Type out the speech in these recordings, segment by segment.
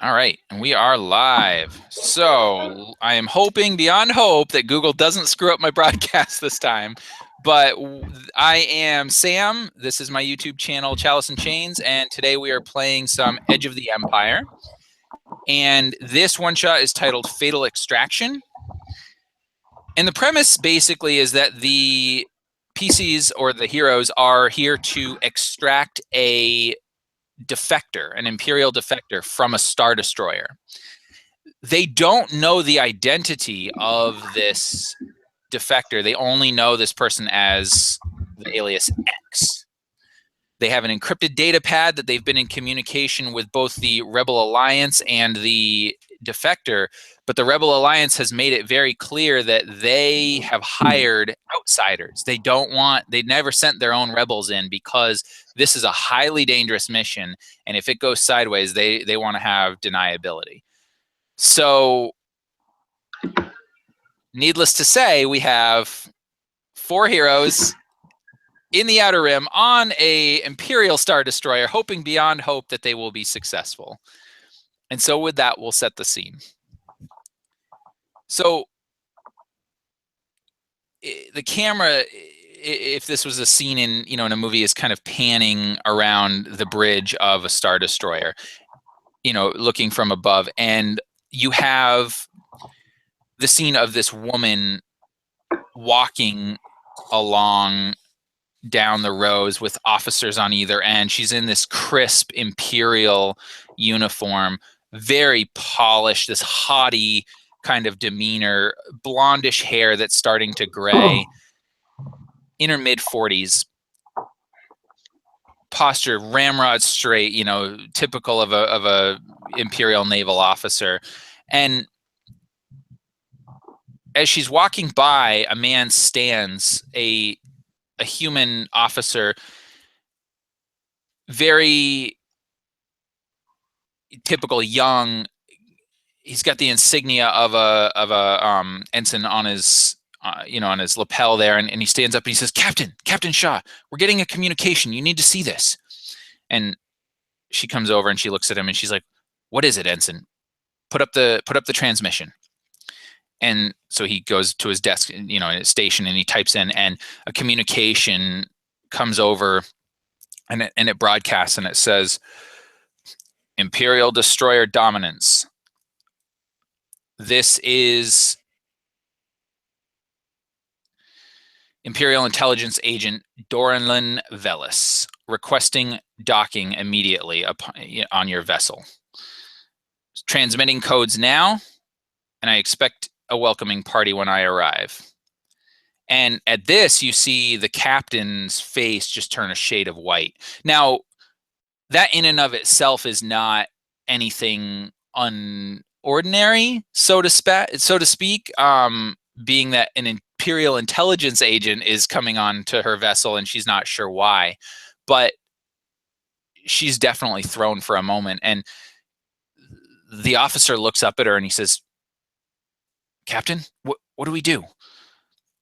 All right, and we are live. So I am hoping beyond hope that Google doesn't screw up my broadcast this time. But I am Sam. This is my YouTube channel, Chalice and Chains, and today we are playing some Edge of the Empire. And this one shot is titled Fatal Extraction. And the premise basically is that the PCs or the heroes are here to extract a defector, an imperial defector from a Star Destroyer. They don't know the identity of this defector. They only know this person as the alias X. They have an encrypted data pad that they've been in communication with both the Rebel Alliance and the defector, but the Rebel Alliance has made it very clear that they have hired outsiders. They never sent their own rebels in because this is a highly dangerous mission, and if it goes sideways, they want to have deniability. So, needless to say, we have 4 heroes in the Outer Rim on a Imperial Star Destroyer, hoping beyond hope that they will be successful. And so with that, we'll set the scene. So the camera, if this was a scene in a movie, is kind of panning around the bridge of a Star Destroyer, looking from above, and you have the scene of this woman walking along down the rows with officers on either end. She's in this crisp Imperial uniform, very polished, this haughty kind of demeanor, blondish hair that's starting to gray, in her mid-40s, posture ramrod straight, typical of a Imperial naval officer. And as she's walking by, a man stands, a human officer, very typical young. He's got the insignia of a ensign on his on his lapel there, and he stands up and he says, Captain Shaw, we're getting a communication. You need to see this." And she comes over and she looks at him and she's like, "What is it, ensign? Put up the transmission." And so he goes to his desk, in his station, and he types in, and a communication comes over, and it broadcasts, and it says, "Imperial Destroyer Dominance. This is Imperial Intelligence Agent Doranlin Velis requesting docking immediately on your vessel. Transmitting codes now, and I expect a welcoming party when I arrive." And at this, you see the captain's face just turn a shade of white. Now, that in and of itself is not anything unordinary, so to speak, being that an Imperial intelligence agent is coming on to her vessel and she's not sure why. But she's definitely thrown for a moment. And the officer looks up at her and he says, "Captain, what do we do?"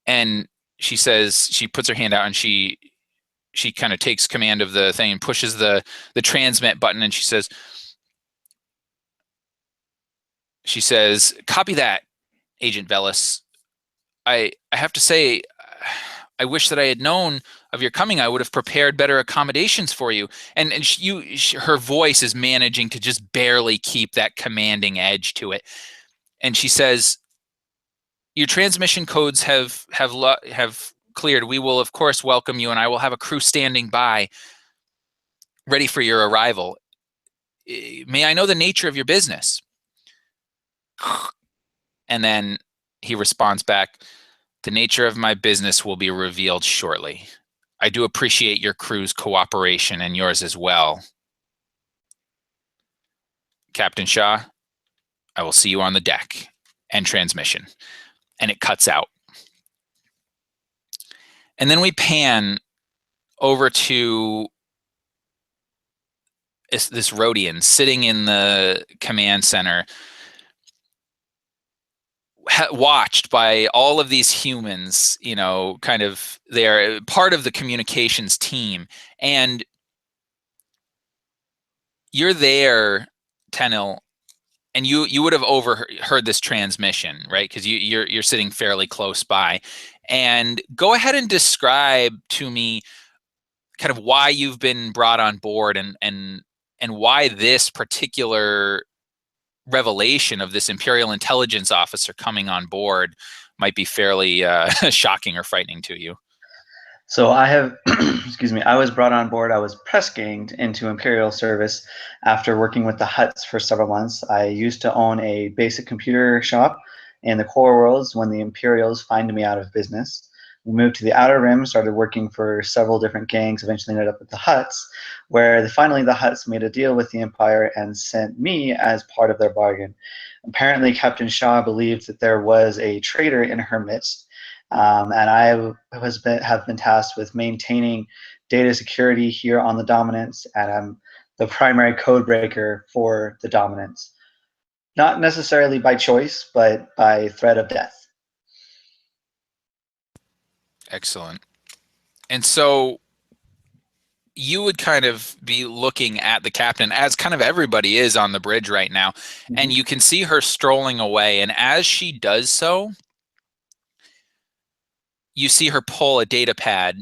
And she says, she puts her hand out and she kind of takes command of the thing and pushes the transmit button, and she says, "Copy that, Agent Velis. I have to say, I wish that I had known of your coming. I would have prepared better accommodations for you." And her voice is managing to just barely keep that commanding edge to it. And she says, "Your transmission codes have cleared. We will, of course, welcome you, and I will have a crew standing by, ready for your arrival. May I know the nature of your business?" And then he responds back, "The nature of my business will be revealed shortly. I do appreciate your crew's cooperation and yours as well. Captain Shaw, I will see you on the deck." End transmission. And it cuts out. And then we pan over to this Rhodian sitting in the command center, watched by all of these humans, kind of, they're part of the communications team. And you're there, Tenil, and you would have overheard this transmission, right? Because you're sitting fairly close by. And go ahead and describe to me kind of why you've been brought on board, and why this particular revelation of this Imperial intelligence officer coming on board might be fairly shocking or frightening to you. So I have, excuse me, I was brought on board. I was press ganged into Imperial service after working with the Hutts for several months. I used to own a basic computer shop in the core worlds when the Imperials fined me out of business. We moved to the Outer Rim, started working for several different gangs, eventually ended up with the Hutts, where finally the Hutts made a deal with the Empire and sent me as part of their bargain. Apparently, Captain Shaw believed that there was a traitor in her midst, and I have been tasked with maintaining data security here on the Dominance, and I'm the primary code breaker for the Dominance. Not necessarily by choice, but by threat of death. Excellent. And so you would kind of be looking at the captain, as kind of everybody is on the bridge right now, and you can see her strolling away. And as she does so, you see her pull a data pad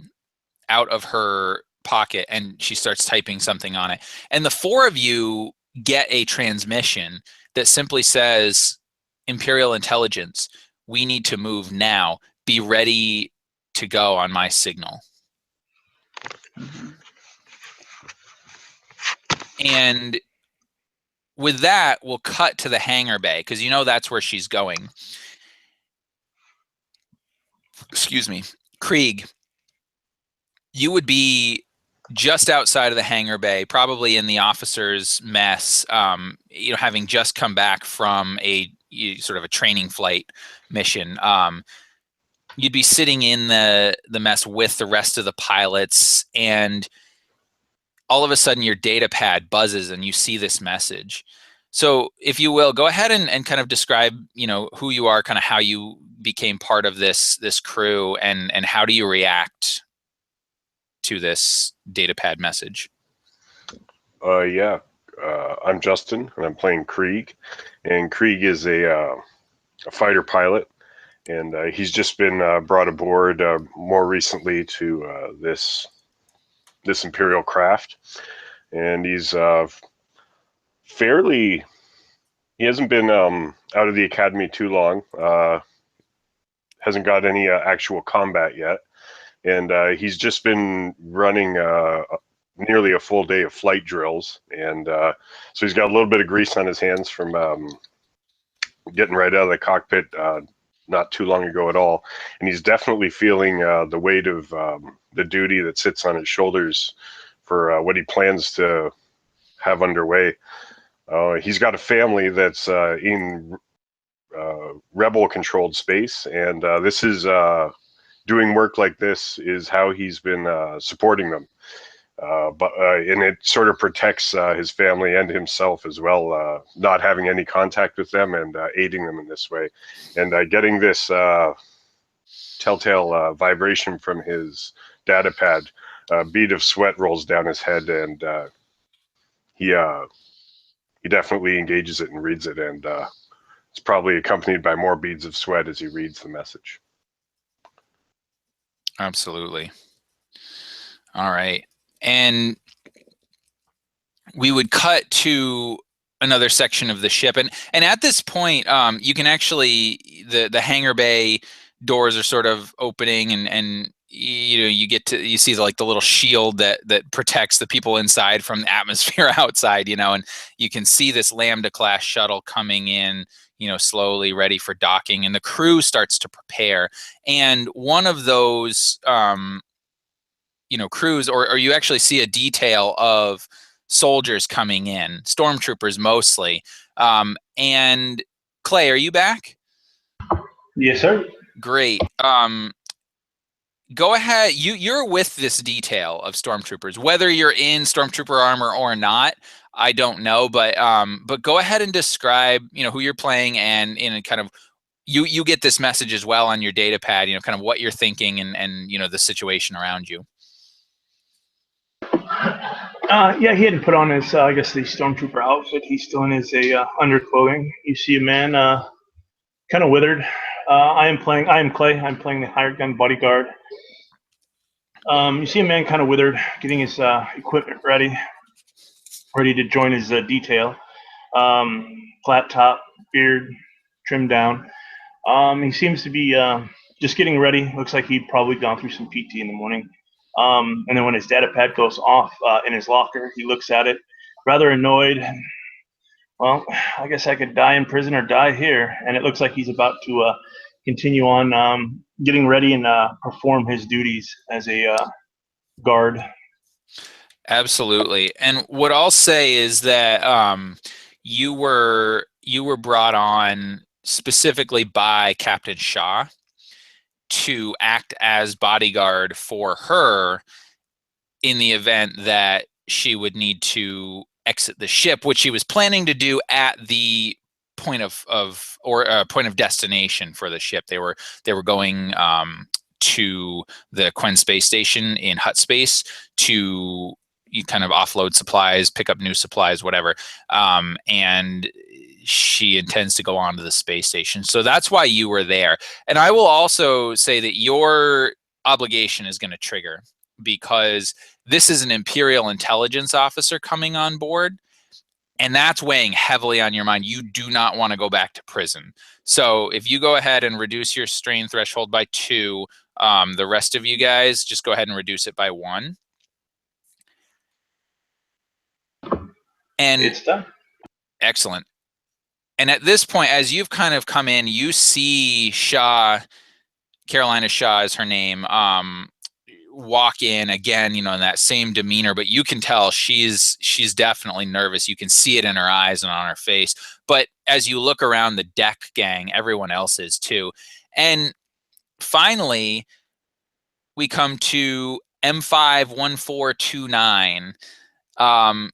out of her pocket, and she starts typing something on it. And the four of you get a transmission that simply says, Imperial intelligence, we need to move now. Be ready to go on my signal. And with that, we'll cut to the hangar bay, because you know that's where she's going. Excuse me. Krieg, you would be just outside of the hangar bay, probably in the officers' mess, having just come back from a sort of a training flight mission. You'd be sitting in the mess with the rest of the pilots, and all of a sudden your data pad buzzes and you see this message. So if you will, go ahead and kind of describe, who you are, kind of how you became part of this crew, and how do you react to this data pad message? I'm Justin, and I'm playing Krieg. And Krieg is a fighter pilot, and he's just been brought aboard more recently to this Imperial craft. And he's he hasn't been out of the academy too long, hasn't got any actual combat yet, and he's just been running nearly a full day of flight drills, and so he's got a little bit of grease on his hands from getting right out of the cockpit not too long ago at all, and he's definitely feeling the weight of the duty that sits on his shoulders for what he plans to have underway. He's got a family that's in rebel-controlled space, and this is doing work like this is how he's been supporting them. And it sort of protects his family and himself as well, not having any contact with them and aiding them in this way. And getting this telltale vibration from his data pad, a bead of sweat rolls down his head, and he definitely engages it and reads it, and it's probably accompanied by more beads of sweat as he reads the message. Absolutely. All right. And we would cut to another section of the ship, and at this point, you can actually, the hangar bay doors are sort of opening, and you see like the little shield that protects the people inside from the atmosphere outside, and you can see this Lambda class shuttle coming in, slowly ready for docking, and the crew starts to prepare. And one of those crews, or you actually see a detail of soldiers coming in, stormtroopers mostly. And Clay, are you back? Yes, sir. Great. Go ahead. You're with this detail of stormtroopers, whether you're in stormtrooper armor or not. I don't know, but go ahead and describe, who you're playing, and in kind of you get this message as well on your data pad, kind of what you're thinking, and the situation around you. Yeah, he hadn't put on his, I guess, the stormtrooper outfit. He's still in his underclothing. You see a man kind of withered. I am Clay. I'm playing the hired gun bodyguard. You see a man kind of withered, getting his equipment ready to join his detail. Flat top, beard trimmed down. He seems to be just getting ready. Looks like he'd probably gone through some PT in the morning. And then when his data pad goes off in his locker, he looks at it, rather annoyed. Well, I guess I could die in prison or die here. And it looks like he's about to continue on getting ready and perform his duties as a guard. Absolutely. And what I'll say is that you were brought on specifically by Captain Shaw to act as bodyguard for her in the event that she would need to exit the ship, which she was planning to do at the point of point of destination for the ship. They were going to the Quen space station in Hut space to kind of offload supplies, pick up new supplies, whatever. And she intends to go on to the space station. So that's why you were there. And I will also say that your obligation is going to trigger because this is an Imperial intelligence officer coming on board. And that's weighing heavily on your mind. You do not want to go back to prison. So if you go ahead and reduce your strain threshold by 2, the rest of you guys just go ahead and reduce it by 1. And it's done. Excellent. And at this point, as you've kind of come in, you see Shaw, Carolina Shaw is her name, walk in again, in that same demeanor, but you can tell she's definitely nervous. You can see it in her eyes and on her face. But as you look around the deck gang, everyone else is too. And finally, we come to M51429.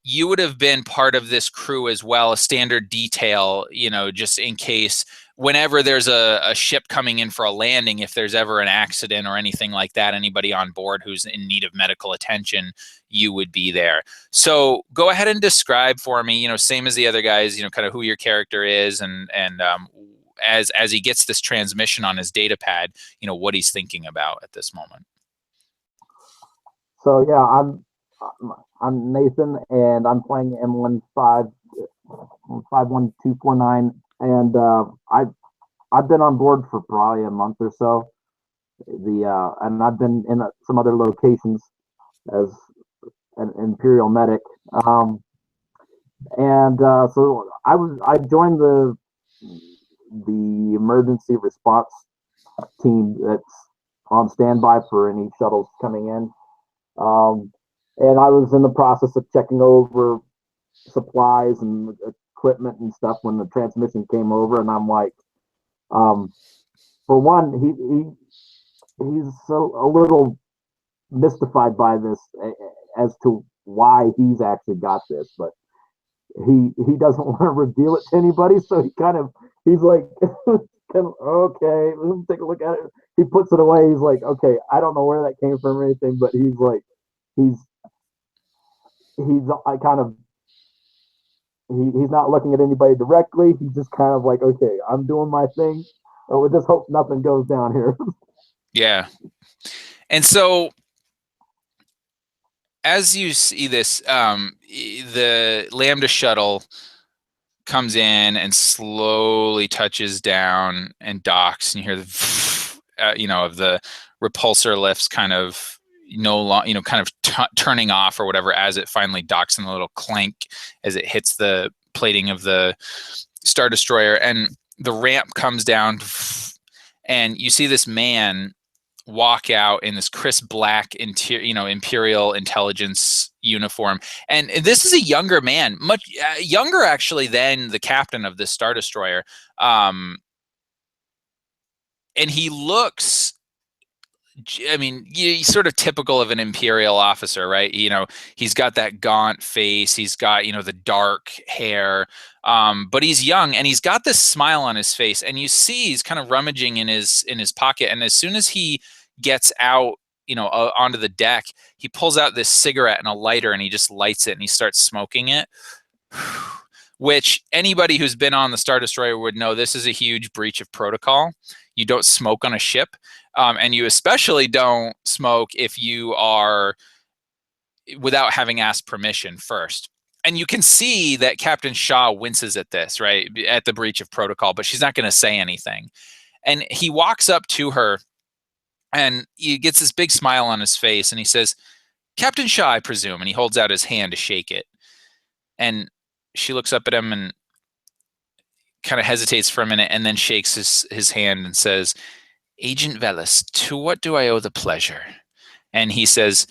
You would have been part of this crew as well, a standard detail, just in case whenever there's a ship coming in for a landing, if there's ever an accident or anything like that, anybody on board who's in need of medical attention, you would be there. So go ahead and describe for me, same as the other guys, kind of who your character is and as he gets this transmission on his data pad, what he's thinking about at this moment. So yeah, I'm Nathan, and I'm playing M151249, and I've been on board for probably a month or so. And I've been in some other locations as an Imperial medic, so I joined the emergency response team that's on standby for any shuttles coming in. And I was in the process of checking over supplies and equipment and stuff when the transmission came over, and I'm like, for one, he's a little mystified by this as to why he's actually got this, but he doesn't want to reveal it to anybody, so he's like, okay, let me take a look at it. He puts it away. He's like, okay, I don't know where that came from or anything, but he's like, he's not looking at anybody directly. He's just kind of like, okay, I'm doing my thing. But we just hope nothing goes down here. Yeah. And so as you see this, the Lambda shuttle comes in and slowly touches down and docks, and you hear the, of the repulsor lifts kind of turning off or whatever as it finally docks, and the little clank as it hits the plating of the Star Destroyer, and the ramp comes down, and you see this man walk out in this crisp black Imperial intelligence uniform, and this is a younger man, much younger actually than the captain of this Star Destroyer, and he looks, he's sort of typical of an Imperial officer, right? He's got that gaunt face. He's got, the dark hair, but he's young, and he's got this smile on his face. And you see he's kind of rummaging in his pocket. And as soon as he gets out onto the deck, he pulls out this cigarette and a lighter and he just lights it and he starts smoking it. Which anybody who's been on the Star Destroyer would know this is a huge breach of protocol. You don't smoke on a ship, and you especially don't smoke if you are without having asked permission first. And you can see that Captain Shaw winces at this, right, at the breach of protocol, but she's not going to say anything. And he walks up to her and he gets this big smile on his face and he says, "Captain Shaw, I presume," and he holds out his hand to shake it. And she looks up at him and kind of hesitates for a minute and then shakes his hand and says, "Agent Velis, to what do I owe the pleasure?" And he says,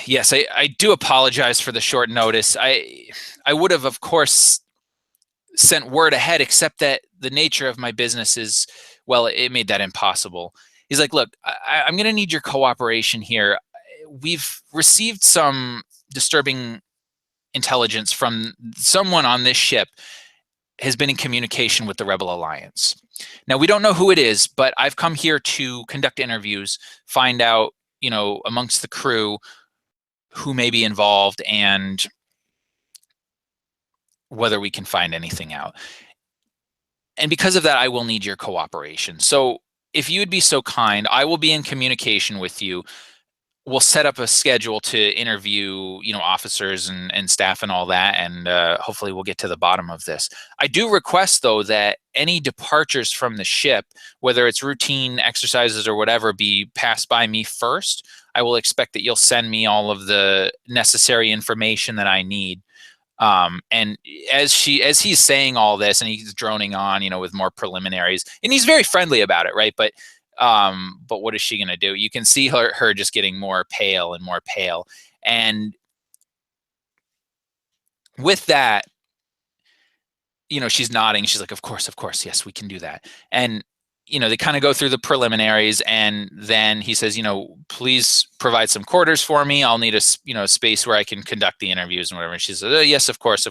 yes, I do apologize for the short notice. I would have, of course, sent word ahead, except that the nature of my business is, well, it made that impossible. He's like, "Look, I'm going to need your cooperation here. We've received some disturbing intelligence from someone on this ship has been in communication with the Rebel Alliance. Now, we don't know who it is, but I've come here to conduct interviews, find out, amongst the crew who may be involved and whether we can find anything out. And because of that, I will need your cooperation. So if you would be so kind, I will be in communication with you. We'll set up a schedule to interview, officers and staff and all that, and hopefully we'll get to the bottom of this. I do request, though, that any departures from the ship, whether it's routine exercises or whatever, be passed by me first. I will expect that you'll send me all of the necessary information that I need." And as he's saying all this and he's droning on, with more preliminaries, and he's very friendly about it, right? But what is she going to do? You can see her just getting more pale and more pale. And with that, she's nodding. She's like, of course, yes, we can do that. And, they kind of go through the preliminaries, and then he says, "Please provide some quarters for me. I'll need a space where I can conduct the interviews and whatever." And she says, "Oh, yes, of course.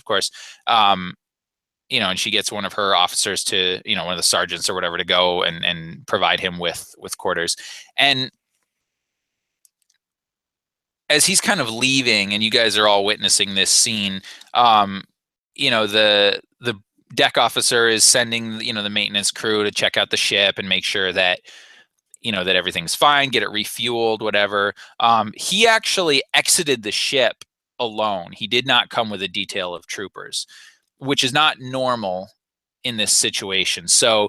And she gets one of her officers to, one of the sergeants or whatever, to go and provide him with quarters. And as he's kind of leaving and you guys are all witnessing this scene, the deck officer is sending, the maintenance crew to check out the ship and make sure that, that everything's fine, get it refueled, whatever. He actually exited the ship alone. He did not come with a detail of troopers, which is not normal in this situation. So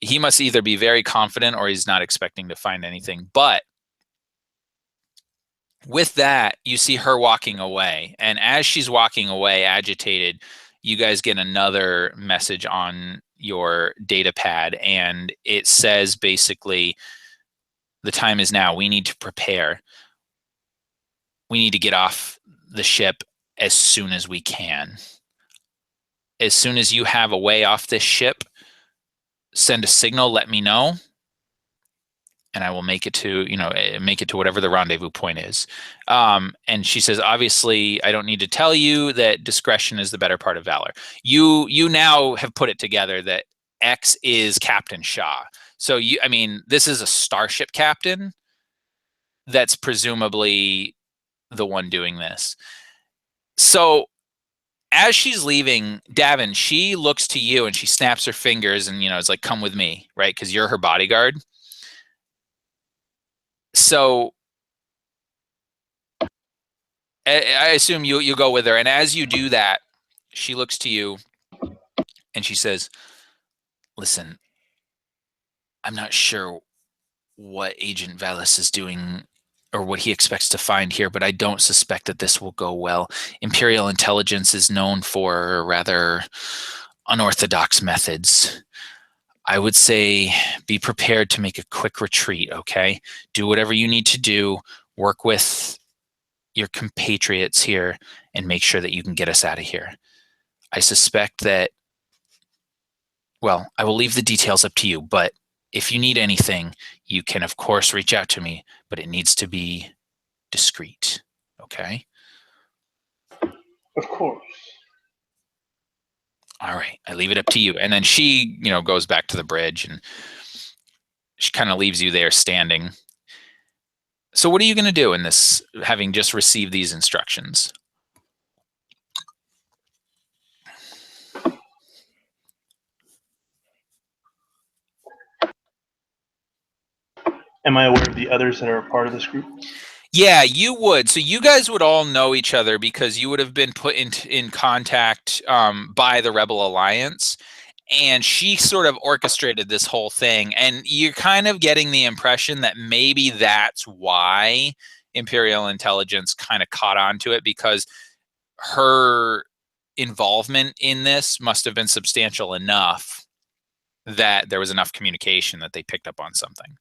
he must either be very confident or he's not expecting to find anything. But with that, you see her walking away. And as she's walking away, agitated, you guys get another message on your data pad. And it says basically, "The time is now. We need to prepare. We need to get off the ship as soon as we can. As soon as you have a way off this ship, send a signal, let me know, and I will make it to, whatever the rendezvous point is." And she says, "Obviously, I don't need to tell you that discretion is the better part of valor." You now have put it together that X is Captain Shaw. So this is a starship captain that's presumably the one doing this. So as she's leaving, Davin, she looks to you and she snaps her fingers and, it's like, "Come with me," right? Because you're her bodyguard. So I assume you go with her. And as you do that, she looks to you and she says, "Listen, I'm not sure what Agent Velis is doing or what he expects to find here, but I don't suspect that this will go well. Imperial intelligence is known for rather unorthodox methods. I would say be prepared to make a quick retreat, okay? Do whatever you need to do. Work with your compatriots here and make sure that you can get us out of here. I suspect that, well, I will leave the details up to you, but if you need anything, you can, of course, reach out to me, but it needs to be discreet, okay?" Of course. "All right, I leave it up to you." And then she, goes back to the bridge and she kind of leaves you there standing. So what are you going to do in this, having just received these instructions? Am I aware of the others that are a part of this group? Yeah, you would. So you guys would all know each other because you would have been put in contact by the Rebel Alliance, and she sort of orchestrated this whole thing. And you're kind of getting the impression that maybe that's why Imperial intelligence kind of caught on to it, because her involvement in this must have been substantial enough that there was enough communication that they picked up on something.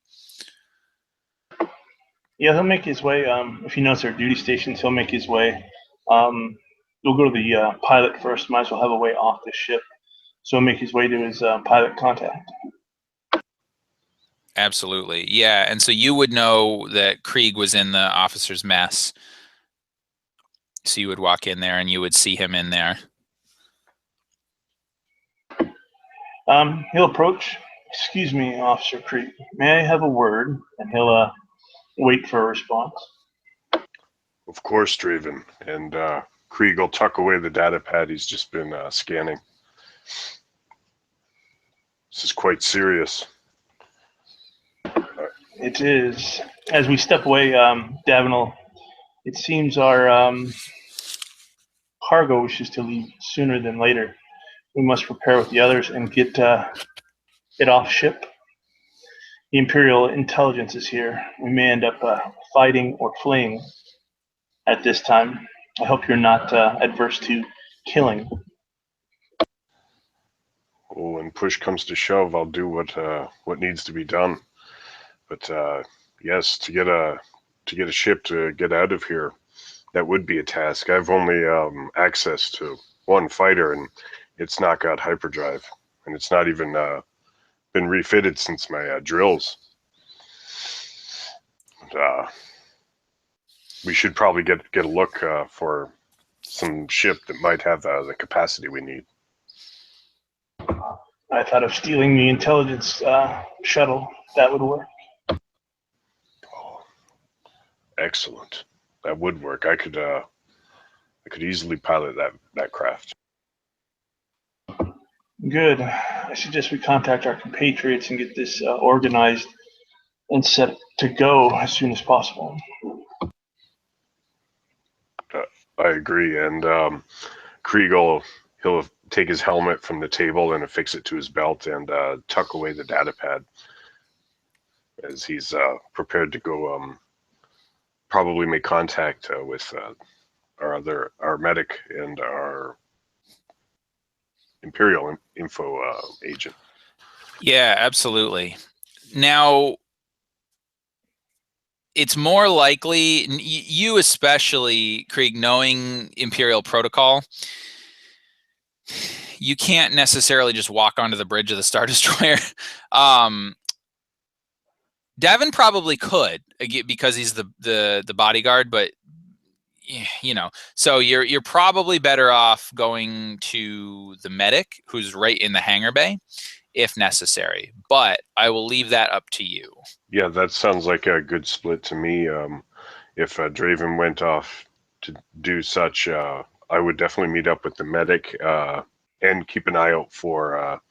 Yeah, he'll make his way. If he knows their duty stations, he'll make his way. We'll go to the pilot first. Might as well have a way off the ship. So he'll make his way to his pilot contact. Absolutely. Yeah. And so you would know that Krieg was in the officer's mess. So you would walk in there and you would see him in there. He'll approach. Excuse me, Officer Krieg. May I have a word? And he'll wait for a response. Of course, Draven. And Krieg will tuck away the data pad he's just been scanning. This is quite serious. It is. As we step away, Davenal, it seems our cargo wishes to leave sooner than later. We must prepare with the others and get it off ship. The Imperial intelligence is here. We may end up fighting or fleeing at this time. I hope you're not adverse to killing. Well, when push comes to shove, I'll do what needs to be done. But yes, to get a ship to get out of here, that would be a task. I've only access to one fighter, and it's not got hyperdrive, and it's not even been refitted since my drills. We should probably get a look for some ship that might have the capacity we need. I thought of stealing the intelligence shuttle. That would work. Oh, excellent. That would work. I could easily pilot that craft. Good. I suggest we contact our compatriots and get this organized and set to go as soon as possible. I agree. And Krieg he'll take his helmet from the table and affix it to his belt and tuck away the data pad as he's prepared to go probably make contact with our medic and our Imperial info agent. Yeah, absolutely. Now, it's more likely, you especially, Krieg, knowing Imperial protocol, you can't necessarily just walk onto the bridge of the Star Destroyer. Davin probably could, because he's the bodyguard, but you know, so you're probably better off going to the medic, who's right in the hangar bay, if necessary. But I will leave that up to you. Yeah, that sounds like a good split to me. If Draven went off to do such, I would definitely meet up with the medic and keep an eye out for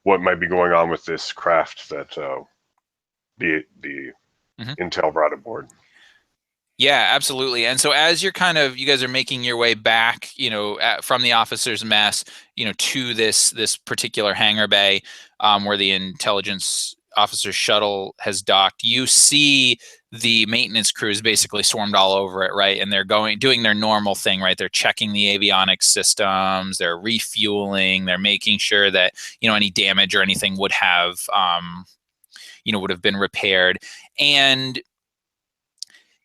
what might be going on with this craft that the intel brought aboard. Yeah, absolutely. And so as you guys are making your way back, from the officer's mess, to this particular hangar bay where the intelligence officer shuttle has docked, you see the maintenance crews basically swarmed all over it, right? And they're doing their normal thing, right? They're checking the avionics systems, they're refueling, they're making sure that, any damage or anything would have been repaired. And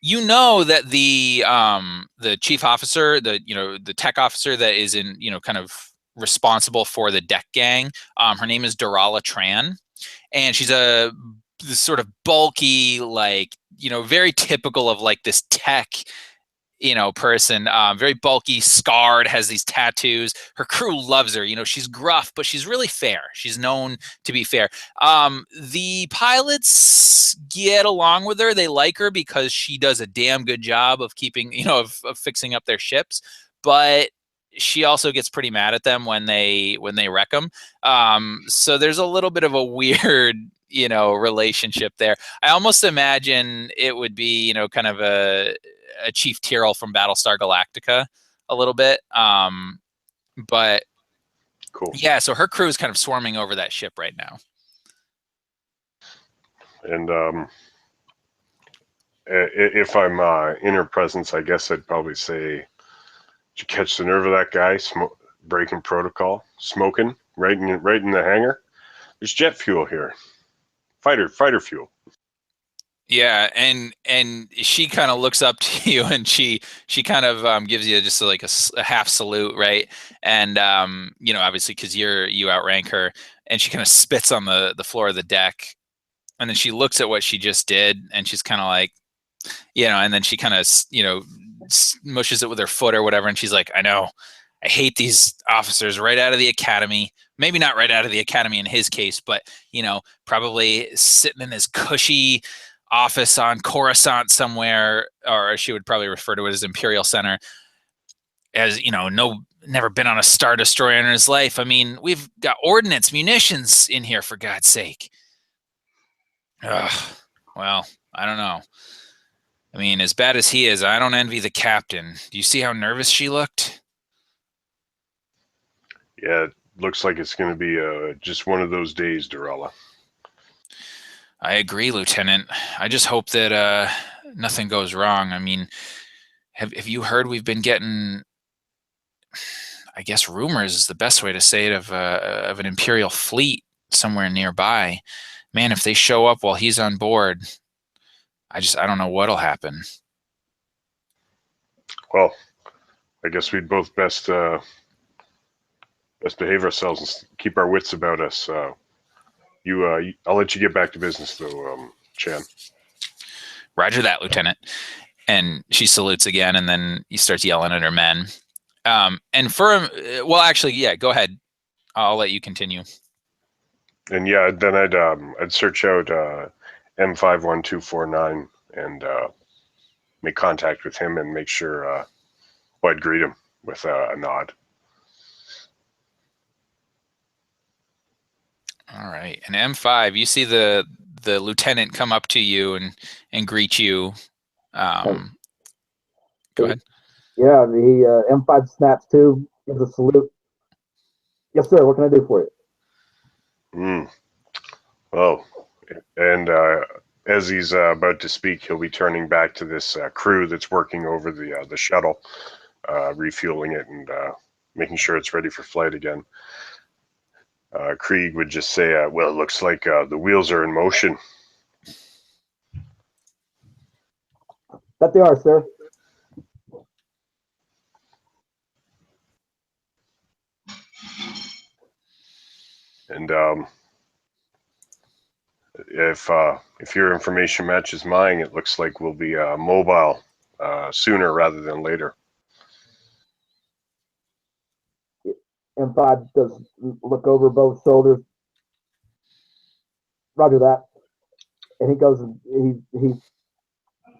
that the chief officer, the tech officer that is in, kind of responsible for the deck gang, her name is Dorala Tran, and she's this sort of bulky, very typical of this tech person, very bulky, scarred, has these tattoos. Her crew loves her. She's gruff, but she's really fair. She's known to be fair. The pilots get along with her. They like her because she does a damn good job of keeping, of fixing up their ships. But she also gets pretty mad at them when they wreck them. So there's a little bit of a weird, relationship there. I almost imagine it would be, kind of a Chief Tyrrell from Battlestar Galactica a little bit. But cool. Yeah, so her crew is kind of swarming over that ship right now. And if I'm in her presence, I guess I'd probably say, did you catch the nerve of that guy breaking protocol, smoking right in the hangar? There's jet fuel here, fighter fuel. Yeah, and she kind of looks up to you, and she kind of gives you just like a half salute, right? And obviously because you outrank her, and she kind of spits on the floor of the deck, and then she looks at what she just did, and she's kind of like, and then she kind of mushes it with her foot or whatever, and she's like, I know, I hate these officers right out of the academy. Maybe not right out of the academy in his case, but probably sitting in his cushy office on Coruscant somewhere, or she would probably refer to it as Imperial Center, as never been on a Star Destroyer in his life. I mean, we've got ordnance, munitions in here, for God's sake. Well, I don't know. I mean, as bad as he is, I don't envy the captain. Do you see how nervous she looked? Yeah, it looks like it's going to be just one of those days, Dorella. I agree, Lieutenant. I just hope that nothing goes wrong. I mean, have you heard we've been getting, I guess rumors is the best way to say it, of an Imperial fleet somewhere nearby. Man, if they show up while he's on board, I don't know what'll happen. Well, I guess we'd both best behave ourselves and keep our wits about us. I'll let you get back to business, though, Chan. Roger that, Lieutenant. And she salutes again, and then he starts yelling at her men. And for well, actually, yeah, go ahead. I'll let you continue. And yeah, then I'd search out M51249 and make contact with him and make sure. I'd greet him with a nod. All right. And M5, you see the lieutenant come up to you and greet you. Go ahead. Yeah, the M5 snaps too, gives a salute. Yes, sir. What can I do for you? Well, and as he's about to speak, he'll be turning back to this crew that's working over the shuttle, refueling it and making sure it's ready for flight again. Krieg would just say, well, it looks like the wheels are in motion. That they are, sir. And if your information matches mine, it looks like we'll be mobile sooner rather than later. M5 does look over both shoulders. Roger that. And he goes and he's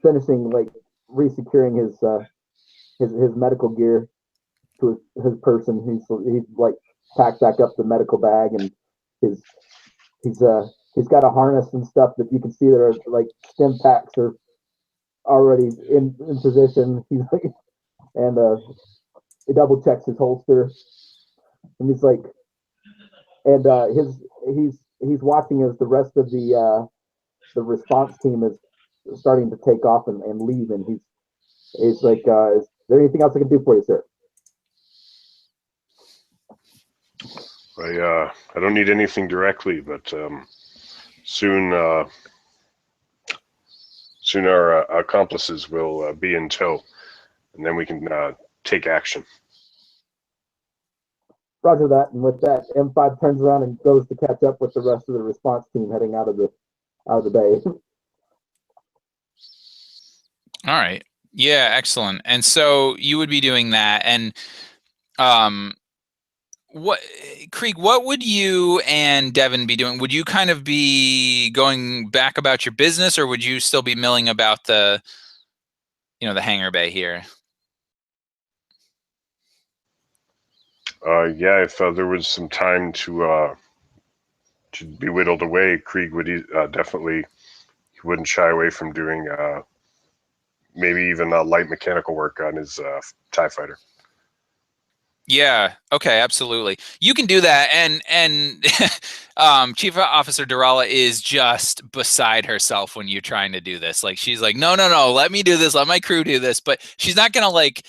finishing like resecuring his medical gear to his person. He's like packed back up the medical bag, and he's got a harness and stuff that you can see that are like stim packs are already in position. He's like, and he double checks his holster, and he's like, and he's watching as the rest of the response team is starting to take off and leave, and he's like, is there anything else I can do for you, sir? I don't need anything directly, but soon our accomplices will be in tow, and then we can take action. Roger that. And with that, M5 turns around and goes to catch up with the rest of the response team heading out of the bay. All right. Yeah, excellent. And so you would be doing that. And what, Krieg, what would you and Devin be doing? Would you kind of be going back about your business, or would you still be milling about the, the hangar bay here? Yeah, if there was some time to be whittled away, Krieg would definitely, he wouldn't shy away from doing maybe even light mechanical work on his TIE fighter. Yeah. Okay. Absolutely. You can do that. And Chief Officer Durala is just beside herself when you're trying to do this. Like, she's like, no, no, no, let me do this. Let my crew do this. But she's not gonna like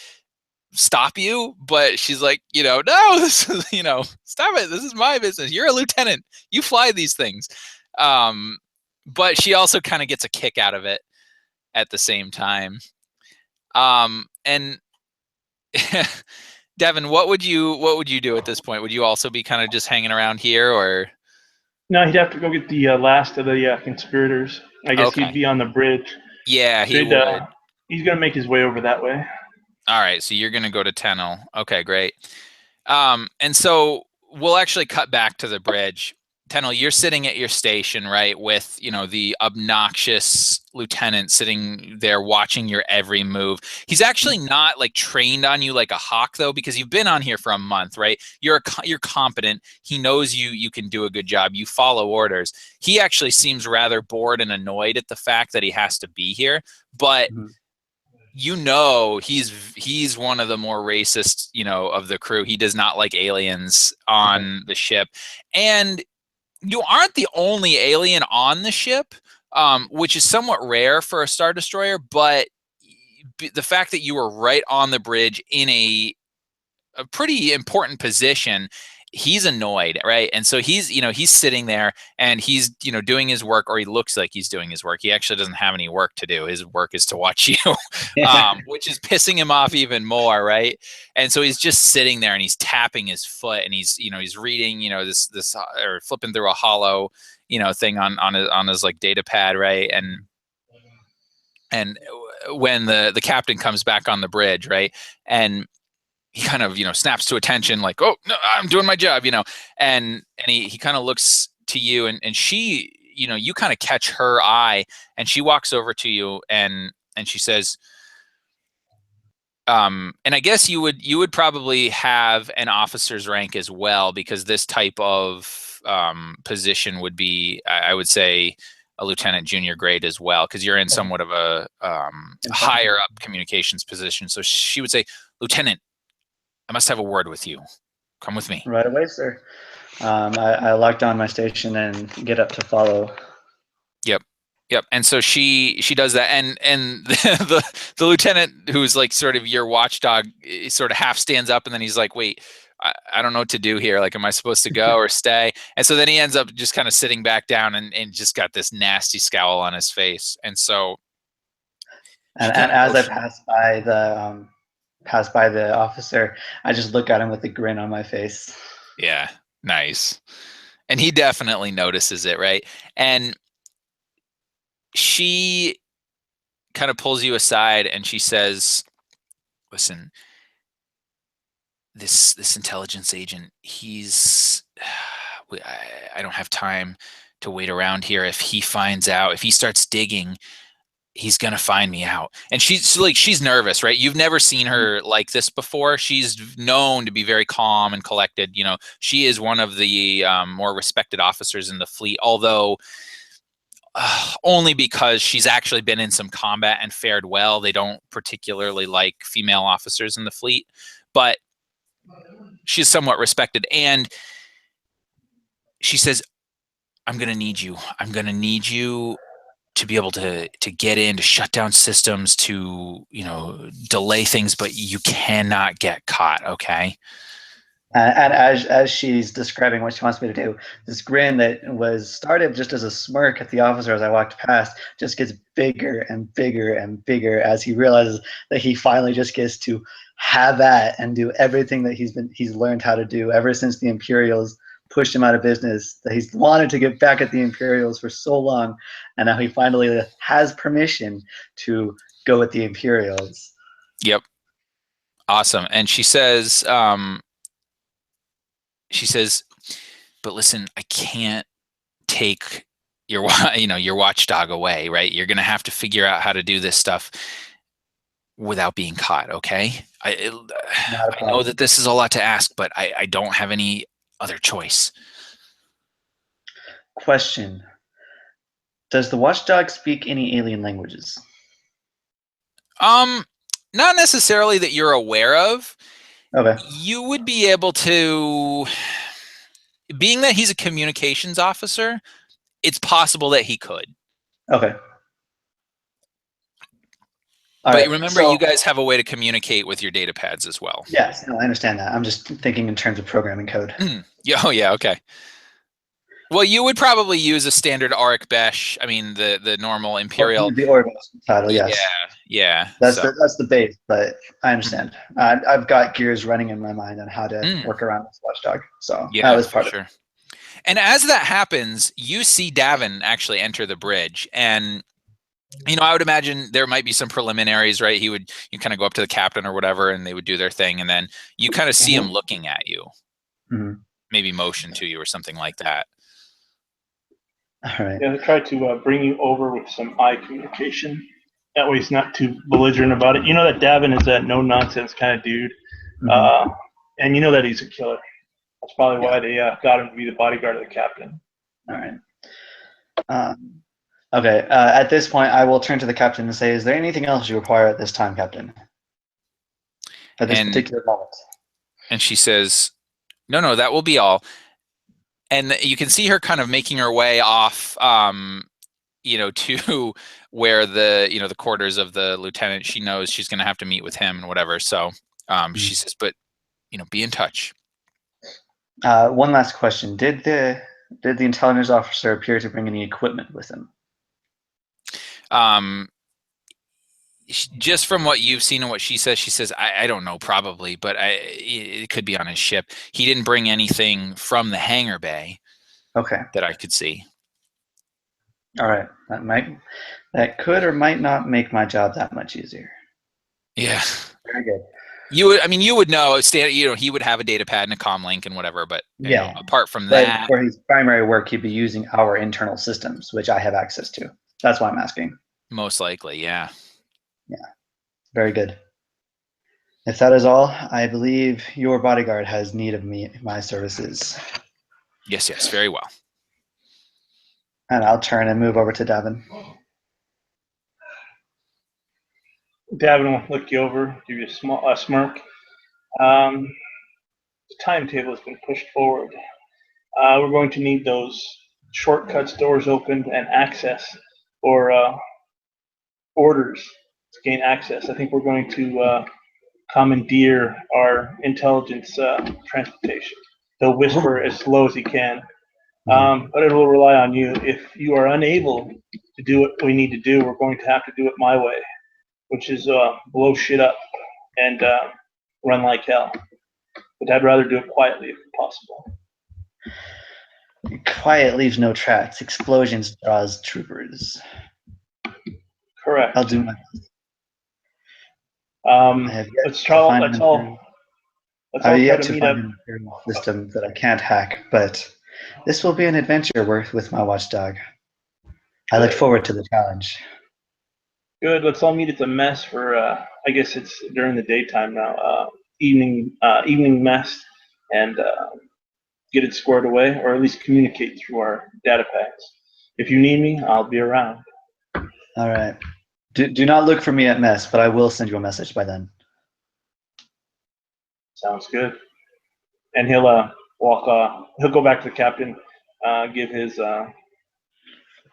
stop you. But she's like, no, this is, stop it. This is my business. You're a lieutenant. You fly these things. But she also kind of gets a kick out of it at the same time. And Devin, what would you do at this point? Would you also be kind of just hanging around here, or? No, he'd have to go get the last of the conspirators. I guess Okay. he'd be on the bridge. Yeah, So he would. He's gonna make his way over that way. All right, so you're gonna go to Tennel. Okay, great. And so we'll actually cut back to the bridge. Tennel, you're sitting at your station, right, with the obnoxious lieutenant sitting there watching your every move. He's actually not like trained on you like a hawk, though, because you've been on here for a month, right? You're competent. He knows you can do a good job. You follow orders. He actually seems rather bored and annoyed at the fact that he has to be here, but. Mhm. He's one of the more racist, of the crew. He does not like aliens on the ship, and you aren't the only alien on the ship, which is somewhat rare for a Star Destroyer, but the fact that you were right on the bridge in a pretty important position, he's annoyed, right? And so he's sitting there and he's doing his work, or he looks like he's doing his work. He actually doesn't have any work to do. His work is to watch you, which is pissing him off even more, right? And so he's just sitting there and he's tapping his foot and he's reading this or flipping through a hollow thing on his like data pad, right? And when the captain comes back on the bridge, right, and he kind of snaps to attention, like, oh no, I'm doing my job, and he kind of looks to you, and she, you kind of catch her eye, and she walks over to you and she says, and I guess you would probably have an officer's rank as well, because this type of position would be, I would say, a lieutenant junior grade as well, because you're in somewhat of a higher up communications position. So she would say, Lieutenant, I must have a word with you. Come with me. Right away, sir. I lock down my station and get up to follow. Yep. And so she does that, and the lieutenant, who's like sort of your watchdog, sort of half stands up, and then he's like, wait, I don't know what to do here. Like, am I supposed to go or stay? And so then he ends up just kind of sitting back down and just got this nasty scowl on his face. And so And as I pass by the officer, I just look at him with a grin on my face. Yeah, nice. And he definitely notices it, right? And she kind of pulls you aside and she says, listen, this intelligence agent, I don't have time to wait around here. If he finds out, if he starts digging, he's gonna find me out. And she's nervous, right? You've never seen her like this before. She's known to be very calm and collected. She is one of the more respected officers in the fleet, although only because she's actually been in some combat and fared well. They don't particularly like female officers in the fleet, but she's somewhat respected. And she says, I'm gonna need you. I'm gonna need you to be able to get in, to shut down systems, to delay things, but you cannot get caught. Okay. And as she's describing what she wants me to do, this grin that was started just as a smirk at the officer as I walked past just gets bigger and bigger and bigger as he realizes that he finally just gets to have at and do everything that he's learned how to do ever since the Imperials pushed him out of business, that he's wanted to get back at the Imperials for so long, and now he finally has permission to go with the Imperials. Yep. Awesome. And she says, but listen, I can't take your your watchdog away, right? You're gonna have to figure out how to do this stuff without being caught. Okay. I know that this is a lot to ask, but I don't have any other choice. Question: does the watchdog speak any alien languages? Not necessarily that you're aware of. Okay. You would be able to, being that he's a communications officer, it's possible that he could. Okay. But remember, you guys have a way to communicate with your data pads as well. Yes, no, I understand that. I'm just thinking in terms of programming code. Yeah. Oh, yeah. Okay. Well, you would probably use a standard ARC Besh. I mean, the normal Imperial. The Orbital title, yes. Yeah. That's the base, but I understand. I've got gears running in my mind on how to work around this watchdog. So yeah, that was part of it. And as that happens, you see Davin actually enter the bridge. And, I would imagine there might be some preliminaries, right? You kind of go up to the captain or whatever, and they would do their thing. And then you kind of see him looking at you, maybe motion to you or something like that. All right. Yeah, they try to bring you over with some eye communication. That way he's not too belligerent about it. You know that Davin is that no-nonsense kind of dude. And you know that he's a killer. That's probably why they got him to be the bodyguard of the captain. All right. Okay. At this point, I will turn to the captain and say, is there anything else you require at this time, Captain? At this particular moment. And she says, no, that will be all. And you can see her kind of making her way off, to where the quarters of the lieutenant. She knows she's going to have to meet with him and whatever. So she says, but, be in touch. One last question. Did the intelligence officer appear to bring any equipment with him? Just from what you've seen and what she says, I don't know, probably, but it could be on his ship. He didn't bring anything from the hangar bay. Okay. That I could see. All right. That could or might not make my job that much easier. Yeah. Very good. You would know. He would have a data pad and a comm link and whatever. But apart from that, for his primary work, he'd be using our internal systems, which I have access to. That's why I'm asking. Most likely, yeah. Yeah. Very good. If that is all, I believe your bodyguard has need of my services. Yes, very well. And I'll turn and move over to Davin. Davin will look you over, give you a smirk. The timetable has been pushed forward. We're going to need those shortcuts, doors opened, and access, or orders to gain access. I think we're going to commandeer our intelligence transportation. He'll whisper as slow as he can. But it will rely on you. If you are unable to do what we need to do, we're going to have to do it my way, which is blow shit up and run like hell. But I'd rather do it quietly if possible. Quiet leaves no tracks. Explosions draws troopers. Correct. I'll do my best. Let's all try to meet up. An imperial system that I can't hack, but this will be an adventure with my watchdog. I look forward to the challenge. Good. Let's all meet at the mess for. I guess it's during the daytime now. Evening mess, and get it squared away, or at least communicate through our data pads. If you need me, I'll be around. All right. Do not look for me at mess, but I will send you a message by then. Sounds good. And he'll he'll go back to the captain, give his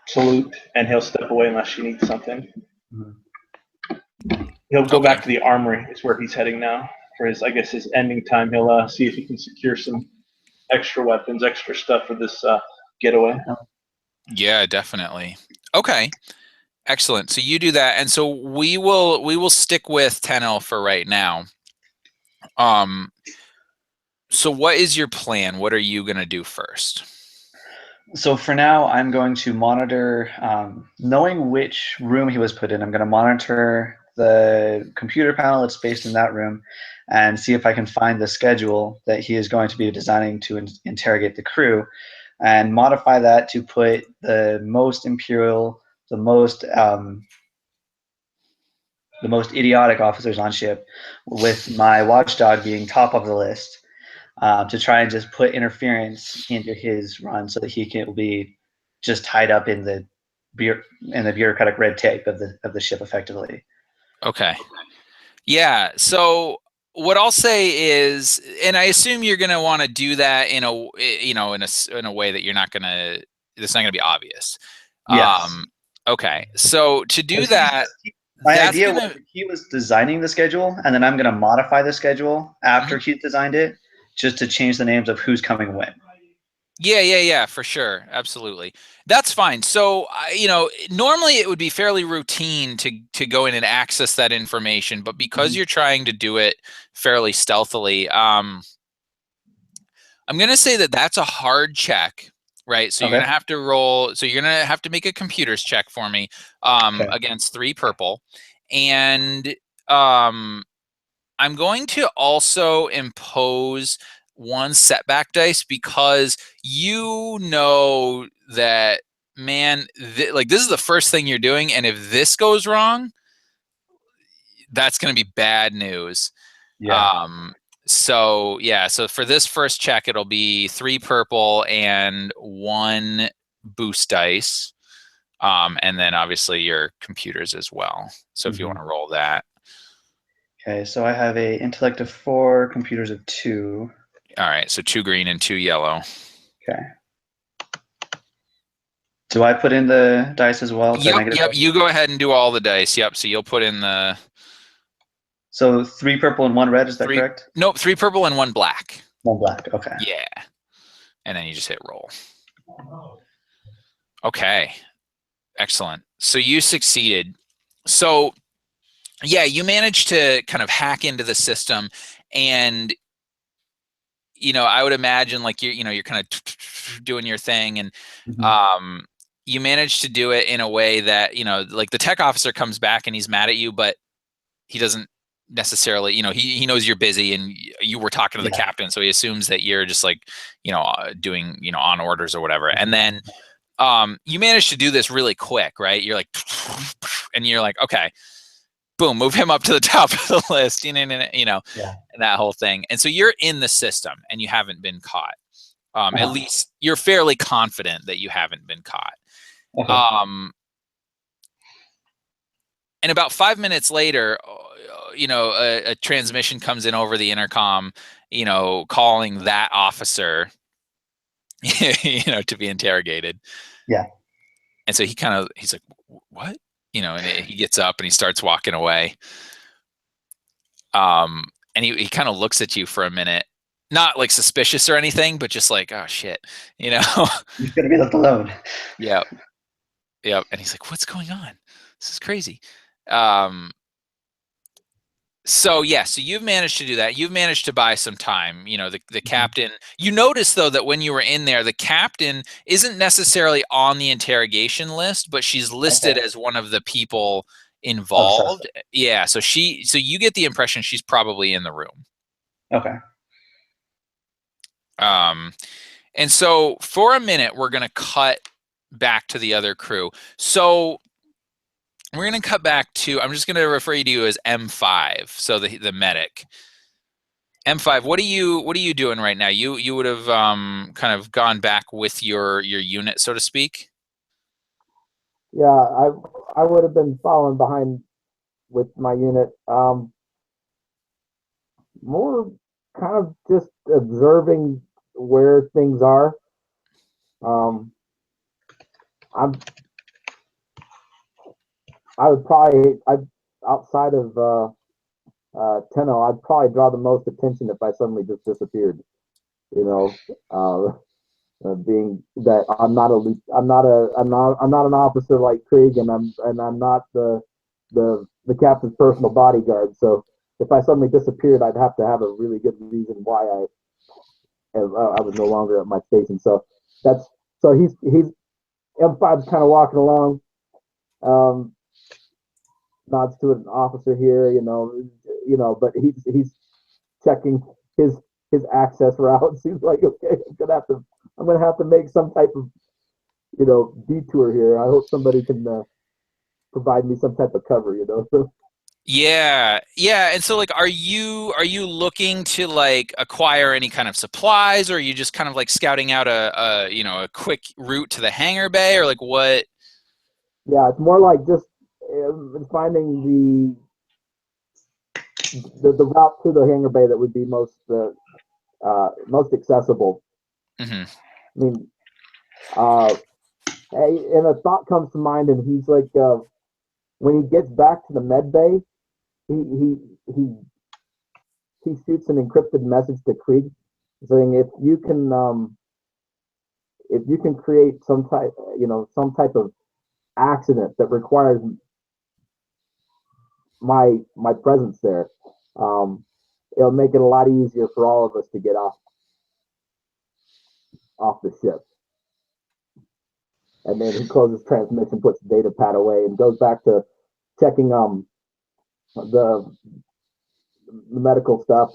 salute, and he'll step away unless she needs something. He'll go back to the armory. It's where he's heading now for his ending time. He'll see if he can secure some extra weapons, extra stuff for this getaway. Yeah, definitely. Okay. Excellent. So you do that, and so we will stick with 10L for right now. So what is your plan? What are you going to do first? So for now, I'm going to monitor, knowing which room he was put in, I'm going to monitor the computer panel that's based in that room and see if I can find the schedule that he is going to be designing to interrogate the crew, and modify that to put the most imperial, the most idiotic officers on ship, with my watchdog being top of the list, to try and just put interference into his run so that he can be just tied up in the bureaucratic red tape of the ship effectively. Okay. Yeah. So what I'll say is, and I assume you're going to want to do that in a, you know, in a way that you're not going to, it's not going to be obvious. Yes. Okay. So to do that, My that's idea gonna, was he was designing the schedule, and then I'm going to modify the schedule after he designed it, just to change the names of who's coming when. yeah, for sure. Absolutely. That's fine. So, you know, normally it would be fairly routine to go in and access that information, but because you're trying to do it fairly stealthily, I'm going to say that that's a hard check, right? So you're Okay. going to have to roll. So you're going to have to make a computers check for me, Okay. against 3 purple. And, I'm going to also impose 1 setback dice, because you know that, man, like this is the first thing you're doing, and if this goes wrong, that's going to be bad news. Yeah. So yeah, so for this first check, it'll be 3 purple and 1 boost dice, and then obviously your computers as well. So if you want to roll that. Okay, so I have a intellect of 4, computers of 2. All right, so 2 green and 2 yellow. Okay. Do I put in the dice as well? Yep. You go ahead and do all the dice. Yep. So you'll put in the. So 3 purple and 1 red. Is that 3. correct? Nope. 3 purple and 1 black. 1 black. Okay. Yeah. And then you just hit roll. Okay. Excellent. So you succeeded. So yeah, you managed to kind of hack into the system, and you know, I would imagine like you're kind of doing your thing, and you managed to do it in a way that, you know, like the tech officer comes back and he's mad at you, but he doesn't necessarily, you know, he knows you're busy and you were talking to the captain, so he assumes that you're just like, you know, doing, you know, on orders or whatever. And then you managed to do this really quick, right? You're like, and you're like, okay, boom, move him up to the top of the list, you know, and that whole thing. And so you're in the system and you haven't been caught. At least you're fairly confident that you haven't been caught. And about 5 minutes later, you know, a transmission comes in over the intercom, you know, calling that officer, you know, to be interrogated. Yeah. And so he's like, what? You know, and he gets up and he starts walking away. And he kind of looks at you for a minute, not like suspicious or anything, but just like, oh shit, you know. He's gonna be left alone. Yep. And he's like, what's going on? This is crazy. So yeah, so you've managed to do that. You've managed to buy some time. You know, the captain, you notice though that when you were in there, the captain isn't necessarily on the interrogation list, but she's listed as one of the people involved. Yeah, so you get the impression she's probably in the room. Okay. And so for a minute, we're going to cut back to the other crew. So we're going to cut back to, I'm just going to refer you to as M5. So the medic. M5, what are you doing right now? You would have kind of gone back with your unit, so to speak. Yeah, I would have been following behind with my unit. More kind of just observing where things are. Outside of Tenno, I'd probably draw the most attention if I suddenly just disappeared. You know, being that I'm not an officer like Krieg, and I'm not the captain's personal bodyguard. So if I suddenly disappeared, I'd have to have a really good reason why I was no longer at my station. So he's M5's kind of walking along. nods to an officer here, but he's checking his access routes. He's like, okay, I'm gonna have to make some type of detour here. I hope somebody can provide me some type of cover. Yeah, yeah. And so, like, are you looking to like acquire any kind of supplies, or are you just kind of like scouting out a quick route to the hangar bay, or like what? Yeah, it's more like just finding the route to the hangar bay that would be most accessible. Mm-hmm. I mean, and a thought comes to mind, and he's like, when he gets back to the med bay, he shoots an encrypted message to Krieg saying if you can create some type of accident that requires my presence there, it'll make it a lot easier for all of us to get off the ship. And then he closes transmission, puts the data pad away, and goes back to checking the medical stuff.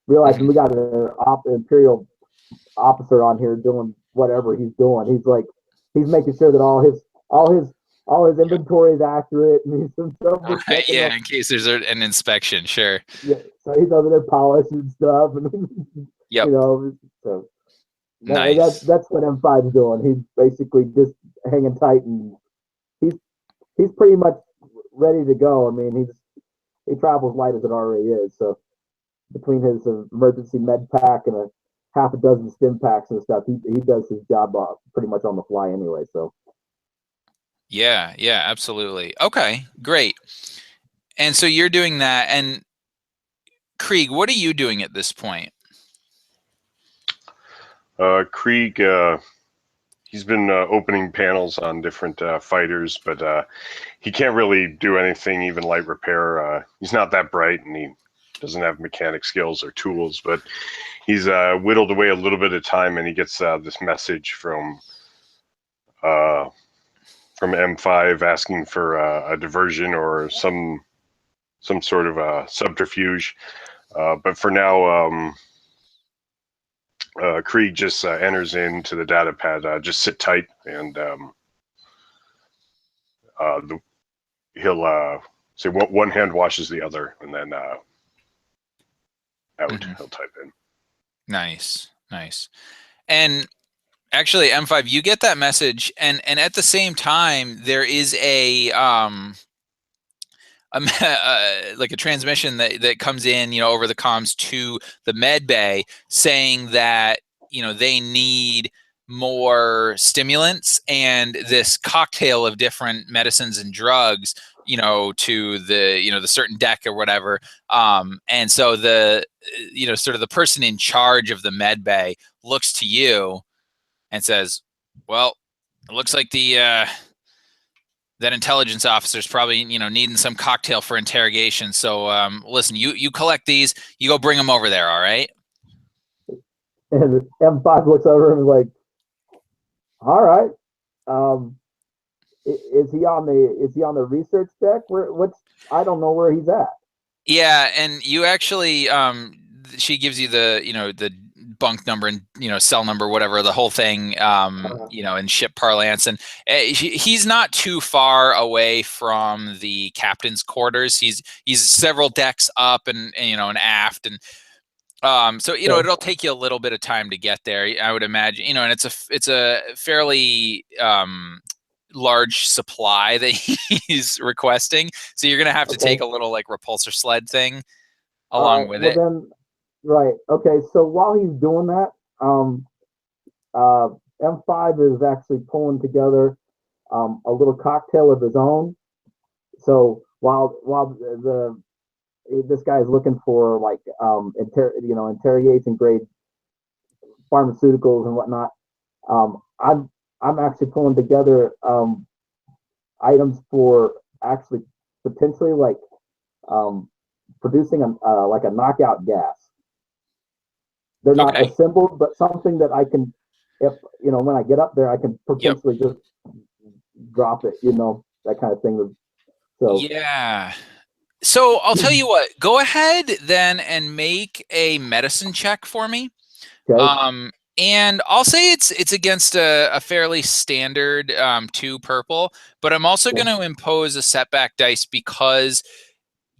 Realizing we got an imperial officer on here doing whatever he's doing. He's making sure that all his inventory is accurate, and he's Yeah, in case there's an inspection, sure. Yeah, so he's over there polishing stuff, and Yep. So Nice. that's what M5's doing. He's basically just hanging tight, and he's pretty much ready to go. I mean, he travels light as it already is. So between his emergency med pack and a half a dozen stim packs and stuff, he does his job pretty much on the fly anyway. So Yeah, absolutely. Okay, great. And so you're doing that, and Krieg, what are you doing at this point? Krieg, he's been opening panels on different fighters, but he can't really do anything, even light repair. He's not that bright, and he doesn't have mechanic skills or tools, but he's whittled away a little bit of time, and he gets this message from M5 asking for a diversion or some sort of a subterfuge. But for now, Krieg just enters into the data pad. Just sit tight, and he'll say one hand washes the other, and then out. He'll type in. Nice. And actually, M5, you get that message, and at the same time, there is like a transmission that comes in, over the comms to the med bay, saying that they need more stimulants and this cocktail of different medicines and drugs, to the the certain deck or whatever. And so the sort of the person in charge of the med bay looks to you and says, "Well, it looks like that intelligence officer is probably needing some cocktail for interrogation. So listen, you collect these, you go bring them over there, all right?" And M5 looks over and is like, "All right. Is he on the research deck? I don't know where he's at." Yeah, and you actually she gives you the the bunk number and cell number, whatever, the whole thing, in ship parlance, and he's not too far away from the captain's quarters. He's several decks up and aft, and so it'll take you a little bit of time to get there, I would imagine, and it's a fairly large supply that he's requesting, so you're gonna have to take a little like repulsor sled thing along with it. Then, right. Okay. So while he's doing that, M5 is actually pulling together a little cocktail of his own. So while this guy is looking for like interrogation grade pharmaceuticals and whatnot, I'm actually pulling together items for actually potentially like producing like a knockout gas. They're not assembled, but something that I can, if when I get up there, I can potentially just drop it, that kind of thing. So yeah. So I'll tell you what. Go ahead then and make a medicine check for me. okay, And I'll say it's against a fairly standard 2 purple, but I'm also going to impose a setback dice because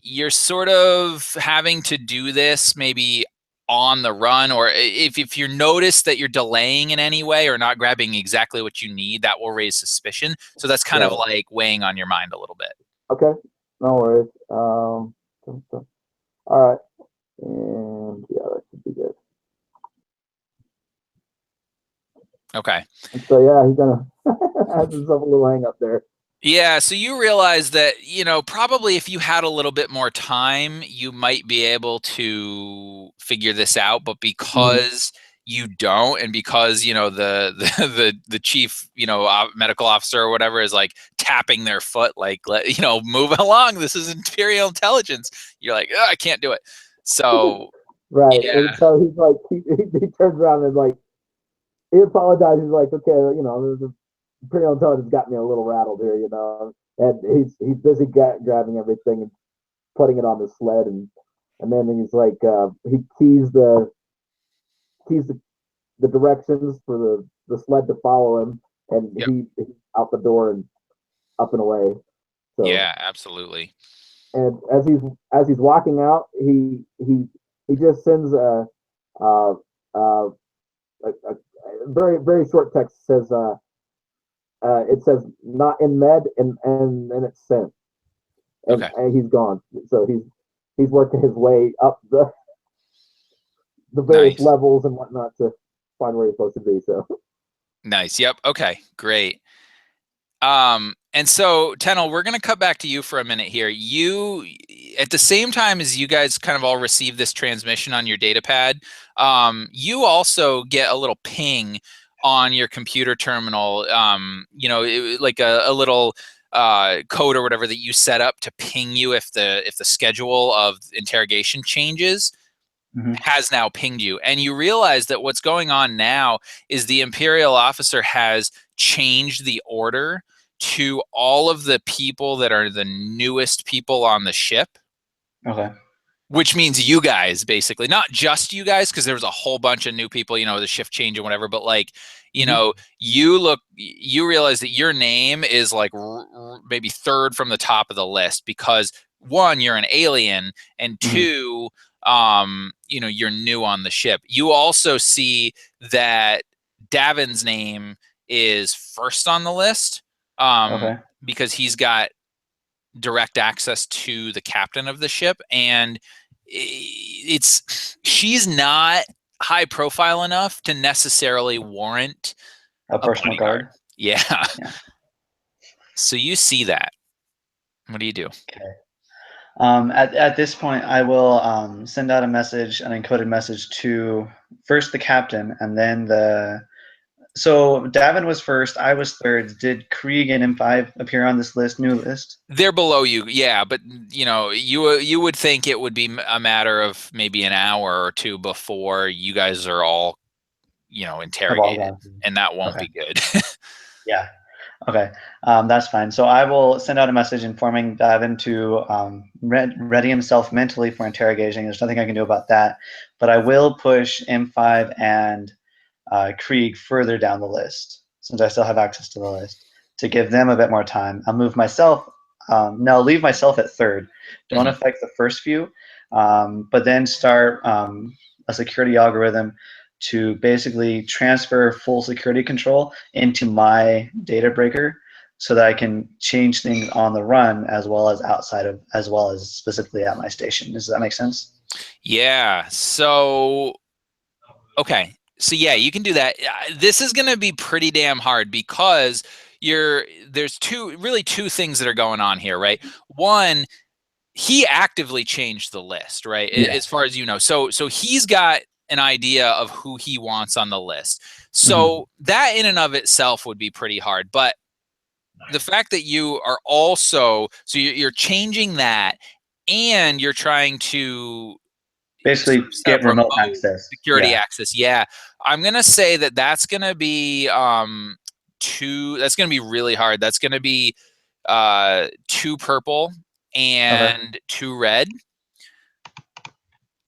you're sort of having to do this maybe on the run, or if you notice that you're delaying in any way or not grabbing exactly what you need, that will raise suspicion. So that's kind of like weighing on your mind a little bit. okay, no worries. All right, and yeah, that should be good. Okay. And so yeah, he's gonna have himself a little hang up there. Yeah, so you realize that, probably if you had a little bit more time, you might be able to figure this out, but because you don't, and because, the chief, medical officer or whatever is like tapping their foot, like, move along, this is Imperial intelligence. You're like, oh, I can't do it. So, Right, yeah. and so he's like, he turns around and like, he apologizes, like, okay, the Imperial intelligence got me a little rattled here, and he's busy grabbing everything and putting it on the sled, and then he's like, he keys the directions for the sled to follow him, and Yep. he's out the door and up and away. So, Yeah, absolutely. and as he's walking out, he just sends a very very short text. Says it says not in med, and it's sent, and, Okay. and he's gone. So he's working his way up the various Nice. levels and whatnot to find where he's supposed to be. So Nice. Yep. Okay, great. And so Tennel, we're going to cut back to you for a minute here. You, at the same time as you guys kind of all receive this transmission on your data pad, you also get a little ping on your computer terminal, like a little code or whatever that you set up to ping you if the schedule of interrogation changes. Has now pinged you, and you realize that what's going on now is the Imperial officer has changed the order to all of the people that are the newest people on the ship. Okay. Which means you guys, basically, not just you guys, because there was a whole bunch of new people, the shift change and whatever, but like, you realize that your name is like maybe third from the top of the list because one, you're an alien, and two, you're new on the ship. You also see that Davin's name is first on the list because he's got direct access to the captain of the ship, and she's not high profile enough to necessarily warrant a personal guard. Yeah. So you see that. What do you do? Okay. At this point, I will send out a message, an encoded message to first the captain, and then So Davin was first. I was third. Did Krieg and M5 appear on this new list? They're below you, yeah. But you would think it would be a matter of maybe an hour or two before you guys are all, interrogated, and that won't be good. Yeah. Okay, that's fine. So I will send out a message informing Davin to ready himself mentally for interrogation. There's nothing I can do about that, but I will push M5 and Krieg further down the list since I still have access to the list to give them a bit more time. I'll move myself. No, leave myself at third. Don't affect the first few, but then start a security algorithm to basically transfer full security control into my data breaker so that I can change things on the run as well as outside of, as well as specifically at my station. Does that make sense? Yeah. So, okay. So yeah, you can do that. This is going to be pretty damn hard because there's two things that are going on here, right? One, he actively changed the list, right? As far as you know. So he's got an idea of who he wants on the list. So that in and of itself would be pretty hard. But the fact that you are also, so you're changing that, and you're trying to basically set up get remote access, security access. Yeah, I'm gonna say that that's gonna be that's gonna be really hard. That's gonna be 2 purple, and 2 red.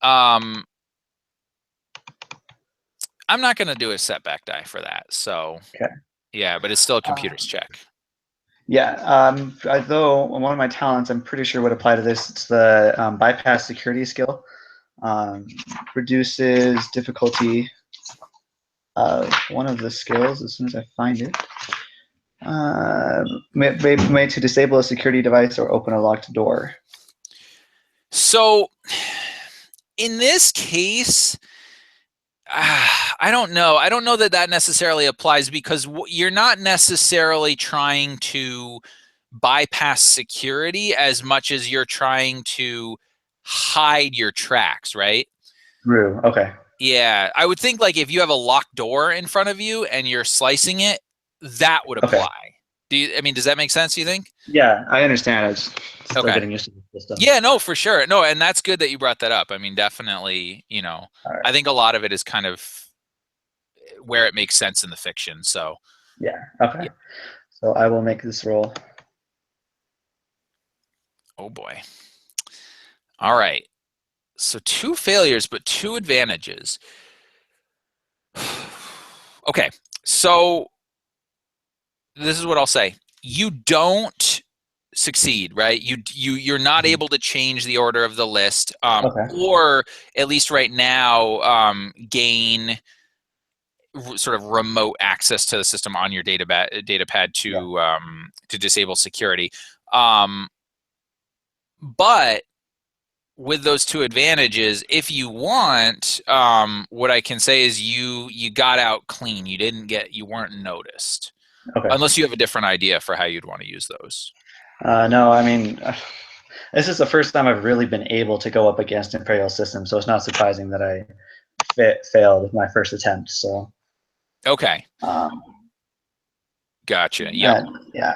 I'm not going to do a setback die for that. So, yeah, but it's still a computer's check. Yeah, though one of my talents I'm pretty sure would apply to this. It's the bypass security skill. Reduces difficulty of one of the skills as soon as I find it. Made to disable a security device or open a locked door. So, in this case, I don't know. I don't know that that necessarily applies because you're not necessarily trying to bypass security as much as you're trying to hide your tracks, right? True. Okay. Yeah, I would think like if you have a locked door in front of you and you're slicing it, that would apply. I mean, does that make sense, you think? Yeah, I understand. It's still getting used to the system. Yeah, no, for sure. No, and that's good that you brought that up. I mean, definitely, you know, I think a lot of it is kind of where it makes sense in the fiction. So yeah. Okay. So I will make this roll. Oh boy. All right. So 2 failures, but 2 advantages. Okay. So this is what I'll say. You don't succeed, right? You're not able to change the order of the list, or at least right now, gain sort of remote access to the system on your datapad to disable security. But with those 2 advantages, if you want, what I can say is you got out clean. You weren't noticed. Okay. Unless you have a different idea for how you'd want to use those. No, I mean, this is the first time I've really been able to go up against Imperial systems, so it's not surprising that I failed with my first attempt. So. Okay. Gotcha. Yeah. Yeah.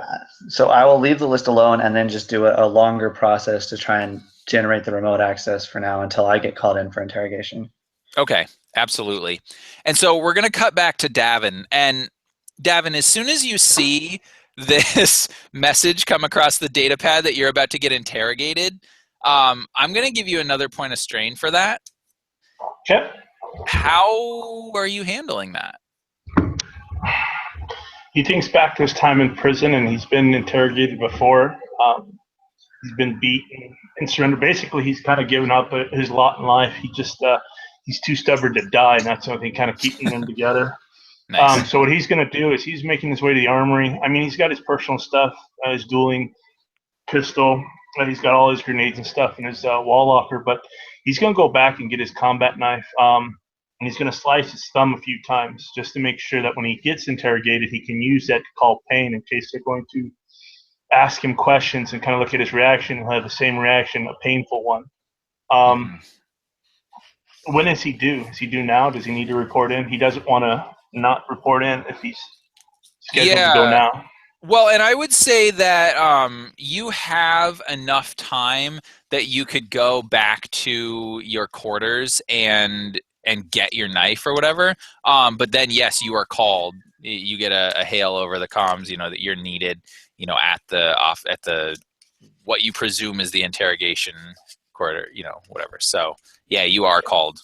So I will leave the list alone and then just do a longer process to try and generate the remote access for now until I get called in for interrogation. Okay. Absolutely. And so we're going to cut back to Davin. And Davin, as soon as you see this message come across the datapad that you're about to get interrogated, I'm going to give you another point of strain for that. Okay. How are you handling that? He thinks back to his time in prison, and he's been interrogated before. He's been beaten and surrendered. Basically, he's kind of given up his lot in life. He's too stubborn to die, and that's the only thing kind of keeping them together. Nice. So what he's going to do is he's making his way to the armory. I mean, he's got his personal stuff, his dueling pistol. He's got all his grenades and stuff in his wall locker, but he's going to go back and get his combat knife. And he's going to slice his thumb a few times just to make sure that when he gets interrogated, he can use that to call pain in case they're going to ask him questions and kind of look at his reaction. He'll have the same reaction, a painful one. When is he due? Is he due now? Does he need to report in? He doesn't want to not report in if he's scheduled to go now. Well, and I would say that you have enough time that you could go back to your quarters and get your knife or whatever. But then, yes, you are called. You get a hail over the comms, that you're needed, at the what you presume is the interrogation quarter, whatever. So, yeah, you are called.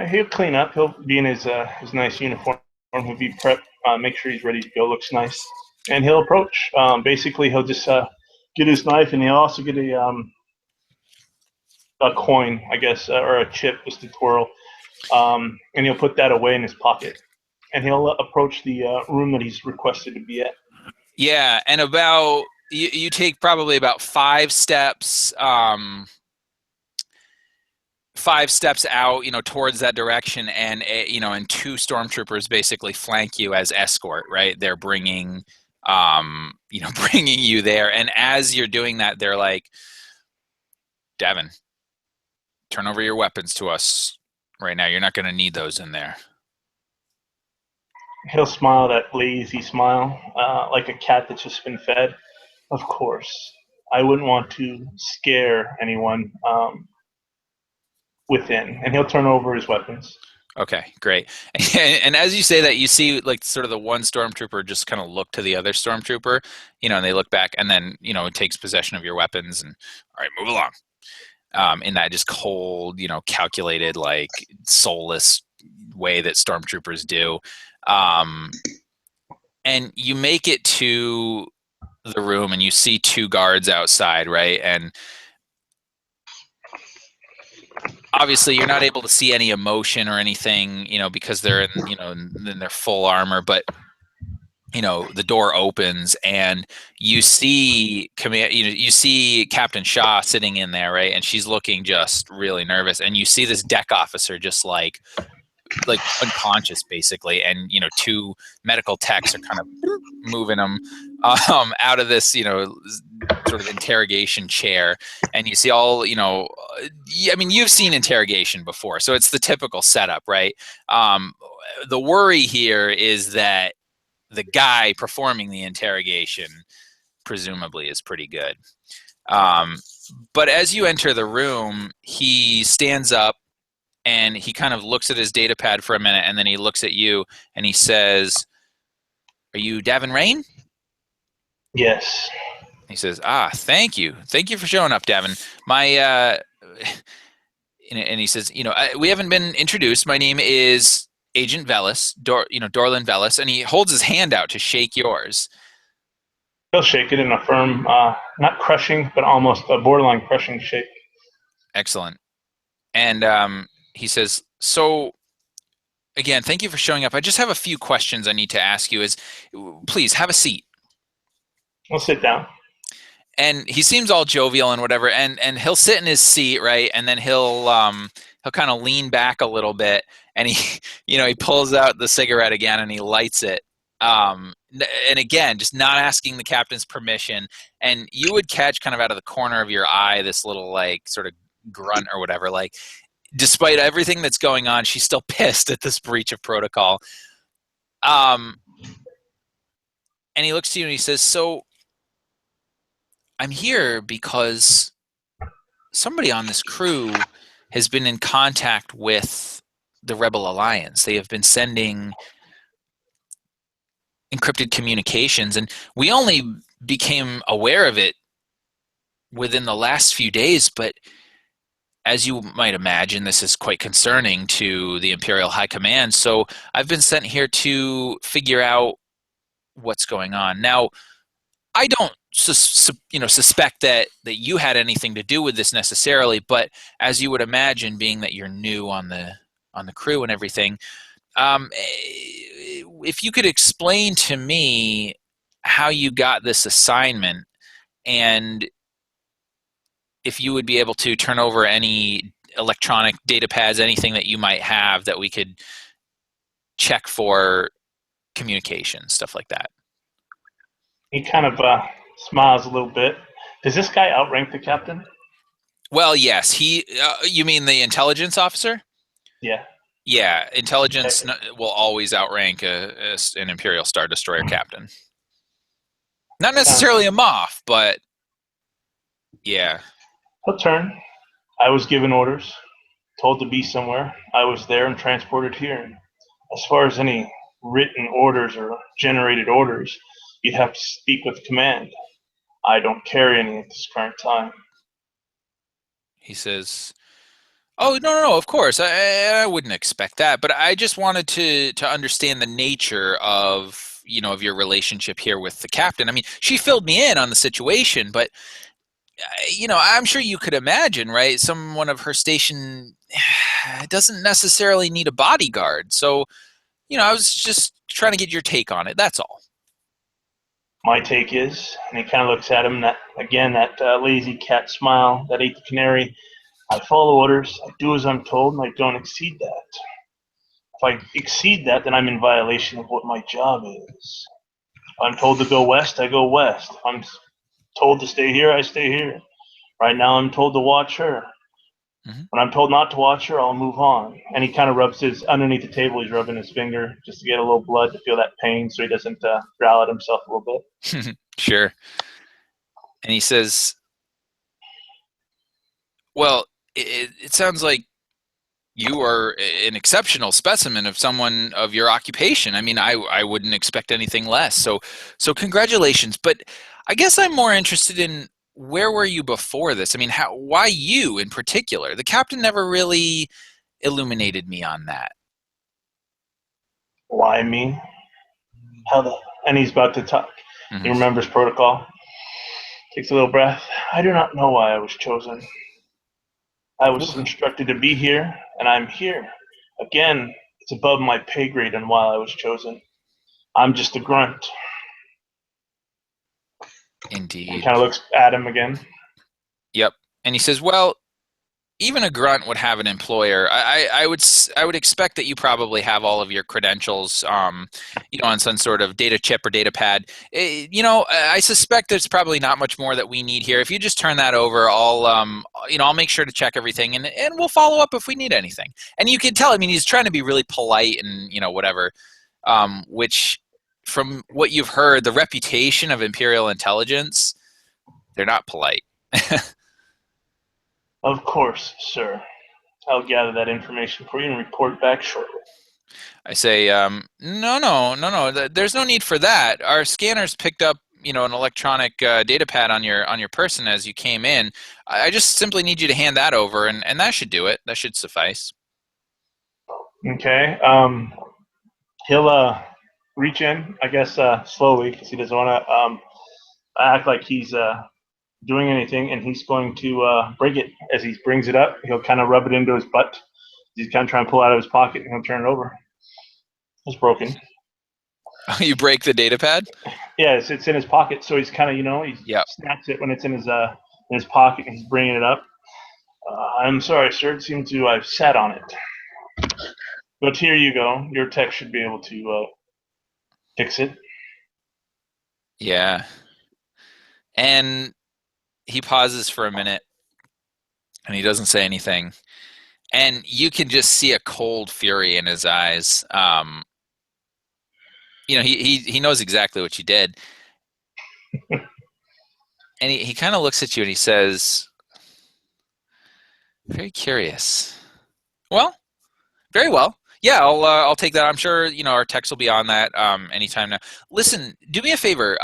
He'll clean up. He'll be in his nice uniform. He'll be prepped. Make sure he's ready to go. Looks nice. And he'll approach. Basically, he'll just get his knife, and he'll also get a coin, I guess, or a chip just to twirl. And he'll put that away in his pocket. And he'll approach the room that he's requested to be at. Yeah, and you take probably about 5 steps. 5 steps out, towards that direction, and and 2 stormtroopers basically flank you as escort. Right, they're bringing you there, and as you're doing that, they're like, Davin, turn over your weapons to us right now. You're not going to need those in there. He'll smile that lazy smile, like a cat that's just been fed. Of course, I wouldn't want to scare anyone within, and he'll turn over his weapons. Okay, great. And as you say that, you see like sort of the one stormtrooper just kind of look to the other stormtrooper, and they look back, and then it takes possession of your weapons, and all right, move along. In that just cold, calculated, like soulless way that stormtroopers do. And you make it to the room, and you see two guards outside, right? And obviously you're not able to see any emotion or anything, because they're in their full armor, but the door opens and you see you see Captain Shaw sitting in there, right? And she's looking just really nervous, and you see this deck officer just like unconscious basically, and two medical techs are kind of moving him out of this sort of interrogation chair, and you see all I mean, you've seen interrogation before, so it's the typical setup, right? The worry here is that the guy performing the interrogation presumably is pretty good. But as you enter the room, he stands up and he kind of looks at his data pad for a minute, and then he looks at you and he says, "Are you Davin Rain?" Yes. He says, "Thank you. Thank you for showing up, Davin. My," and he says, "we haven't been introduced. My name is Agent Velis, Dorlin Velis," and he holds his hand out to shake yours. He'll shake it in a firm, not crushing, but almost a borderline crushing shake. Excellent. And he says, "So, again, thank you for showing up. I just have a few questions I need to ask you. Please have a seat." We'll sit down. And he seems all jovial and whatever, and he'll sit in his seat, right? And then he'll kind of lean back a little bit, and he he pulls out the cigarette again and he lights it. And again, just not asking the captain's permission, and you would catch kind of out of the corner of your eye this little like sort of grunt or whatever, like despite everything that's going on, she's still pissed at this breach of protocol. And he looks to you and he says, "So I'm here because somebody on this crew has been in contact with the Rebel Alliance. They have been sending encrypted communications, and we only became aware of it within the last few days, but as you might imagine, this is quite concerning to the Imperial High Command, so I've been sent here to figure out what's going on." Now, I don't suspect that you had anything to do with this necessarily, but as you would imagine, being that you're new on the crew and everything, if you could explain to me how you got this assignment, and if you would be able to turn over any electronic data pads, anything that you might have that we could check for communication, stuff like that. He kind of smiles a little bit. Does this guy outrank the captain? Well, yes. He. You mean the intelligence officer? Yeah. Yeah, intelligence will always outrank an Imperial Star Destroyer captain. Not necessarily a Moff, but yeah. He'll turn. I was given orders, told to be somewhere. I was there and transported here. As far as any written orders or generated orders, you'd have to speak with command. I don't carry any at this current time. He says, "Oh, no, of course. I wouldn't expect that, but I just wanted to understand the nature of, of your relationship here with the captain. I mean, she filled me in on the situation, but, I'm sure you could imagine, right? Someone of her station doesn't necessarily need a bodyguard. So, I was just trying to get your take on it. That's all." My take is, and he kind of looks at him, that lazy cat smile that ate the canary. I follow orders, I do as I'm told, and I don't exceed that. If I exceed that, then I'm in violation of what my job is. If I'm told to go west, I go west. If I'm told to stay here, I stay here. Right now I'm told to watch her. Mm-hmm. When I'm told not to watch her, I'll move on. And he kind of rubs underneath the table, he's rubbing his finger just to get a little blood to feel that pain so he doesn't growl at himself a little bit. Sure. And he says, "Well, it sounds like you are an exceptional specimen of someone of your occupation. I mean, I wouldn't expect anything less. So congratulations. But I guess I'm more interested in, where were you before this? I mean, why you in particular? The captain never really illuminated me on that. Why me? And he's about to talk. He remembers protocol. Takes a little breath. I do not know why I was chosen. I was instructed to be here, and I'm here. Again, it's above my pay grade on why I was chosen. I'm just a grunt. Indeed. He kind of looks at him again. Yep. And he says, well, even a grunt would have an employer. I would expect that you probably have all of your credentials, on some sort of data chip or data pad. I suspect there's probably not much more that we need here. If you just turn that over, I'll make sure to check everything, and we'll follow up if we need anything. And you can tell, I mean, he's trying to be really polite and whatever, which, from what you've heard, the reputation of Imperial intelligence, they're not polite. Of course, sir. I'll gather that information for you and report back shortly. I say, no. There's no need for that. Our scanners picked up, an electronic data pad on your person as you came in. I just simply need you to hand that over, and that should do it. That should suffice. Okay. He'll reach in, I guess, slowly, because he doesn't want to act like he's doing anything, and he's going to break it. As he brings it up, he'll kind of rub it into his butt. He's kind of trying to pull it out of his pocket, and he'll turn it over. It's broken. You break the data pad? Yeah, it's in his pocket, so he's kind of, he snaps it when it's in his pocket, and he's bringing it up. I'm sorry, sir. It seems to I've sat on it. But here you go. Your tech should be able to fix it. Yeah. And he pauses for a minute, and he doesn't say anything. And you can just see a cold fury in his eyes. He knows exactly what you did. And he kind of looks at you and he says, very curious. Well, very well. Yeah, I'll take that. I'm sure, our techs will be on that anytime now. Listen, do me a favor.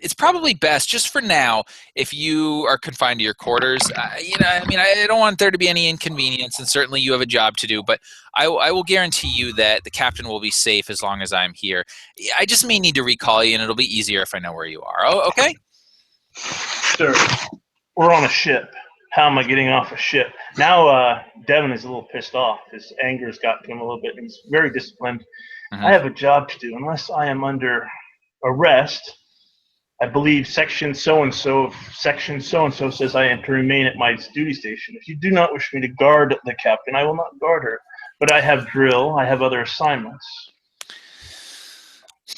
It's probably best, just for now, if you are confined to your quarters. I don't want there to be any inconvenience, and certainly you have a job to do, but I will guarantee you that the captain will be safe as long as I'm here. I just may need to recall you, and it'll be easier if I know where you are. Oh, okay? Sir, we're on a ship. How am I getting off a ship? Now, Devin is a little pissed off. His anger's got to him a little bit, and he's very disciplined. I have a job to do. Unless I am under arrest, I believe section so-and-so of section so-and-so says I am to remain at my duty station. If you do not wish me to guard the captain, I will not guard her. But I have drill. I have other assignments.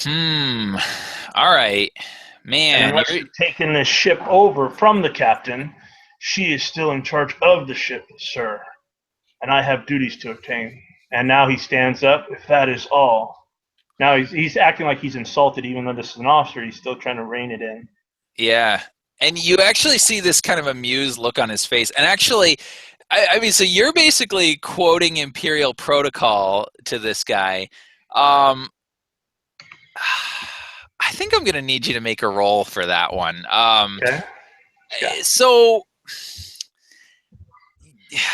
All right. Man. And unless you've taken this ship over from the captain, she is still in charge of the ship, sir. And I have duties to obtain. And now he stands up, if that is all. Now he's acting like he's insulted, even though this is an officer. He's still trying to rein it in. Yeah. And you actually see this kind of amused look on his face. And actually, I mean, so you're basically quoting Imperial protocol to this guy. I think I'm going to need you to make a roll for that one. Okay. So,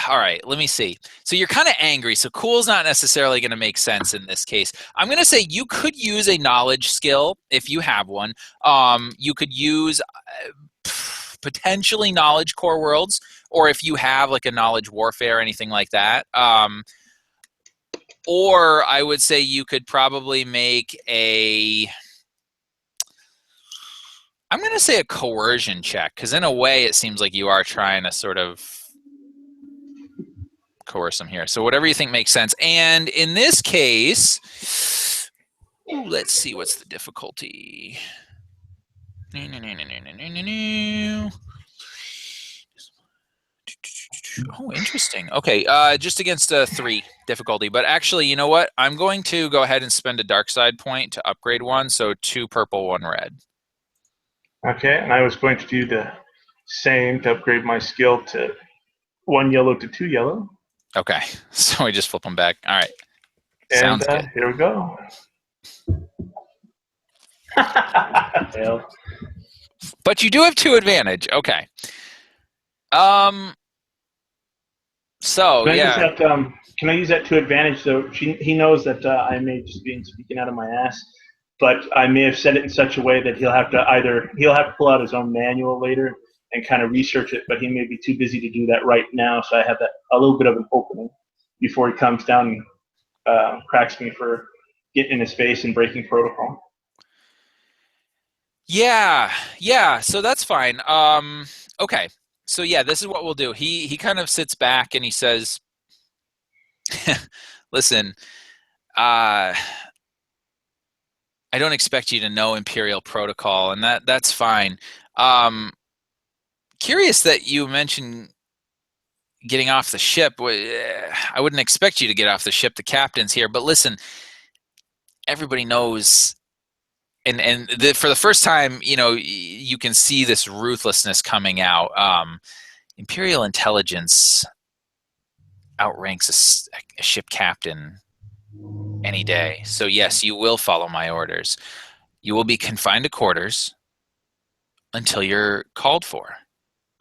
all right, let me see. So you're kind of angry. So cool's not necessarily going to make sense in this case. I'm going to say you could use a knowledge skill if you have one. You could use potentially knowledge core worlds, or if you have like a knowledge warfare or anything like that. Or I would say you could probably make I'm going to say a coercion check, because in a way it seems like you are trying to sort of coerce them here. So whatever you think makes sense. And in this case, let's see, what's the difficulty? Oh, interesting. Okay, just against a 3 difficulty. But actually, you know what? I'm going to go ahead and spend a dark side point to upgrade one. So 2 purple, 1 red. Okay, and I was going to do the same to upgrade my skill to 1 yellow to 2 yellow. Okay, so we just flip them back. All right, And sounds good. here we go. Fail. But you do have 2 advantage. Okay. So Can I yeah. use that? Can I use that to advantage? So he knows that I may just be speaking out of my ass, but I may have said it in such a way that he'll have to pull out his own manual later and kind of research it, but he may be too busy to do that right now. So I have a little bit of an opening before he comes down and cracks me for getting in his face and breaking protocol. Yeah. So that's fine. Okay. So yeah, this is what we'll do. He kind of sits back and he says, "Listen, I don't expect you to know Imperial protocol, and that's fine. Curious that you mentioned getting off the ship. I wouldn't expect you to get off the ship. The captain's here. But listen, everybody knows." For the first time, you can see this ruthlessness coming out. Imperial intelligence outranks a ship captain any day. So yes, you will follow my orders. You will be confined to quarters until you're called for.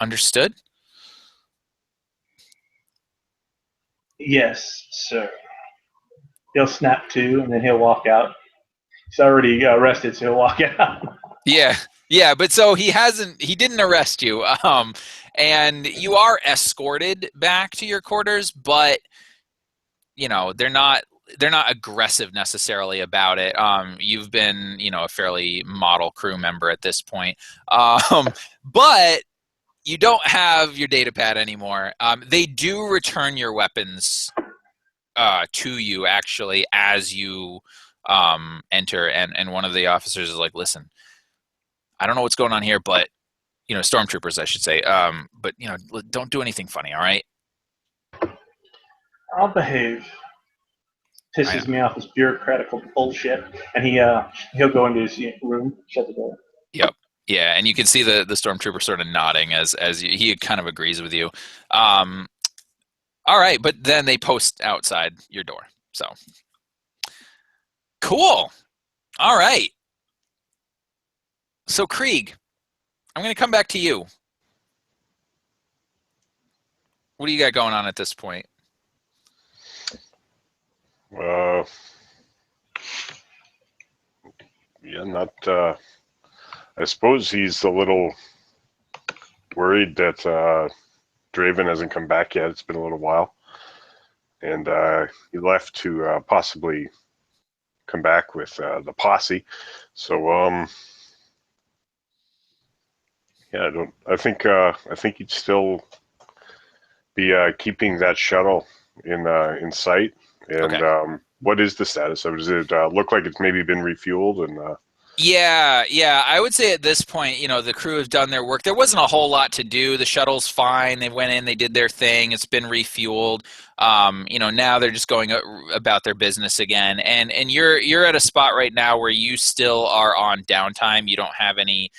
Understood? Yes, sir. He'll snap to, and then he'll walk out. He's already arrested, so he'll walk out. Yeah, but so he didn't arrest you. And you are escorted back to your quarters, but they're not aggressive necessarily about it. You've been, a fairly model crew member at this point. But you don't have your data pad anymore. They do return your weapons to you actually as you enter, and one of the officers is like, "Listen, I don't know what's going on here, but stormtroopers, I should say. But don't do anything funny, all right?" I'll behave. Pisses me off, this bureaucratical bullshit, and he'll go into his room, shut the door. Yep. Yeah, and you can see the stormtrooper sort of nodding as he kind of agrees with you. All right, but then they post outside your door. So cool. All right. So Krieg, I'm going to come back to you. What do you got going on at this point? Yeah, not. I suppose he's a little worried that Draven hasn't come back yet. It's been a little while, and he left to possibly come back with the posse. So, yeah, I think he'd still be keeping that shuttle in sight. And Okay. What is the status of it? Does it look like it's maybe been refueled? And Yeah. I would say at this point, the crew have done their work. There wasn't a whole lot to do. The shuttle's fine. They went in, they did their thing. It's been refueled. Now they're just going about their business again. And you're at a spot right now where you still are on downtime. You don't have any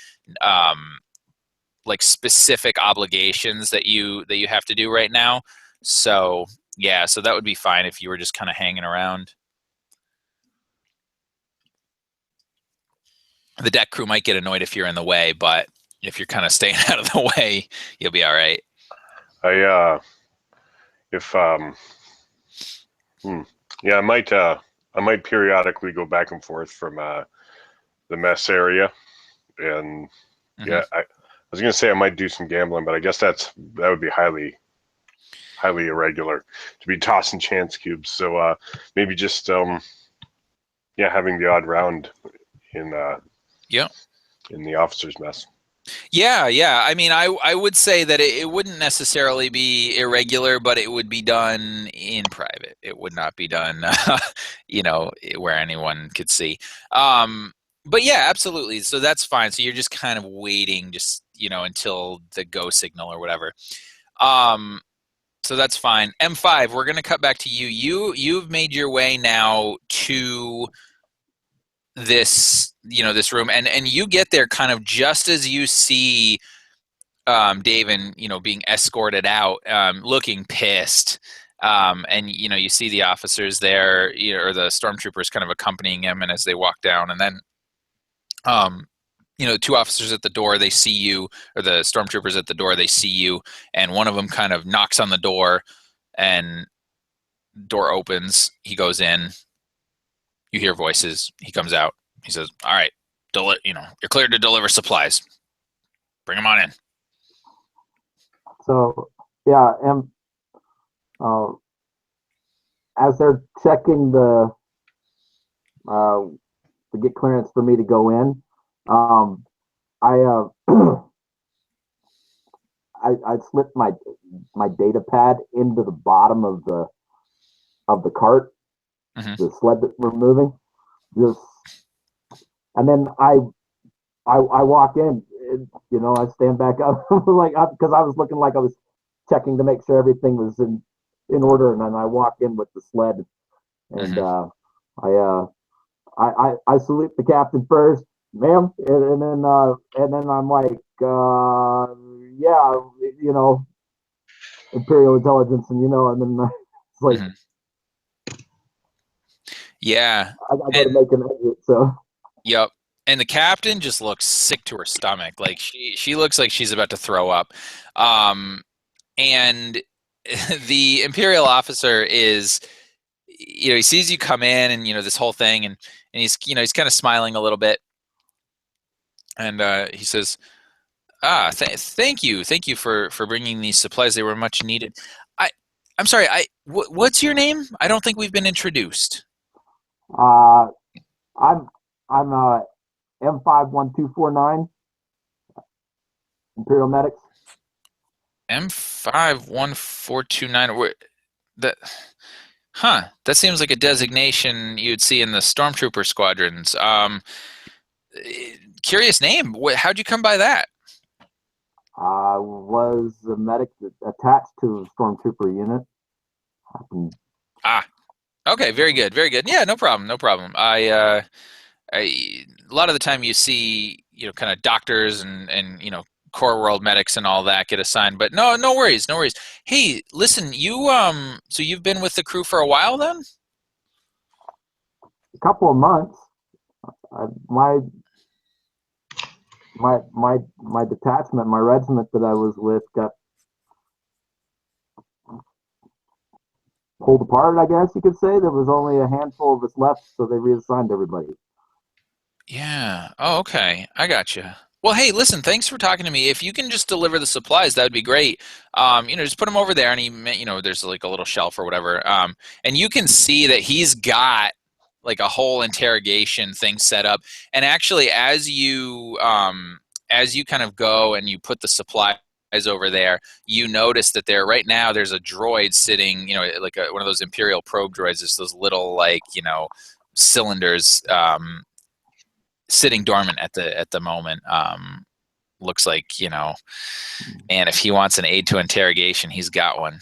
like specific obligations that you have to do right now. So yeah, so that would be fine if you were just kind of hanging around. The deck crew might get annoyed if you're in the way, but if you're kind of staying out of the way, you'll be all right. I might periodically go back and forth from the mess area, and yeah, I was gonna say I might do some gambling, but I guess that would be highly irregular to be tossing chance cubes. So maybe just having the odd round in the officer's mess. Yeah. I mean, I would say that it wouldn't necessarily be irregular, but it would be done in private. It would not be done, where anyone could see. But yeah, absolutely. So that's fine. So you're just kind of waiting, just until the go signal or whatever. So that's fine. M5, we're going to cut back to you. You've made your way now to this room, and you get there kind of just as you see Daven being escorted out, looking pissed, And you see the officers there, or the stormtroopers kind of accompanying him, and as they walk down, and then two officers at the door, they see you, or the stormtroopers at the door, they see you, and one of them kind of knocks on the door, and door opens, he goes in, you hear voices, he comes out, he says, all right, you're cleared to deliver supplies, bring them on in. So yeah, and as they're checking to get clearance for me to go in, I I slipped my data pad into the bottom of the cart, the sled that we're moving. And then I walk in, I stand back up because I was looking like I was checking to make sure everything was in order, and then I walk in with the sled, and I salute the captain first, ma'am, and then I'm like, yeah, Imperial intelligence, and and then it's like, yeah, I got to make an exit, so. Yep. And the captain just looks sick to her stomach. Like she looks like she's about to throw up. And the Imperial officer is, he sees you come in, and this whole thing, and he's he's kind of smiling a little bit, and he says, thank you for bringing these supplies. They were much needed. I'm sorry. What's your name? I don't think we've been introduced. I'm M51249 Imperial Medics. M51429. That seems like a designation you'd see in the stormtrooper squadrons. Curious name. How'd you come by that? I was a medic attached to a stormtrooper unit. Okay, very good. Yeah, no problem. A lot of the time you see, kind of doctors and core world medics and all that get assigned, but no worries. Hey, listen, so you've been with the crew for a while then? A couple of months. My detachment, my regiment that I was with got pulled apart, I guess you could say. There was only a handful of us left, so they reassigned everybody. Yeah. Oh, okay. I gotcha. Well, hey, listen, thanks for talking to me. If you can just deliver the supplies, that would be great. Just put them over there, and there's like a little shelf or whatever. And you can see that he's got like a whole interrogation thing set up. And actually, as you kind of go and you put the supplies over there, you notice that right now there's a droid sitting, like one of those Imperial probe droids, just those little cylinders, sitting dormant at the moment. Looks like, and if he wants an aid to interrogation, he's got one.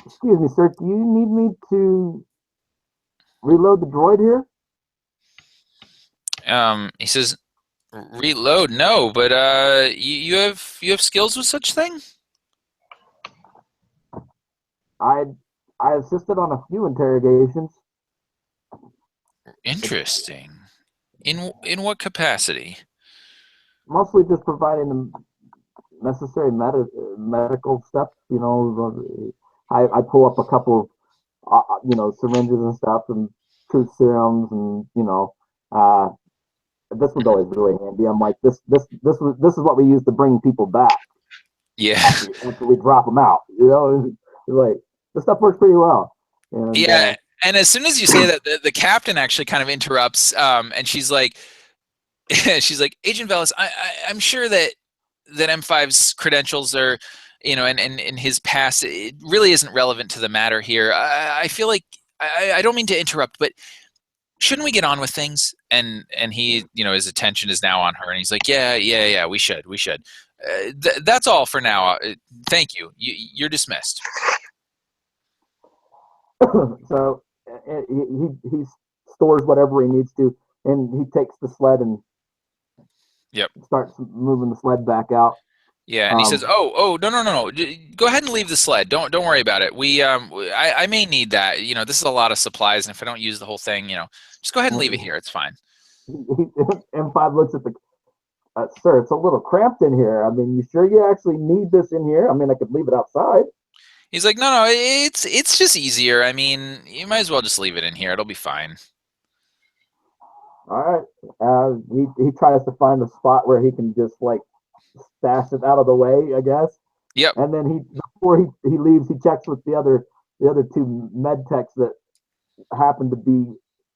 Excuse me, sir, do you need me to reload the droid here? He says, reload? No, but you have skills with such thing? I assisted on a few interrogations. Interesting. In what capacity? Mostly just providing the necessary medical stuff. I pull up a couple of syringes and stuff, and truth serums, and this was always really handy. I'm like, this is what we use to bring people back. Yeah. After we drop them out, like this stuff works pretty well. And, yeah. And as soon as you say that, the captain actually kind of interrupts, and she's like, Agent Velas, I'm sure that M5's credentials are, and his past, it really isn't relevant to the matter here. I feel like I don't mean to interrupt, but shouldn't we get on with things? And he, his attention is now on her, and he's like, yeah, we should. That's all for now. Thank you. You're dismissed. So he stores whatever he needs to, and he takes the sled and starts moving the sled back out. Yeah, and he says, "Oh, no. Go ahead and leave the sled. Don't worry about it. I may need that. This is a lot of supplies, and if I don't use the whole thing, just go ahead and leave it here. It's fine." M5 looks at the sir. It's a little cramped in here. I mean, you sure you actually need this in here? I mean, I could leave it outside. He's like, "No, it's just easier. I mean, you might as well just leave it in here. It'll be fine." All right. He tries to find a spot where he can just like stash it out of the way, I guess. Yep. And then before he leaves, he checks with the other two med techs that happened to be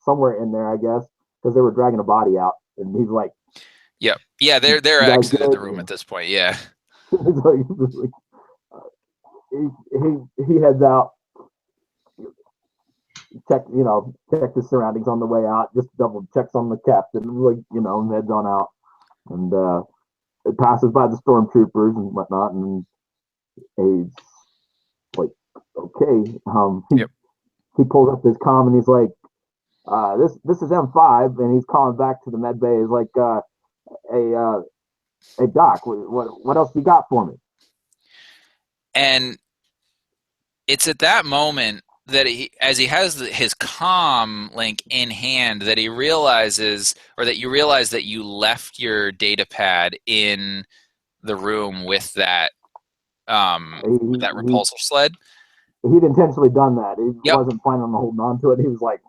somewhere in there, I guess, because they were dragging a body out. And he's like, "Yep, yeah, they're exited the room at this point. Yeah." He's like, he heads out, check the surroundings on the way out, just double checks on the captain, and heads on out, and it passes by the stormtroopers and whatnot, and he's like, okay, he pulls up his comm and he's like, this is M5, and he's calling back to the med bay. He's like, hey Doc, what else you got for me? And it's at that moment that as he has his comm link in hand, that he realizes, or that you realize, that you left your data pad in the room with that repulsor sled. He'd intentionally done that. He wasn't planning on holding on to it. He was like,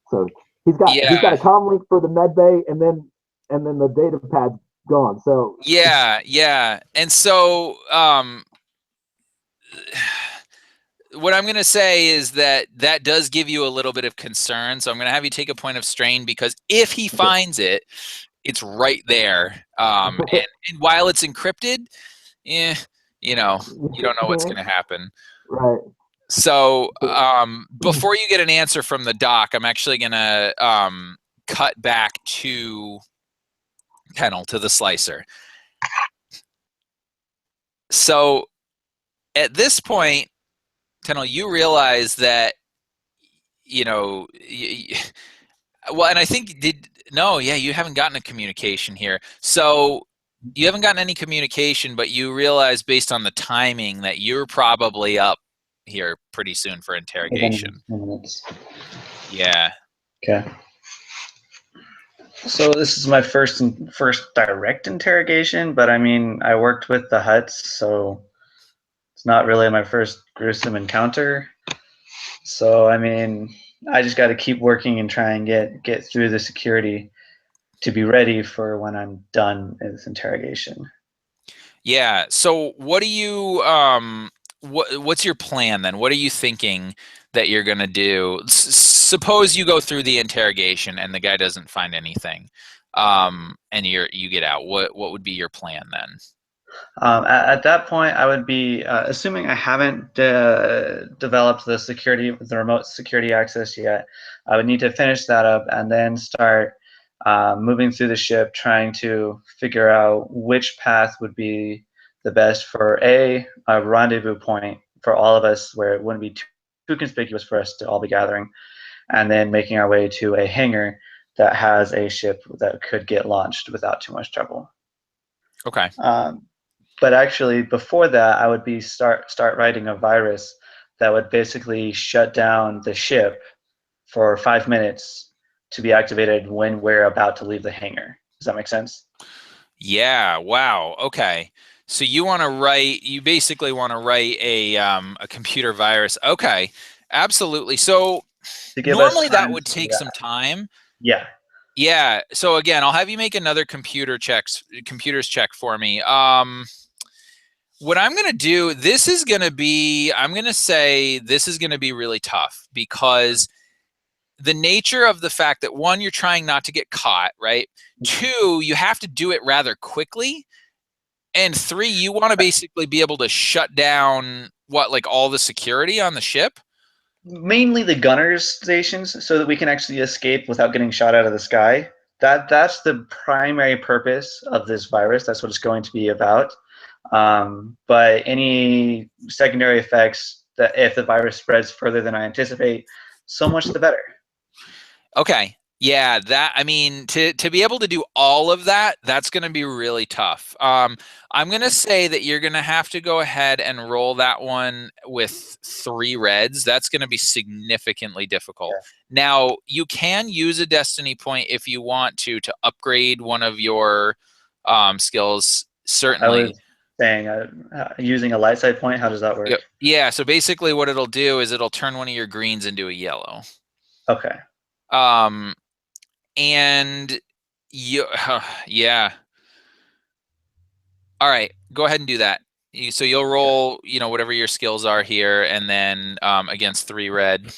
so he's got a comm link for the med bay, and then the data pad's gone. So yeah, and so what I'm going to say is that does give you a little bit of concern. So I'm going to have you take a point of strain, because if he finds it, it's right there. And while it's encrypted, you don't know what's going to happen. Right. So before you get an answer from the doc, I'm actually going to cut back to Kennel, to the slicer. So at this point, Kennel, you realize that, well, and I think you haven't gotten a communication here. So you haven't gotten any communication, but you realize, based on the timing, that you're probably up here pretty soon for interrogation. Yeah. Okay. So this is my first direct interrogation, but I mean, I worked with the Huts, so it's not really my first gruesome encounter. So I mean, I just got to keep working and try and get through the security to be ready for when I'm done in this interrogation. Yeah. So what do you what's your plan then? What are you thinking that you're going to do? Suppose you go through the interrogation and the guy doesn't find anything, and you get out. What would be your plan then? At that point, I would be assuming I haven't developed the remote security access yet. I would need to finish that up and then start moving through the ship, trying to figure out which path would be the best for a rendezvous point for all of us, where it wouldn't be too conspicuous for us to all be gathering, and then making our way to a hangar that has a ship that could get launched without too much trouble. Okay. But actually, before that, I would be start writing a virus that would basically shut down the ship for 5 minutes to be activated when we're about to leave the hangar. Does that make sense? Yeah. Wow. Okay. So you basically want to write a computer virus. Okay. Absolutely. So normally that would take some time. Yeah. Yeah. So again, I'll have you make another computers check for me. What I'm going to do, I'm going to say this is going to be really tough, because the nature of the fact that, one, you're trying not to get caught, right? Two, you have to do it rather quickly. And three, you want to basically be able to shut down all the security on the ship? Mainly the gunners stations, so that we can actually escape without getting shot out of the sky. That's the primary purpose of this virus. That's what it's going to be about. But any secondary effects, that if the virus spreads further than I anticipate, so much the better. Okay. Yeah, that, I mean, to be able to do all of that, that's going to be really tough. I'm going to say that you're going to have to go ahead and roll that one with 3 reds. That's going to be significantly difficult. Yeah. Now, you can use a destiny point if you want to upgrade one of your skills, I certainly. was saying, using a light side point, how does that work? Yep. Yeah, so basically what it'll do is it'll turn one of your greens into a yellow. Okay. And you, yeah. All right, go ahead and do that. So you'll roll, you know, whatever your skills are here, and then against 3 red.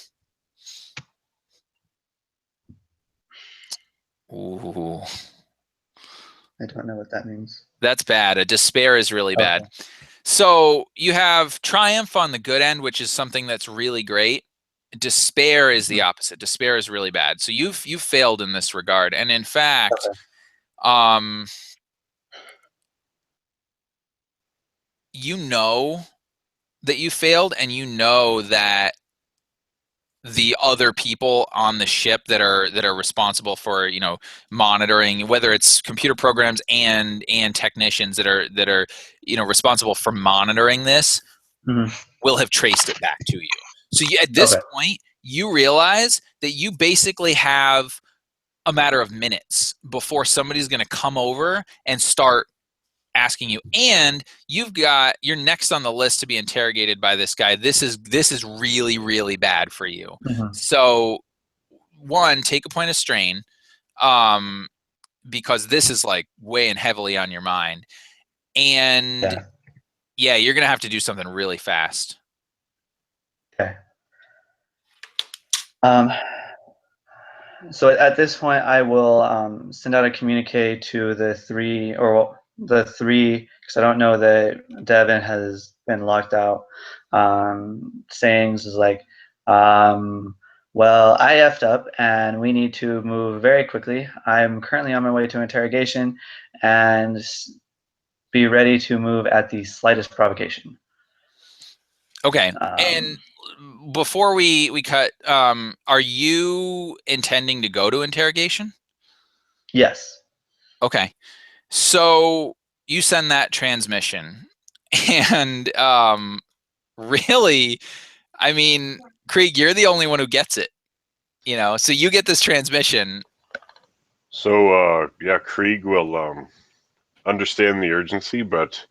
Ooh, I don't know what that means. that's bad. A despair is really bad. Okay. So you have triumph on the good end, which is something that's really great. Despair is the opposite. Despair is really bad. So you've failed in this regard, and in fact, you know that you failed, and you know that the other people on the ship that are responsible for, you know, monitoring, whether it's computer programs and technicians that are you know, responsible for monitoring this, will have traced it back to you. So at this point, you realize that you basically have a matter of minutes before somebody's going to come over and start asking you, and you're next on the list to be interrogated by this guy. This is really, really bad for you. So 1, take a point of strain, because this is like weighing heavily on your mind, and yeah, you're gonna have to do something really fast. Okay. So at this point, I will send out a communique to the 3, because I don't know that Devin has been locked out. Sayings is like, well, I effed up and we need to move very quickly. I'm currently on my way to interrogation and be ready to move at the slightest provocation. Okay. And before we cut, are you intending to go to interrogation? Yes. Okay. So you send that transmission, and really, I mean, Krieg, you're the only one who gets it, you know, so you get this transmission. So yeah, Krieg will understand the urgency, but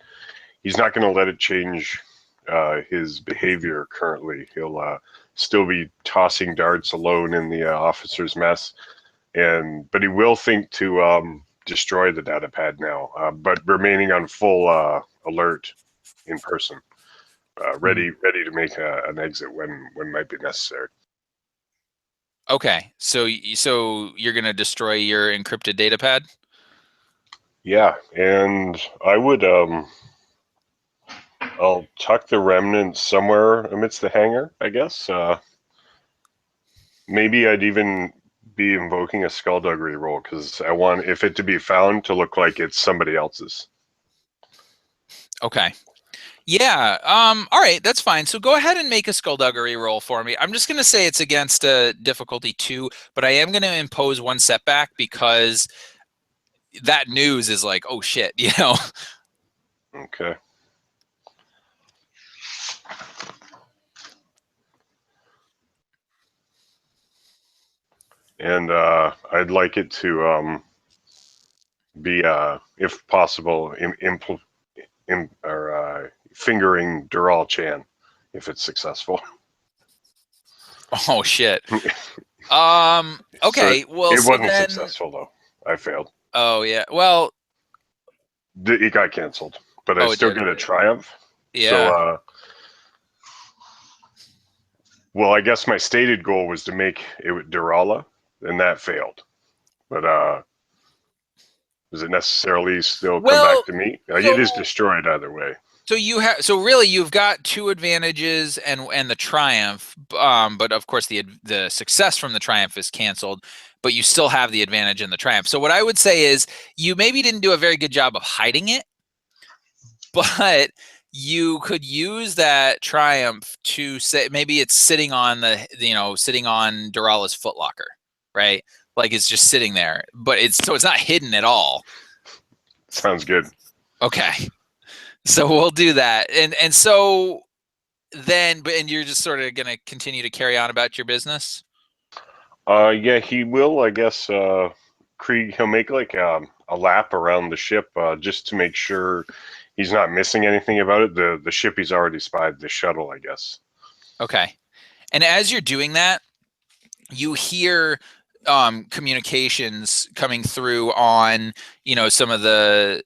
he's not going to let it change his behavior currently. He'll still be tossing darts alone in the officer's mess, but he will think to destroy the data pad now, but remaining on full alert in person, ready to make an exit when might be necessary. Okay, so you're gonna destroy your encrypted data pad? Yeah, and I would I'll tuck the remnants somewhere amidst the hangar, I guess. Maybe I'd even be invoking a skullduggery roll, because I want if it to be found to look like it's somebody else's. Okay. Yeah. All right, that's fine. So go ahead and make a skullduggery roll for me. I'm just gonna say it's against difficulty 2, but I am gonna impose 1 setback because that news is like, oh shit, you know. Okay. And I'd like it to be, if possible, fingering Dural Chan, if it's successful. Oh shit. Okay. So well, it so wasn't then, successful though. I failed. oh yeah. Well, It got canceled, but I oh, it still did. get a triumph. Yeah. So, well, I guess my stated goal was to make it with Durala, and that failed. But does it necessarily still come back to me? It is destroyed either way. So so really you've got 2 advantages and the triumph, but of course the success from the triumph is canceled, but you still have the advantage in the triumph. So what I would say is you maybe didn't do a very good job of hiding it, but you could use that triumph to say maybe it's sitting on sitting on Durala's footlocker, right? like it's just sitting there, but it's not hidden at all. Sounds good. Okay, so we'll do that, and so then, and you're just sort of going to continue to carry on about your business. Yeah, he will. I guess Krieg. He'll make like a lap around the ship just to make sure he's not missing anything about it. The ship he's already spied, the shuttle, I guess. Okay, and as you're doing that, you hear communications coming through on, some of the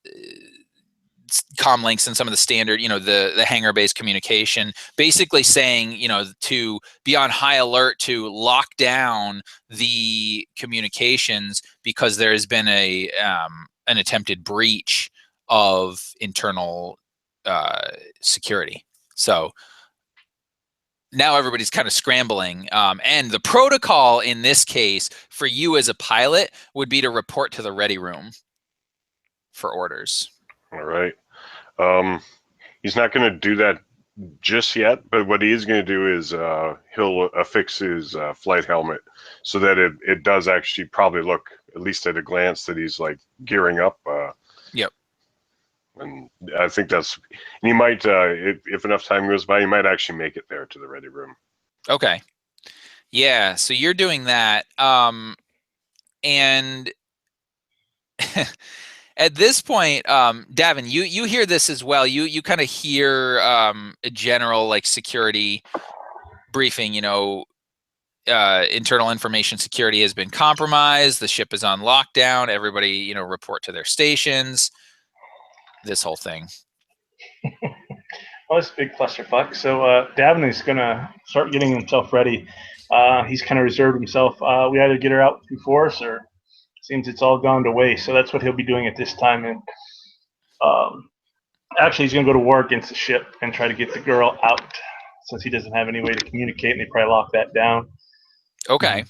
comm links and some of the standard, the hangar based communication, basically saying, to be on high alert to lock down the communications because there has been an attempted breach of internal security. So now everybody's kind of scrambling. And the protocol in this case for you as a pilot would be to report to the ready room for orders. All right. He's not going to do that just yet, but what he is going to do is he'll affix his flight helmet so that it does actually probably look, at least at a glance, that he's like gearing up. Yep. And I think and he might, if enough time goes by, he might actually make it there to the ready room. Okay. Yeah. So you're doing that. And at this point, Davin, you hear this as well. You kind of hear a general like security briefing. Internal information security has been compromised. The ship is on lockdown. Everybody, report to their stations. This whole thing. Well, it's a big clusterfuck. So Davin is gonna start getting himself ready. He's kind of reserved himself. We either get her out through force, or seems it's all gone to waste. So that's what he'll be doing at this time. And actually, he's gonna go to war against the ship and try to get the girl out, since he doesn't have any way to communicate, and they probably lock that down. Okay.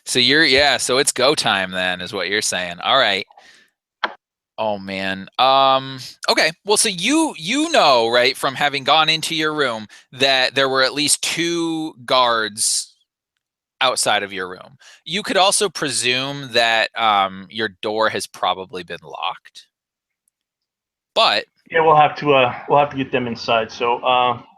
So so it's go time then, is what you're saying. All right. Oh man. Okay. Well, so you know, right, from having gone into your room that there were at least 2 guards outside of your room. You could also presume that your door has probably been locked. But yeah, we'll have to get them inside. So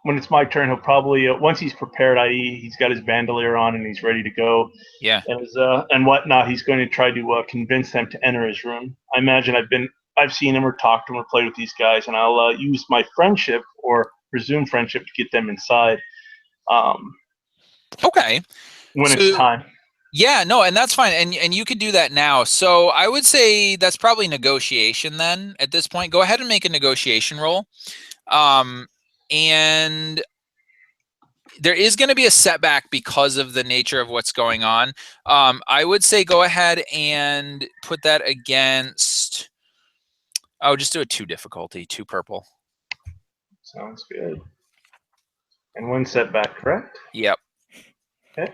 when it's my turn, he'll probably once he's prepared, i.e., he's got his bandolier on and he's ready to go. Yeah. And whatnot, he's going to try to convince them to enter his room. I imagine I've seen him or talked to him or played with these guys, and I'll use my friendship or presumed friendship to get them inside. Okay. When it's time. Yeah, no, and that's fine. And you could do that now. So I would say that's probably negotiation then at this point. Go ahead and make a negotiation roll. And there is going to be a setback because of the nature of what's going on. I would say go ahead and put that against, just do a 2 difficulty, 2 purple. Sounds good. And 1 setback, correct? Yep. Okay.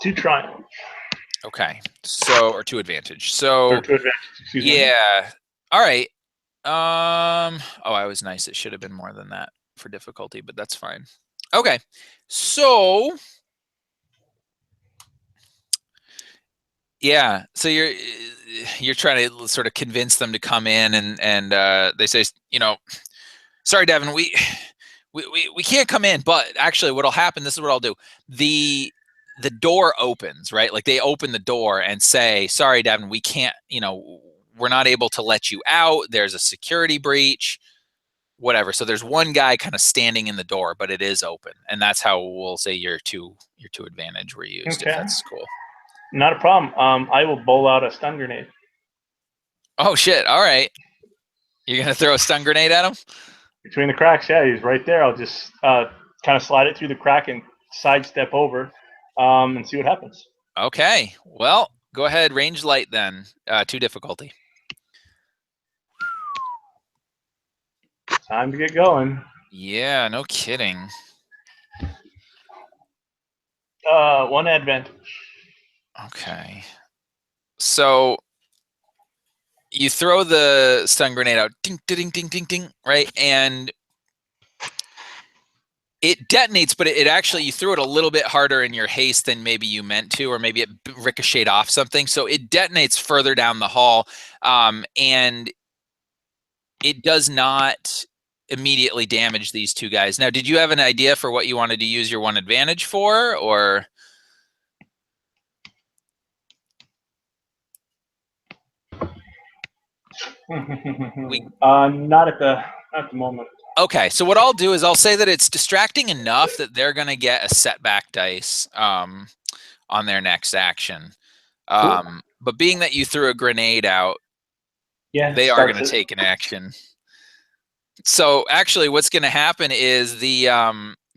2 triumph. Okay. So, or 2 advantage. So, or 2 advantage, excuse me. Yeah. All right. I was nice. It should have been more than that for difficulty, but that's fine. Okay. So, yeah. So you're trying to sort of convince them to come in, and they say, sorry, Devin, we can't come in, but actually what'll happen, this is what I'll do. The door opens, right? Like they open the door and say, sorry, Devin, we can't, we're not able to let you out. There's a security breach, whatever. So there's one guy kind of standing in the door, but it is open. And that's how we'll say your two advantage were used. Okay. If that's cool. Not a problem. I will bowl out a stun grenade. Oh shit. All right. You're going to throw a stun grenade at him? Between the cracks, yeah, he's right there. I'll just kind of slide it through the crack and sidestep over and see what happens. Okay. Well, go ahead. Range light then. 2 difficulty. Time to get going. Yeah, no kidding. 1 advantage. Okay. So you throw the stun grenade out, ding, ding, ding, ding, ding, right? And It detonates, but it actually, you threw it a little bit harder in your haste than maybe you meant to, or maybe it ricocheted off something. So it detonates further down the hall, and it does not immediately damage these two guys. Now, did you have an idea for what you wanted to use your one advantage for, or? Not at the moment. Okay, so what I'll do is I'll say that it's distracting enough that they're going to get a setback dice on their next action. But being that you threw a grenade out, Yeah, they are going to take an action. So actually what's going to happen is the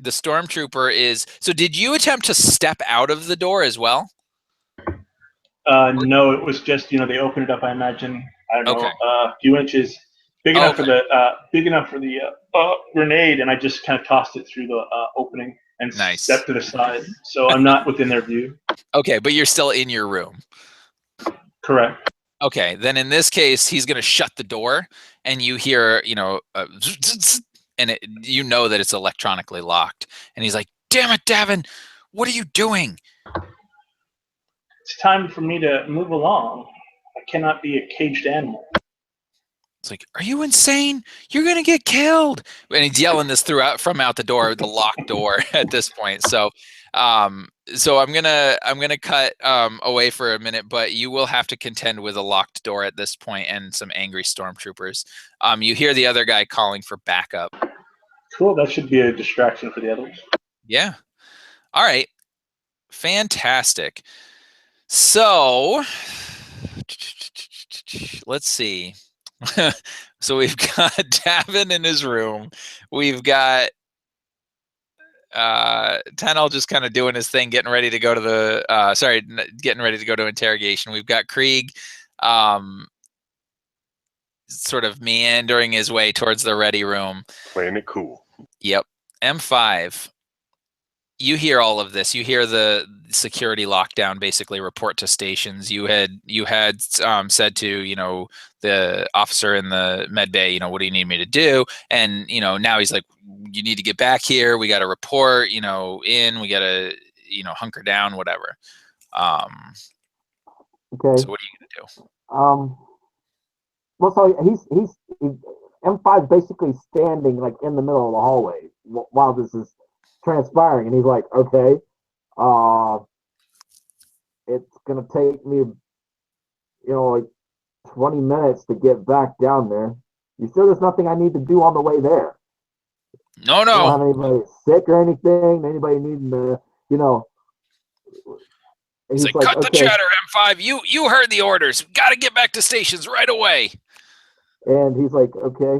stormtrooper is... So did you attempt to step out of the door as well? No, it was just, they opened it up, I imagine, I don't know, a few inches, big enough for the grenade, and I just kind of tossed it through the opening and stepped to the side. So I'm not within their view. Okay, but you're still in your room. Correct. Okay, then in this case, he's going to shut the door, and you hear, and you know that it's electronically locked. And he's like, "Damn it, Davin, what are you doing?" It's time for me to move along. I cannot be a caged animal. It's like, "Are you insane? You're gonna get killed!" And he's yelling this from out the door, the locked door at this point. So I'm gonna cut away for a minute, but you will have to contend with a locked door at this point and some angry stormtroopers. You hear the other guy calling for backup. Cool. That should be a distraction for the others. Yeah. All right. Fantastic. So let's see. So we've got Davin in his room. We've got Tenel just kind of doing his thing, getting ready to go to getting ready to go to interrogation. We've got Krieg sort of meandering his way towards the ready room. Playing it cool. Yep. M5. You hear all of this. You hear the security lockdown basically report to stations. You had said to, the officer in the med bay, what do you need me to do? And, now he's like, you need to get back here. We got to report, we got to, hunker down, whatever. Okay. So what are you going to do? Well, so he's M5 basically standing like in the middle of the hallway while this is transpiring, and he's like, okay, it's gonna take me, like 20 minutes to get back down there. You sure there's nothing I need to do on the way there? No. You don't have anybody sick or anything? Anybody needing to, He's like, cut the chatter, M5. You heard the orders. Got to get back to stations right away. And he's like, okay,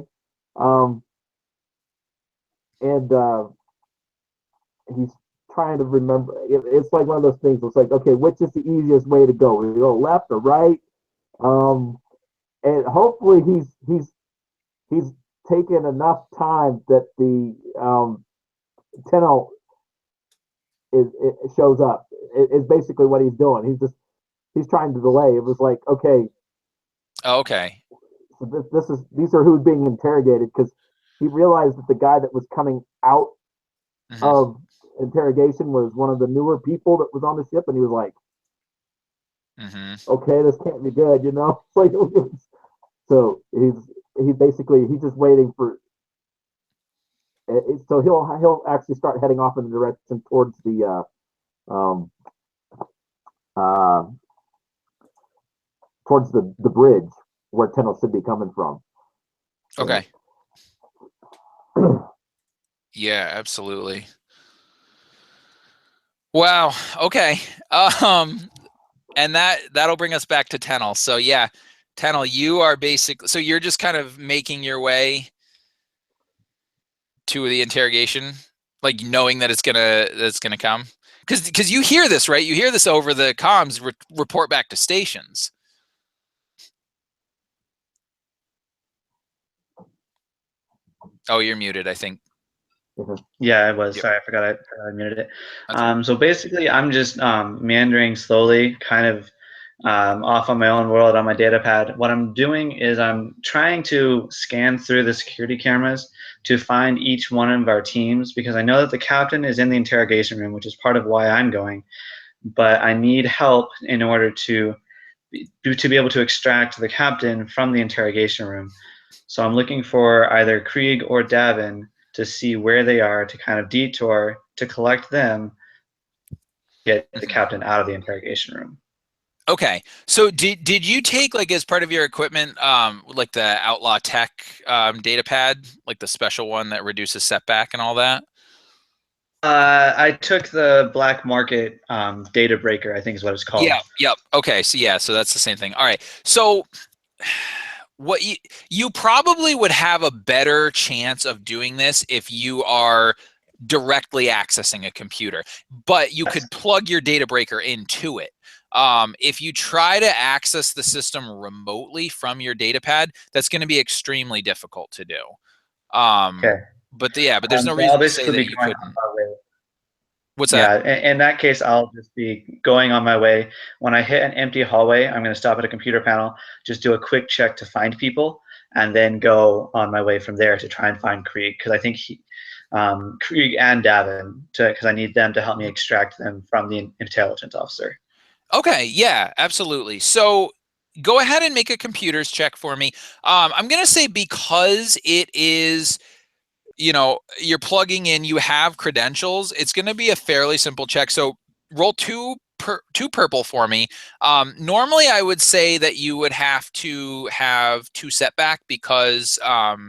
he's trying to remember. It's like one of those things. It's like, okay, which is the easiest way to go? We go left or right? And hopefully he's taken enough time that the Tenno shows up. Is basically what he's doing. He's trying to delay. It was like, okay. Okay. So these are who's being interrogated, because he realized that the guy that was coming out of interrogation was one of the newer people that was on the ship, and he was like, okay, this can't be good, Like, so he's just waiting for. So he'll actually start heading off in the direction towards the towards the bridge where Tenno should be coming from. Okay. Yeah, absolutely. Wow. Okay. And that'll bring us back to Tenel. So yeah, Tenel, you are so you're just kind of making your way to the interrogation, like knowing that it's gonna come, because you hear this, right? You hear this over the comms. Report back to stations. Oh, you're muted, I think. Yeah, I was. Yep. Sorry, I forgot I muted it. So basically, I'm just meandering slowly, kind of off on my own world on my data pad. What I'm doing is I'm trying to scan through the security cameras to find each one of our teams, because I know that the captain is in the interrogation room, which is part of why I'm going, but I need help in order to be able to extract the captain from the interrogation room. So I'm looking for either Krieg or Davin to see where they are, to kind of detour, to collect them, get the captain out of the interrogation room. Okay, so did you take, like, as part of your equipment, like the Outlaw Tech data pad, like the special one that reduces setback and all that? I took the black market data breaker, I think is what it's called. Yep. Okay, so yeah, so that's the same thing. All right, so what you probably would have a better chance of doing this if you are directly accessing a computer, but you could plug your data breaker into it. If you try to access the system remotely from your data pad, that's going to be extremely difficult to do. Okay. But there's no reason to say that you couldn't. What's that? Yeah, in that case, I'll just be going on my way. When I hit an empty hallway, I'm going to stop at a computer panel, just do a quick check to find people, and then go on my way from there to try and find Krieg, because I think Krieg and Davin, because I need them to help me extract them from the intelligence officer. Okay, yeah, absolutely. So go ahead and make a computers check for me. I'm going to say, because it is, you're plugging in, you have credentials, it's going to be a fairly simple check. So roll two purple for me. Normally I would say that you would have to have 2 setback because of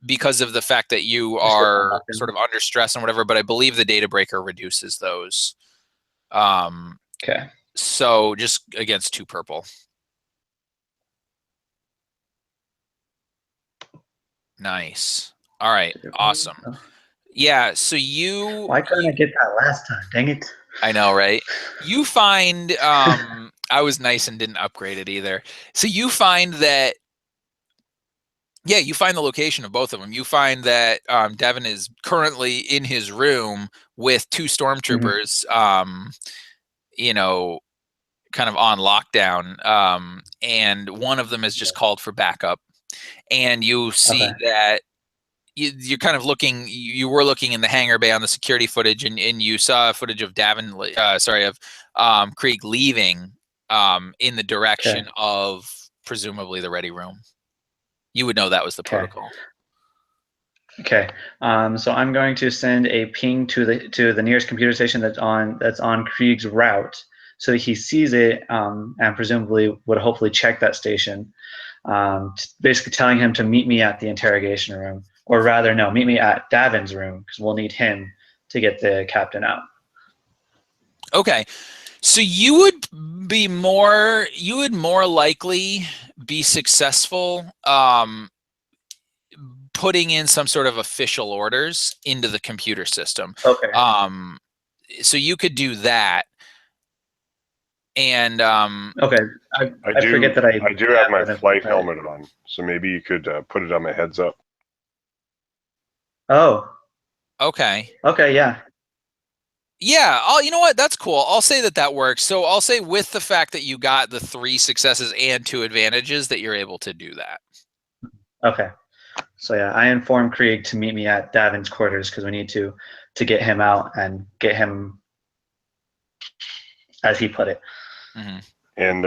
the fact that you are sort of under stress and whatever, but I believe the data breaker reduces those. Okay. So just against 2 purple. Nice. All right. Awesome. Yeah. So Why couldn't I get that last time? Dang it. I know, right? You find, I was nice and didn't upgrade it either. So you find that, yeah, you find the location of both of them. You find that Devin is currently in his room with 2 stormtroopers, kind of on lockdown. And one of them has just called for backup. And you see that you're kind of looking, you were looking in the hangar bay on the security footage, and you saw footage of Krieg leaving in the direction of presumably the ready room. You would know that was the protocol. Okay, so I'm going to send a ping to the nearest computer station that's on Krieg's route, so that he sees it, and presumably would hopefully check that station, basically telling him to meet me at the interrogation room, or rather, no, meet me at Davin's room, because we'll need him to get the captain out. Okay. So you would more likely be successful putting in some sort of official orders into the computer system. Okay. So you could do that. And okay, I forget that I do have my flight helmet on, so maybe you could put it on my heads up. Oh. Okay. Okay. Yeah. Yeah. You know what? That's cool. I'll say that works. So I'll say, with the fact that you got the 3 successes and 2 advantages, that you're able to do that. Okay. So yeah, I informed Krieg to meet me at Davin's quarters, because we need to get him out and get him, as he put it. Mm-hmm. And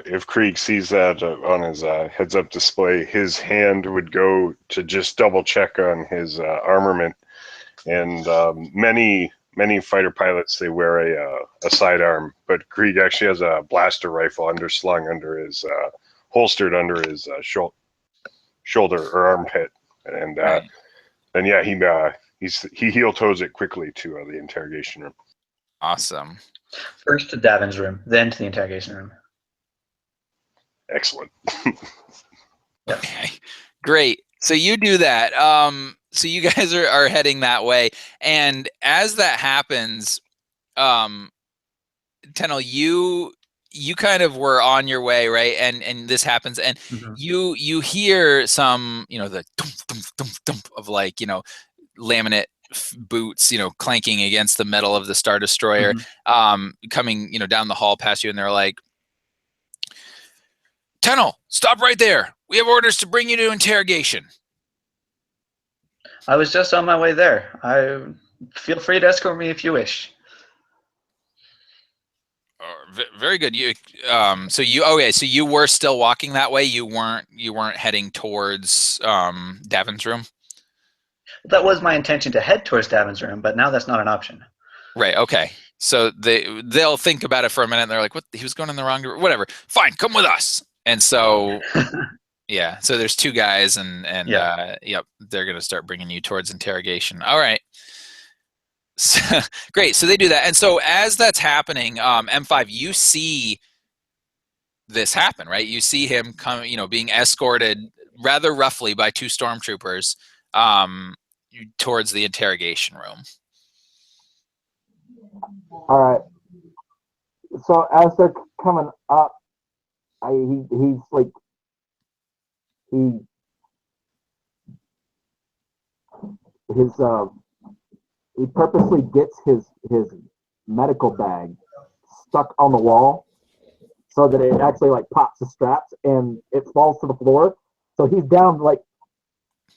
if Krieg sees that on his heads-up display, his hand would go to just double check on his armament. And many fighter pilots, they wear a sidearm, but Krieg actually has a blaster rifle underslung under his holstered under his shoulder or armpit. And then yeah, he heel toes it quickly to the interrogation room. Awesome. First to Davin's room, then to the interrogation room. Excellent. Okay, great. So you do that. So you guys are heading that way, and as that happens, Tenel, you kind of were on your way, right? And this happens, and you hear some, the thump of, like, laminate boots, clanking against the metal of the Star Destroyer, coming, down the hall past you, and they're like, Tunnel, stop right there. We have orders to bring you to interrogation. I was just on my way there. Feel free to escort me if you wish. Very good. So you were still walking that way. You weren't heading towards Davin's room. That was my intention to head towards Davin's room, but now that's not an option. Right. Okay. So they'll think about it for a minute. And they're like, "What? He was going in the wrong direction. Whatever. Fine. Come with us." And so, yeah. So there's two guys, and yep, they're gonna start bringing you towards interrogation. All right. So, great. So they do that, and so as that's happening, M5, you see this happen, right? You see him come, being escorted rather roughly by two stormtroopers towards the interrogation room. All right. So as they're coming up, he purposely gets his medical bag stuck on the wall so that it actually like pops the straps and it falls to the floor. So he's down like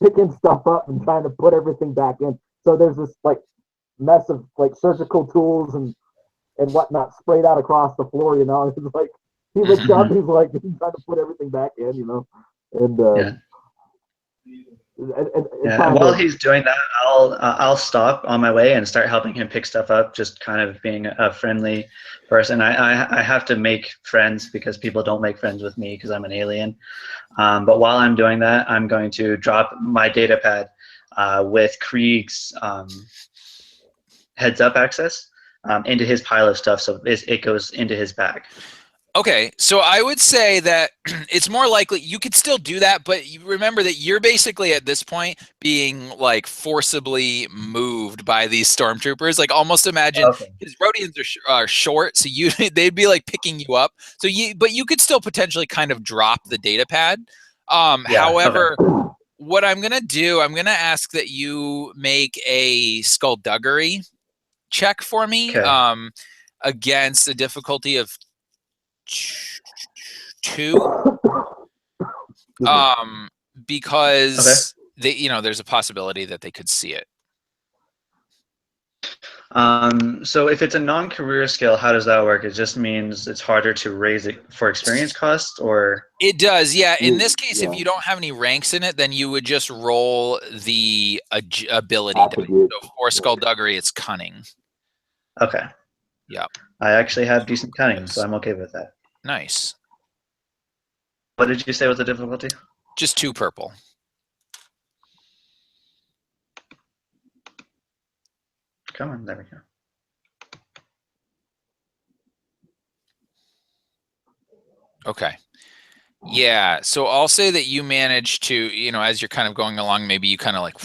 picking stuff up and trying to put everything back in. So there's this like mess of like surgical tools and whatnot sprayed out across the floor, It's like he looks up, he's like he's trying to put everything back in, And And while he's doing that, I'll stop on my way and start helping him pick stuff up, just kind of being a friendly person. I have to make friends because people don't make friends with me because I'm an alien. But while I'm doing that, I'm going to drop my data pad with Krieg's heads up access into his pile of stuff, so it goes into his bag. Okay, so I would say that it's more likely you could still do that, but you remember that you're basically at this point being like forcibly moved by these stormtroopers. Like almost imagine his Rhodians are short, so they'd be like picking you up. So but you could still potentially kind of drop the data pad. However, what I'm gonna do, I'm gonna ask that you make a skullduggery check for me against a difficulty of 2 because there's a possibility that they could see it. So if it's a non-career skill, how does that work? It just means it's harder to raise it for experience cost, or it does, yeah. In this case, if you don't have any ranks in it, then you would just roll the ability die. So for skullduggery, it's cunning. Okay. Yeah. I actually have decent cunning, so I'm okay with that. Nice. What did you say was the difficulty? Just 2 purple. Come on, there we go. Okay. Yeah, so I'll say that you manage to, as you're kind of going along, maybe you kind of like,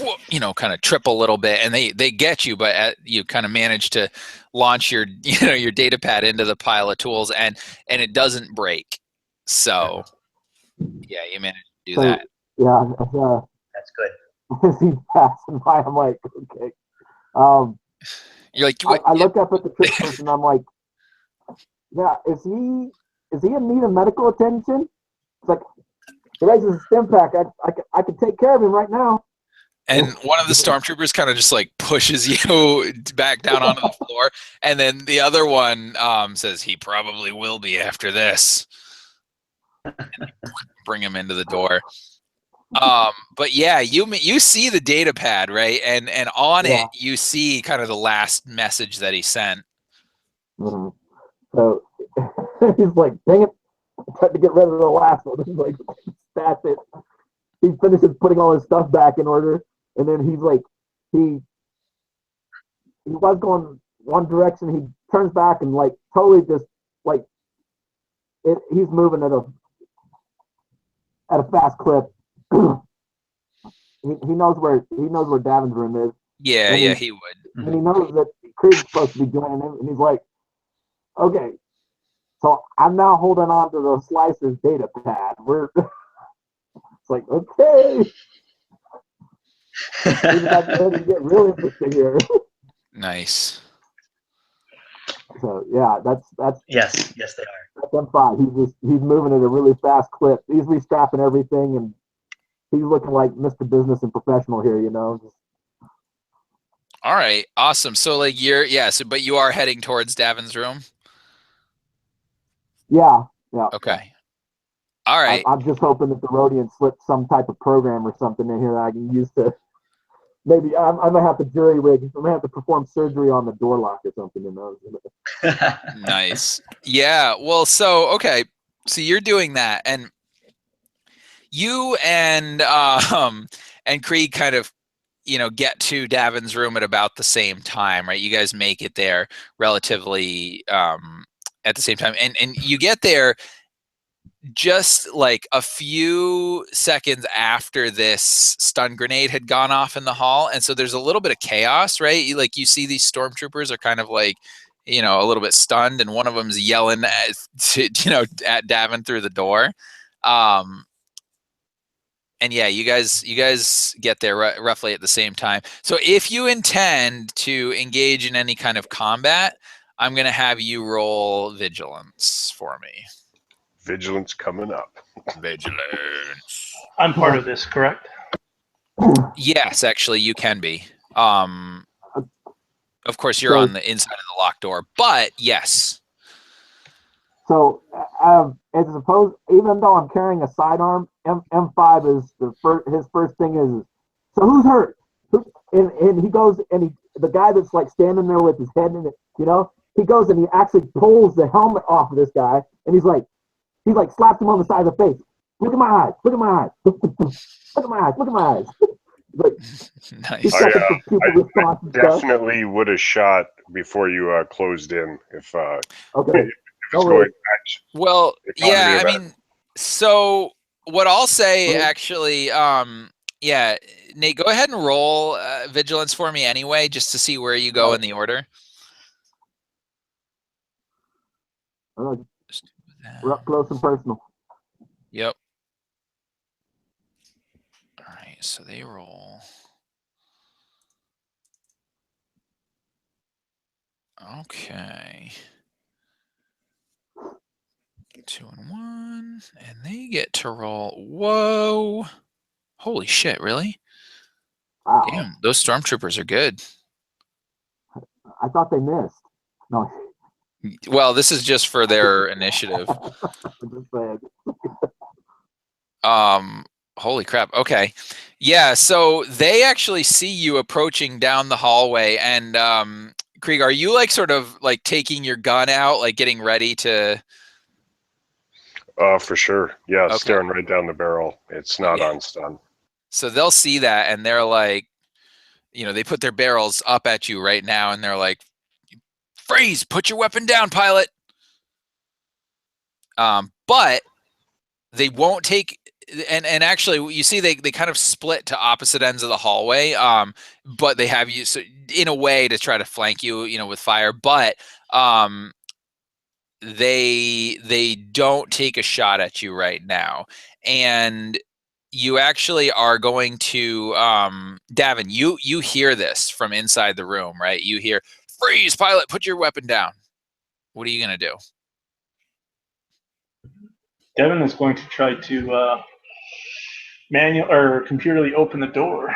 kind of trip a little bit, and they get you, but you kind of manage to launch your, your data pad into the pile of tools, and it doesn't break. So, yeah, you managed to do that. Yeah, that's good. As he's passing by, I'm like, okay. You're like, I look up at the trick person, and I'm like, yeah, is he in need of medical attention? It's like, he raises a stim pack. I could take care of him right now. And one of the stormtroopers kind of just like pushes you back down onto the floor, and then the other one says he probably will be after this. And bring him into the door. But yeah, you see the data pad, right? And on it you see kind of the last message that he sent. Mm-hmm. So he's like, dang it. I tried to get rid of the last one. He's like, that's it. He finishes putting all his stuff back in order, and then he's like, he was going one direction. He turns back and like totally just like he's moving at a fast clip. he knows where Davin's room is. Yeah, he would. And he knows that Krieg's supposed to be joining him, and he's like, okay. So I'm now holding on to the slicer's data pad. It's like, okay. He's about to get real interesting here. Nice. So yeah, that's Yes, yes, they are. that's M5. He's moving at a really fast clip. He's restrapping everything, and he's looking like Mr. Business and professional here. All right, awesome. So like but you are heading towards Davin's room. Yeah. Okay. All right. I'm just hoping that the Rhodian slipped some type of program or something in here that I can use to. Maybe I'm gonna have to jury rig. I'm gonna have to perform surgery on the door lock or something. Nice. Yeah. Well, so okay. So you're doing that, and you and Krieg kind of get to Davin's room at about the same time, right? You guys make it there relatively at the same time, and you get there just like a few seconds after this stun grenade had gone off in the hall, and so there's a little bit of chaos, right? You see these stormtroopers are kind of like a little bit stunned, and one of them's yelling at Davin through the door. And yeah, you guys get there roughly at the same time. So if you intend to engage in any kind of combat, I'm going to have you roll vigilance for me. Vigilance coming up. Vigilance. I'm part of this, correct? Yes, actually, you can be. Of course, you're on the inside of the locked door, but yes. So, as opposed, even though I'm carrying a sidearm, M5 is his first thing is, so who's hurt? And he goes, and the guy that's like standing there with his head in it, he goes and he actually pulls the helmet off of this guy, and he slaps him on the side of the face. Look at my eyes. Look at my eyes. Look at my eyes. Look at my eyes. Nice. I definitely would have shot before you closed in if okay. If it's going back. Well, yeah, I mean, so what I'll say actually, yeah, Nate, go ahead and roll vigilance for me anyway, just to see where you go in the order. We're up close and personal. Yep. All right, so they roll. Okay. 2 and 1, and they get to roll. Whoa. Holy shit, really? Wow. Damn, those stormtroopers are good. I thought they missed. No. Well, this is just for their initiative. Holy crap. Okay. Yeah, so they actually see you approaching down the hallway, and Krieg, are you like sort of like taking your gun out, like getting ready to for sure. Yeah, okay. Staring right down the barrel. It's not on stun. So they'll see that, and they're like, they put their barrels up at you right now, and they're like, freeze, put your weapon down, pilot. But they won't take, and actually, you see, they kind of split to opposite ends of the hallway. But they have you in a way to try to flank you, with fire. But they don't take a shot at you right now, and you actually are going to Davin, you hear this from inside the room, right? You hear, freeze, pilot, put your weapon down. What are you going to do? Devin is going to try to manual or computerly open the door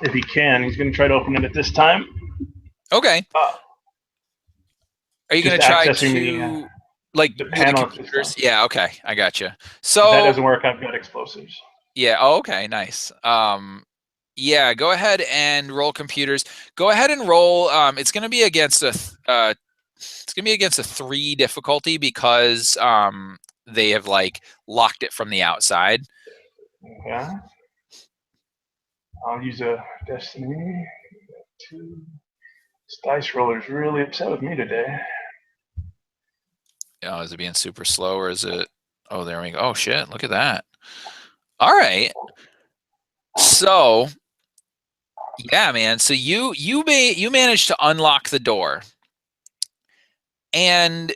if he can. He's going to try to open it at this time. Okay. Are you going to try to like the panel computers? Yeah. Okay, I got you. So if that doesn't work, I've got explosives. Yeah. Oh, okay. Nice. Yeah. Go ahead and roll computers. Go ahead and roll. It's going to be against a. It's going to be against a 3 difficulty because they have like locked it from the outside. Yeah. I'll use a destiny. 2. This dice roller's really upset with me today. Oh, is it being super slow or is it? Oh, there we go. Oh shit! Look at that. All right. So, yeah, man. So you managed to unlock the door, and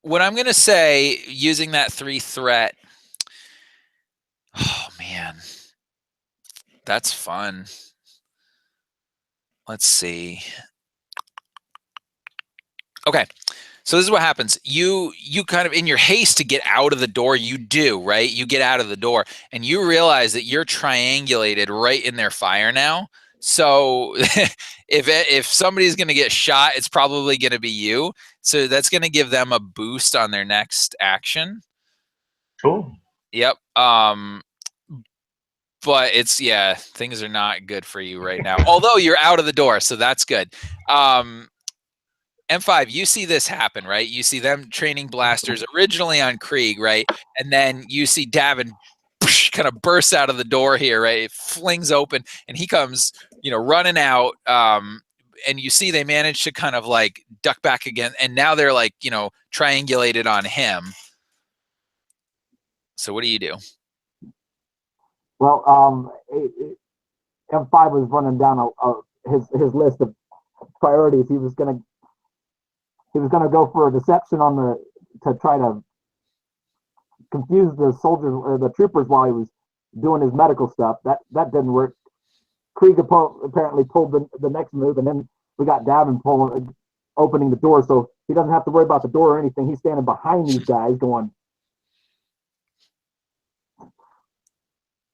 what I'm gonna say, using that 3 threat. Oh man, that's fun. Let's see. Okay. So this is what happens. You kind of, in your haste to get out of the door, you do, right? You get out of the door and you realize that you're triangulated right in their fire now. So if somebody's going to get shot, it's probably going to be you. So that's going to give them a boost on their next action. Cool. Yep. But it's, yeah, things are not good for you right now. Although you're out of the door, so that's good. M5, you see this happen, right? You see them training blasters originally on Krieg, right? And then you see Davin kind of bursts out of the door here, right? It flings open and he comes, running out. And you see they manage to kind of like duck back again. And now they're like, triangulated on him. So what do you do? Well, M5 was running down his list of priorities. He was gonna go for a deception to try to confuse the soldiers or the troopers while he was doing his medical stuff. That didn't work. Krieg apparently pulled the next move, and then we got Davin opening the door, so he doesn't have to worry about the door or anything. He's standing behind these guys going.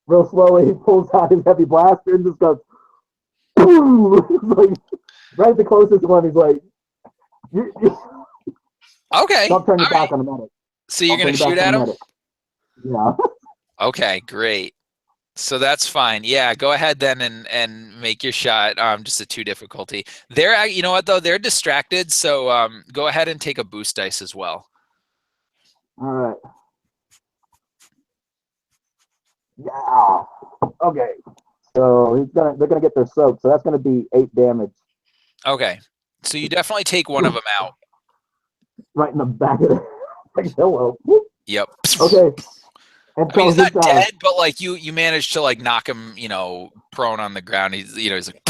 Real slowly, he pulls out his heavy blaster and just goes, boom! Like, right at the closest one, he's like, okay. Don't turn your back on the medic. So you're going to shoot at him? Yeah. Okay, great. So that's fine. Yeah, go ahead then and make your shot. Just a 2 difficulty. They're, you know what though? They're distracted. So go ahead and take a boost dice as well. All right. Yeah. Okay. So they're gonna get their soak. So that's gonna be 8 damage. Okay. So you definitely take one of them out. Right in the back of the like, hello. Yep. Okay. And I mean, he's not dead, but like you managed to like knock him, prone on the ground. He's like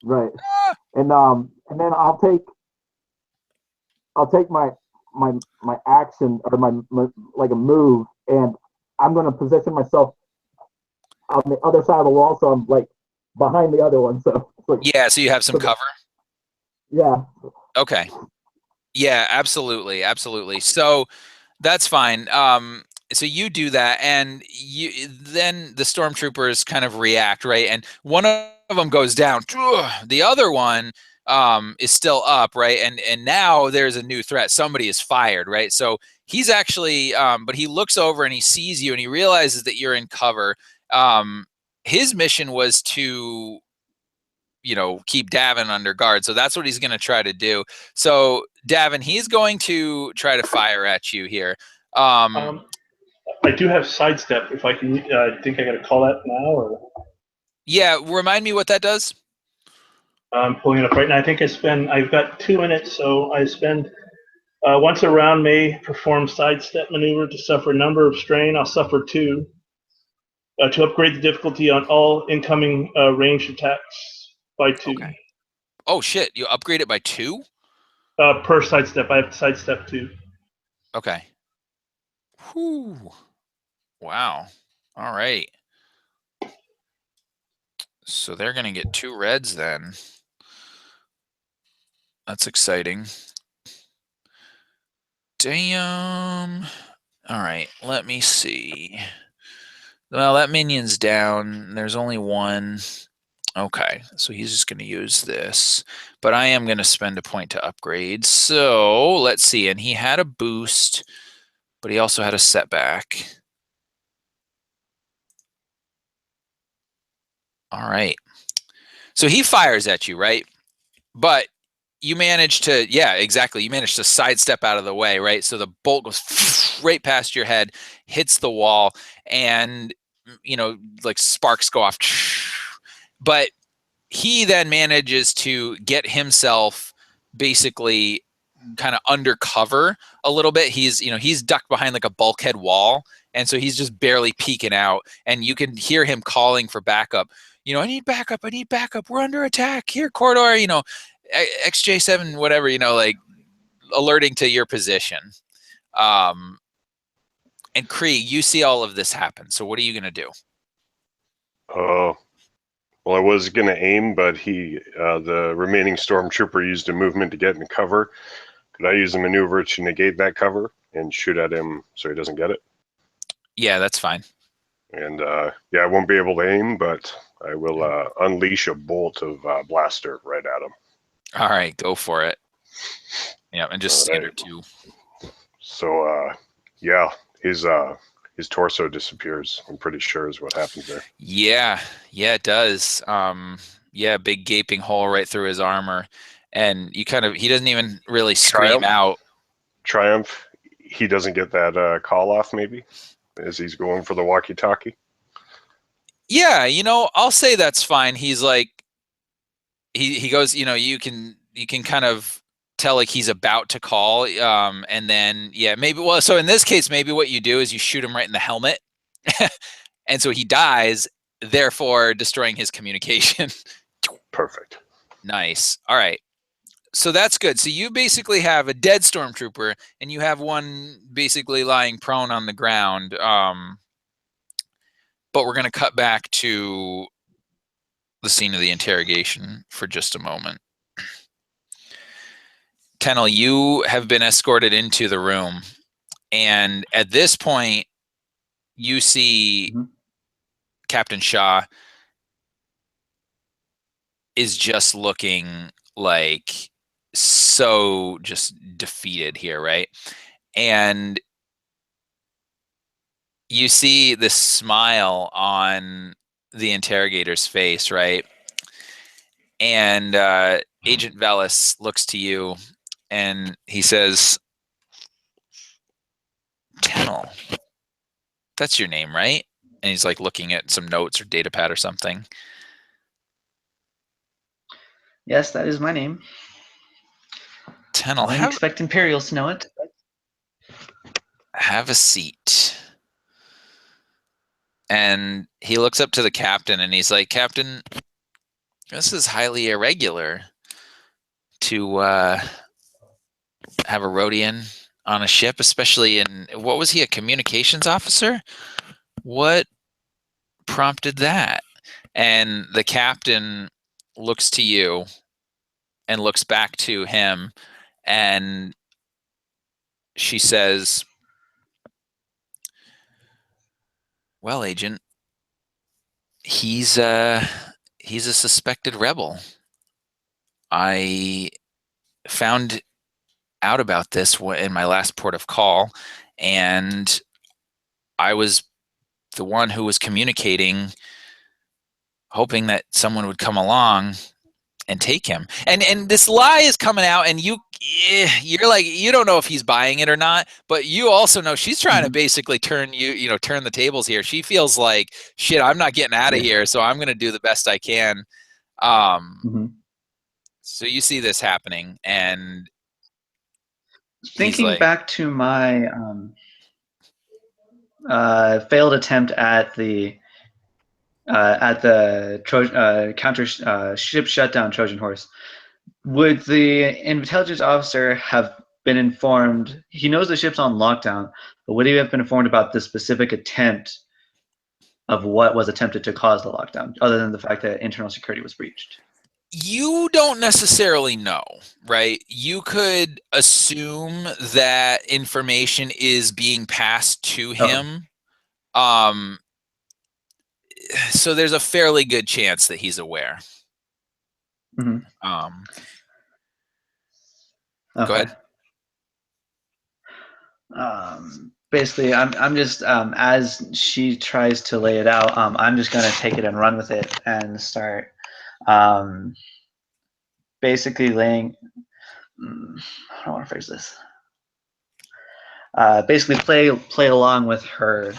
right. And then I'll take my action or my like a move, and I'm going to position myself on the other side of the wall, so I'm like behind the other one. So like, yeah, so you have some cover. Yeah. Okay. Yeah, absolutely, absolutely. So that's fine. So you do that, and then the stormtroopers kind of react, right? And one of them goes down. The other one is still up, right? And now there's a new threat. Somebody is fired, right? So he's actually, but he looks over and he sees you, and he realizes that you're in cover. His mission was to keep Davin under guard. So that's what he's going to try to do. So Davin, he's going to try to fire at you here. I do have sidestep. If I can, think I got to call that now, or yeah, remind me what that does. I'm pulling it up right now. I think I've got 2 in it, so I spend once a round may perform sidestep maneuver to suffer a number of strain. I'll suffer 2 to upgrade the difficulty on all incoming ranged attacks by 2. Okay. Oh shit! You upgrade it by 2? Per sidestep. I have sidestep 2. Okay. Whew. Wow. All right. So they're going to get 2 reds then. That's exciting. Damn. All right. Let me see. Well, that minion's down. There's only 1. Okay. So he's just going to use this. But I am going to spend a point to upgrade. So let's see. And he had a boost, but he also had a setback. All right. So he fires at you, right? But you manage to, yeah, exactly. You manage to sidestep out of the way, right? So the bolt goes right past your head, hits the wall, and, like sparks go off. But he then manages to get himself basically kind of undercover a little bit. He's ducked behind like a bulkhead wall. And so he's just barely peeking out, and you can hear him calling for backup. I need backup. I need backup. We're under attack here, corridor, XJ7, whatever, like alerting to your position. And Krieg, you see all of this happen. So what are you going to do? Oh, Well, I was going to aim, but the remaining stormtrooper used a movement to get in cover. Could I use a maneuver to negate that cover and shoot at him so he doesn't get it? Yeah, that's fine. And yeah, I won't be able to aim, but I will unleash a bolt of blaster right at him. All right, go for it. Yeah, and just All standard right. 2. So yeah, his torso disappears. I'm pretty sure is what happens there. Yeah, it does. Yeah, big gaping hole right through his armor, and he doesn't even really scream out. Triumph. He doesn't get that call off, maybe, as he's going for the walkie-talkie. Yeah, I'll say that's fine. He's like, he goes, you can kind of tell like he's about to call, and then yeah, maybe. Well, so in this case, maybe what you do is you shoot him right in the helmet, and so he dies, therefore destroying his communication. Perfect. Nice. All right. So that's good. So you basically have a dead stormtrooper, and you have one basically lying prone on the ground. But we're going to cut back to the scene of the interrogation for just a moment. Tennel, you have been escorted into the room, and at this point, you see Captain Shaw is just looking like so just defeated here, right? And you see this smile on the interrogator's face, right? And Agent Velis looks to you and he says, Tennel, that's your name, right? And he's like looking at some notes or data pad or something. Yes, that is my name. Tennel, I didn't expect Imperials to know it. Have a seat. And he looks up to the captain and he's like, Captain, this is highly irregular to have a Rhodian on a ship, especially what was he, a communications officer? What prompted that? And the captain looks to you and looks back to him, and she says, well, Agent, he's a suspected rebel. I found out about this in my last port of call, and I was the one who was communicating, hoping that someone would come along and take him. And this lie is coming out, and you're like, you don't know if he's buying it or not, but you also know she's trying to basically turn turn the tables here. She feels like, shit, I'm not getting out of here, so I'm going to do the best I can. So you see this happening, and thinking back to my failed attempt at the counter ship shutdown Trojan horse, would the intelligence officer have been informed? He knows the ship's on lockdown, but would he have been informed about the specific attempt of what was attempted to cause the lockdown, other than the fact that internal security was breached? You don't necessarily know, right? You could assume that information is being passed to him. So there's a fairly good chance that he's aware. Okay. Go ahead. Basically, I'm just as she tries to lay it out, I'm just gonna take it and run with it and start basically laying. I don't want to phrase this. Basically, play along with her.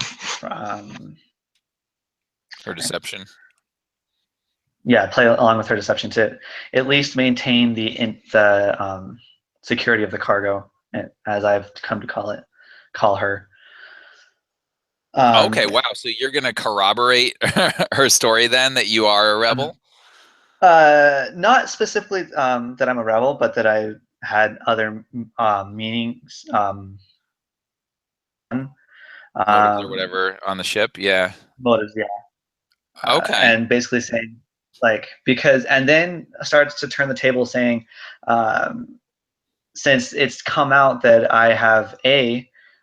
Her deception. Yeah, play along with her deception to at least maintain the security of the cargo, as I've come to call her. Okay, wow. So you're gonna corroborate her story then, that you are a rebel? Not specifically that I'm a rebel, but that I had other meanings. Motives or whatever on the ship, yeah. Motives, yeah. Okay. And basically saying like, because, and then starts to turn the table saying, since it's come out that I have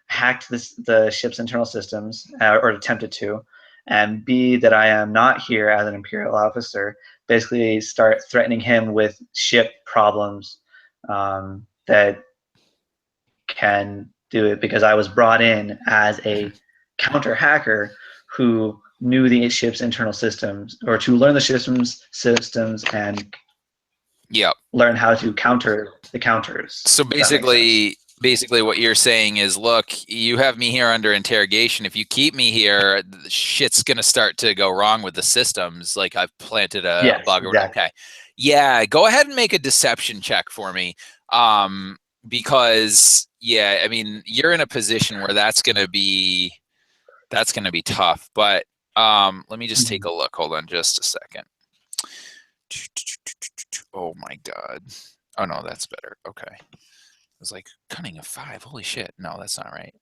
hacked the ship's internal systems, or attempted to, and B, that I am not here as an Imperial officer, basically start threatening him with ship problems that can do it, because I was brought in as a counter hacker who knew the ship's internal systems, or to learn the systems and learn how to counter the counters. So basically what you're saying is, look, you have me here under interrogation. If you keep me here, shit's going to start to go wrong with the systems. Like I've planted a bug. Exactly. Okay. Yeah. Go ahead and make a deception check for me. Because yeah, I mean, you're in a position where that's going to be tough, but let me just take a look. Hold on just a second. Oh my God. Oh no, that's better. Okay. It was like cunning of 5. Holy shit. No, that's not right.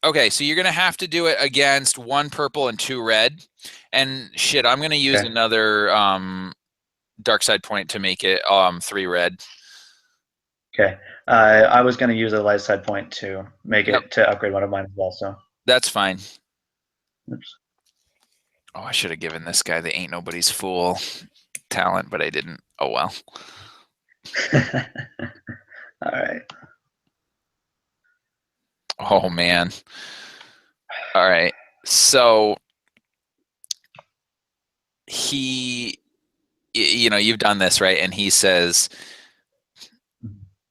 Okay, so you're gonna have to do it against 1 purple and 2 red. And shit, I'm gonna use another dark side point to make it 3 red. Okay. I was gonna use a light side point to make it to upgrade one of mine as well, so that's fine. Oops. Oh, I should have given this guy the ain't nobody's fool talent, but I didn't. Oh well. All right. Oh man. All right. So you've done this, right? And he says,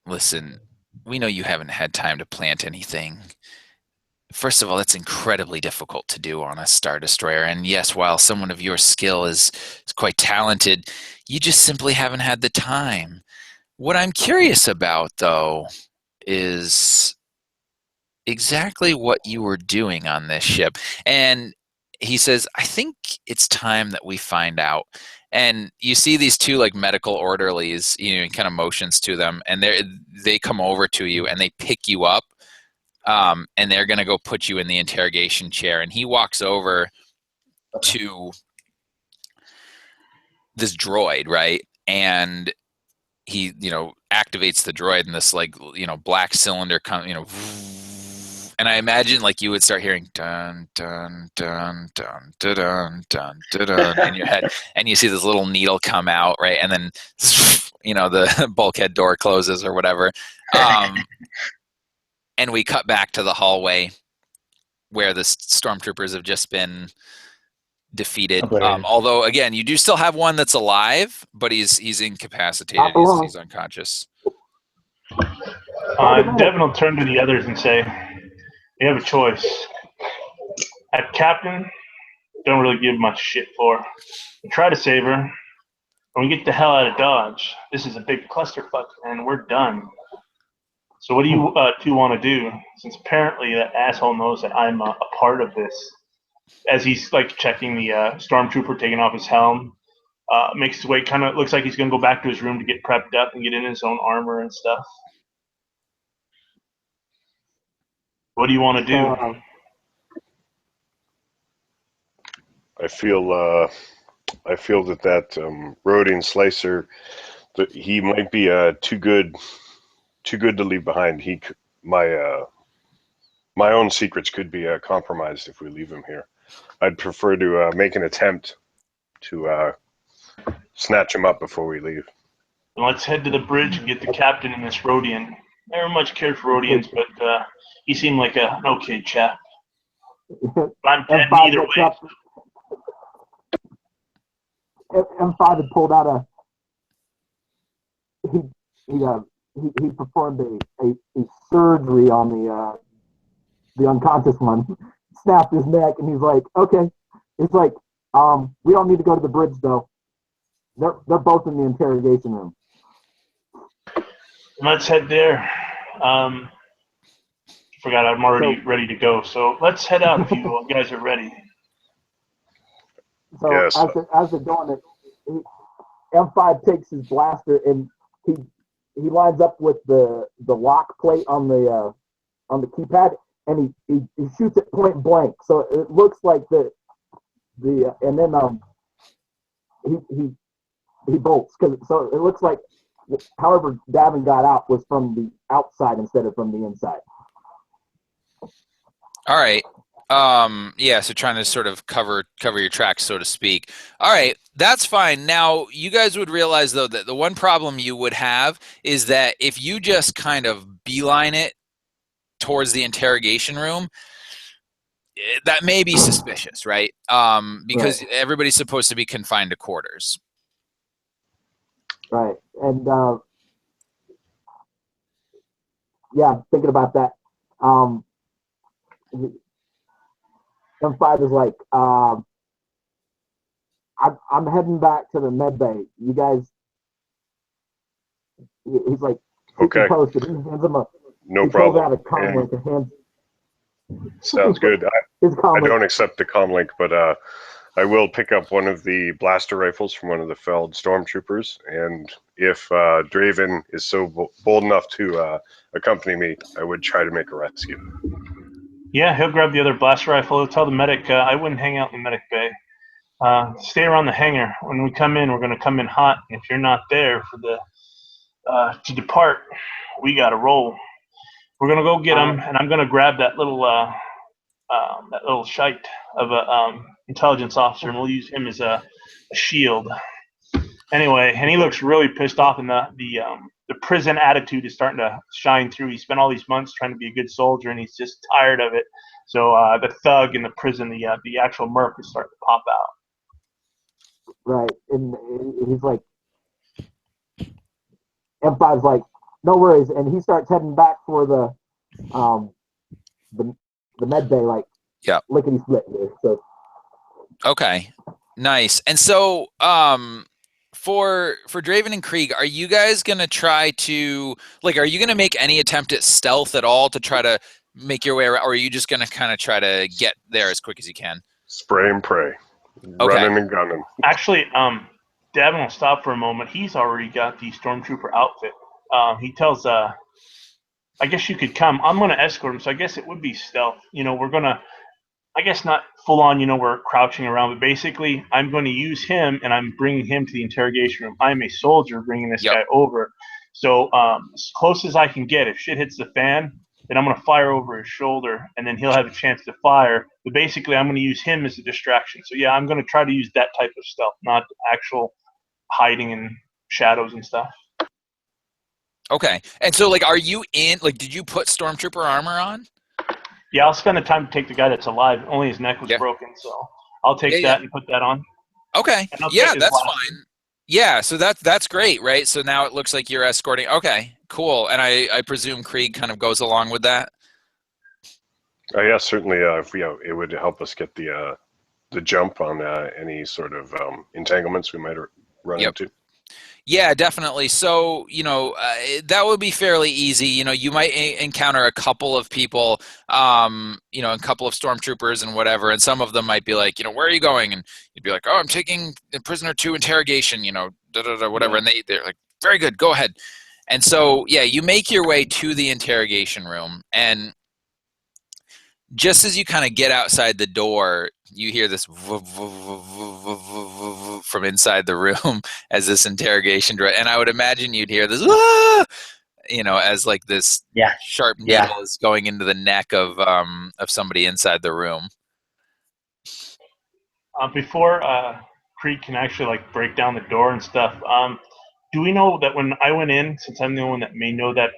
listen, we know you haven't had time to plant anything. First of all, it's incredibly difficult to do on a Star Destroyer. And yes, while someone of your skill is quite talented, you just simply haven't had the time. What I'm curious about, though, is exactly what you were doing on this ship. And he says, I think it's time that we find out. And you see these 2 like medical orderlies, kind of motions to them, and they come over to you and they pick you up. And they're going to go put you in the interrogation chair. And he walks over to this droid, right? And he, activates the droid, and this like, black cylinder comes, and I imagine like you would start hearing dun dun dun dun dun dun dun dun dun in your head, and you see this little needle come out, right? And then, the bulkhead door closes or whatever. And we cut back to the hallway where the stormtroopers have just been defeated. Although, again, you do still have one that's alive, but he's incapacitated. He's unconscious. Devin will turn to the others and say, you have a choice. At Captain, don't really give much shit for. We try to save her. When we get the hell out of Dodge, this is a big clusterfuck, and we're done. So what do you 2 want to do? Since apparently that asshole knows that I'm a part of this. As he's like checking the stormtrooper taking off his helm, makes his way, kind of looks like he's going to go back to his room to get prepped up and get in his own armor and stuff. What do you want to do? I feel that Rodian Slicer, that he might be too good to leave behind. My own secrets could be compromised if we leave him here. I'd prefer to make an attempt to snatch him up before we leave. Let's head to the bridge and get the captain and this Rodian. Never much cared for Rodians, but he seemed like an okay chap. I'm dead either way. M5 had pulled out he performed a surgery on the unconscious one, snapped his neck, and he's like, okay. It's like, we don't need to go to the bridge though. They're both in the interrogation room. Let's head there. Forgot I'm already ready to go. So let's head out if you guys are ready. So yes. as they're going, M5 takes his blaster and he lines up with the lock plate on the keypad, and he shoots it point blank. So it looks like and then he bolts so it looks like however Davin got out was from the outside instead of from the inside. All right. Yeah, so trying to sort of cover your tracks, so to speak. All right, that's fine. Now, you guys would realize, though, that the one problem you would have is that if you just kind of beeline it towards the interrogation room, that may be suspicious, right? Because everybody's supposed to be confined to quarters. Right. And yeah, thinking about that. M5 is like, I'm heading back to the med bay. You guys, he's like, Okay. Posted. He hands him No he problem. Pulls out a comm link and hands. Sounds good. I link. don't accept the comm link, but I will pick up one of the blaster rifles from one of the felled stormtroopers, and if Draven is so bold enough to accompany me, I would try to make a rescue. Yeah, he'll grab the other blaster rifle. He'll tell the medic, I wouldn't hang out in the medic bay. Stay around the hangar. When we come in, we're going to come in hot. And if you're not there for the to depart, we got to roll. We're going to go get him, and I'm going to grab that little shite of a intelligence officer, and we'll use him as a shield. Anyway, and he looks really pissed off, and the prison attitude is starting to shine through. He spent all these months trying to be a good soldier, and he's just tired of it. So the thug in the prison, the actual merc, is starting to pop out. Right, and he's like, M5's like, no worries, and he starts heading back for the med bay, like, yeah, lickety split here. So okay, nice. And so, for Draven and Krieg, are you guys gonna try to are you gonna make any attempt at stealth at all to try to make your way around, or are you just gonna kind of try to get there as quick as you can? Spray and pray, running and gunning. Actually, Davin will stop for a moment. He's already got the stormtrooper outfit. He tells, I guess you could come. I'm going to escort him, so I guess it would be stealth. We're going to, I guess not full on, we're crouching around, but basically I'm going to use him, and I'm bringing him to the interrogation room. I'm a soldier bringing this guy over. So as close as I can get, if shit hits the fan, then I'm going to fire over his shoulder, and then he'll have a chance to fire. But basically, I'm going to use him as a distraction. So, yeah, I'm going to try to use that type of stealth, not actual hiding in shadows and stuff. Okay. And so, are you in, did you put stormtrooper armor on? Yeah, I'll spend the time to take the guy that's alive. Only his neck was broken, so I'll take that and put that on. Okay. Yeah, that's fine. Yeah, so that's great, right? So now it looks like you're escorting. Okay, cool. And I presume Krieg kind of goes along with that? Yeah, certainly. It would help us get the jump on any sort of entanglements we might run into. Yeah, definitely. So, that would be fairly easy. You might encounter a couple of people, a couple of stormtroopers and whatever, and some of them might be like, where are you going? And you'd be like, oh, I'm taking the prisoner to interrogation, whatever. And they're like, very good, go ahead. And so, yeah, you make your way to the interrogation room, and just as you kind of get outside the door, you hear this from inside the room as this interrogation, and I would imagine you'd hear this, as this sharp needle is going into the neck of somebody inside the room. Before Krieg can actually break down the door and stuff, do we know that when I went in, since I'm the only one that may know that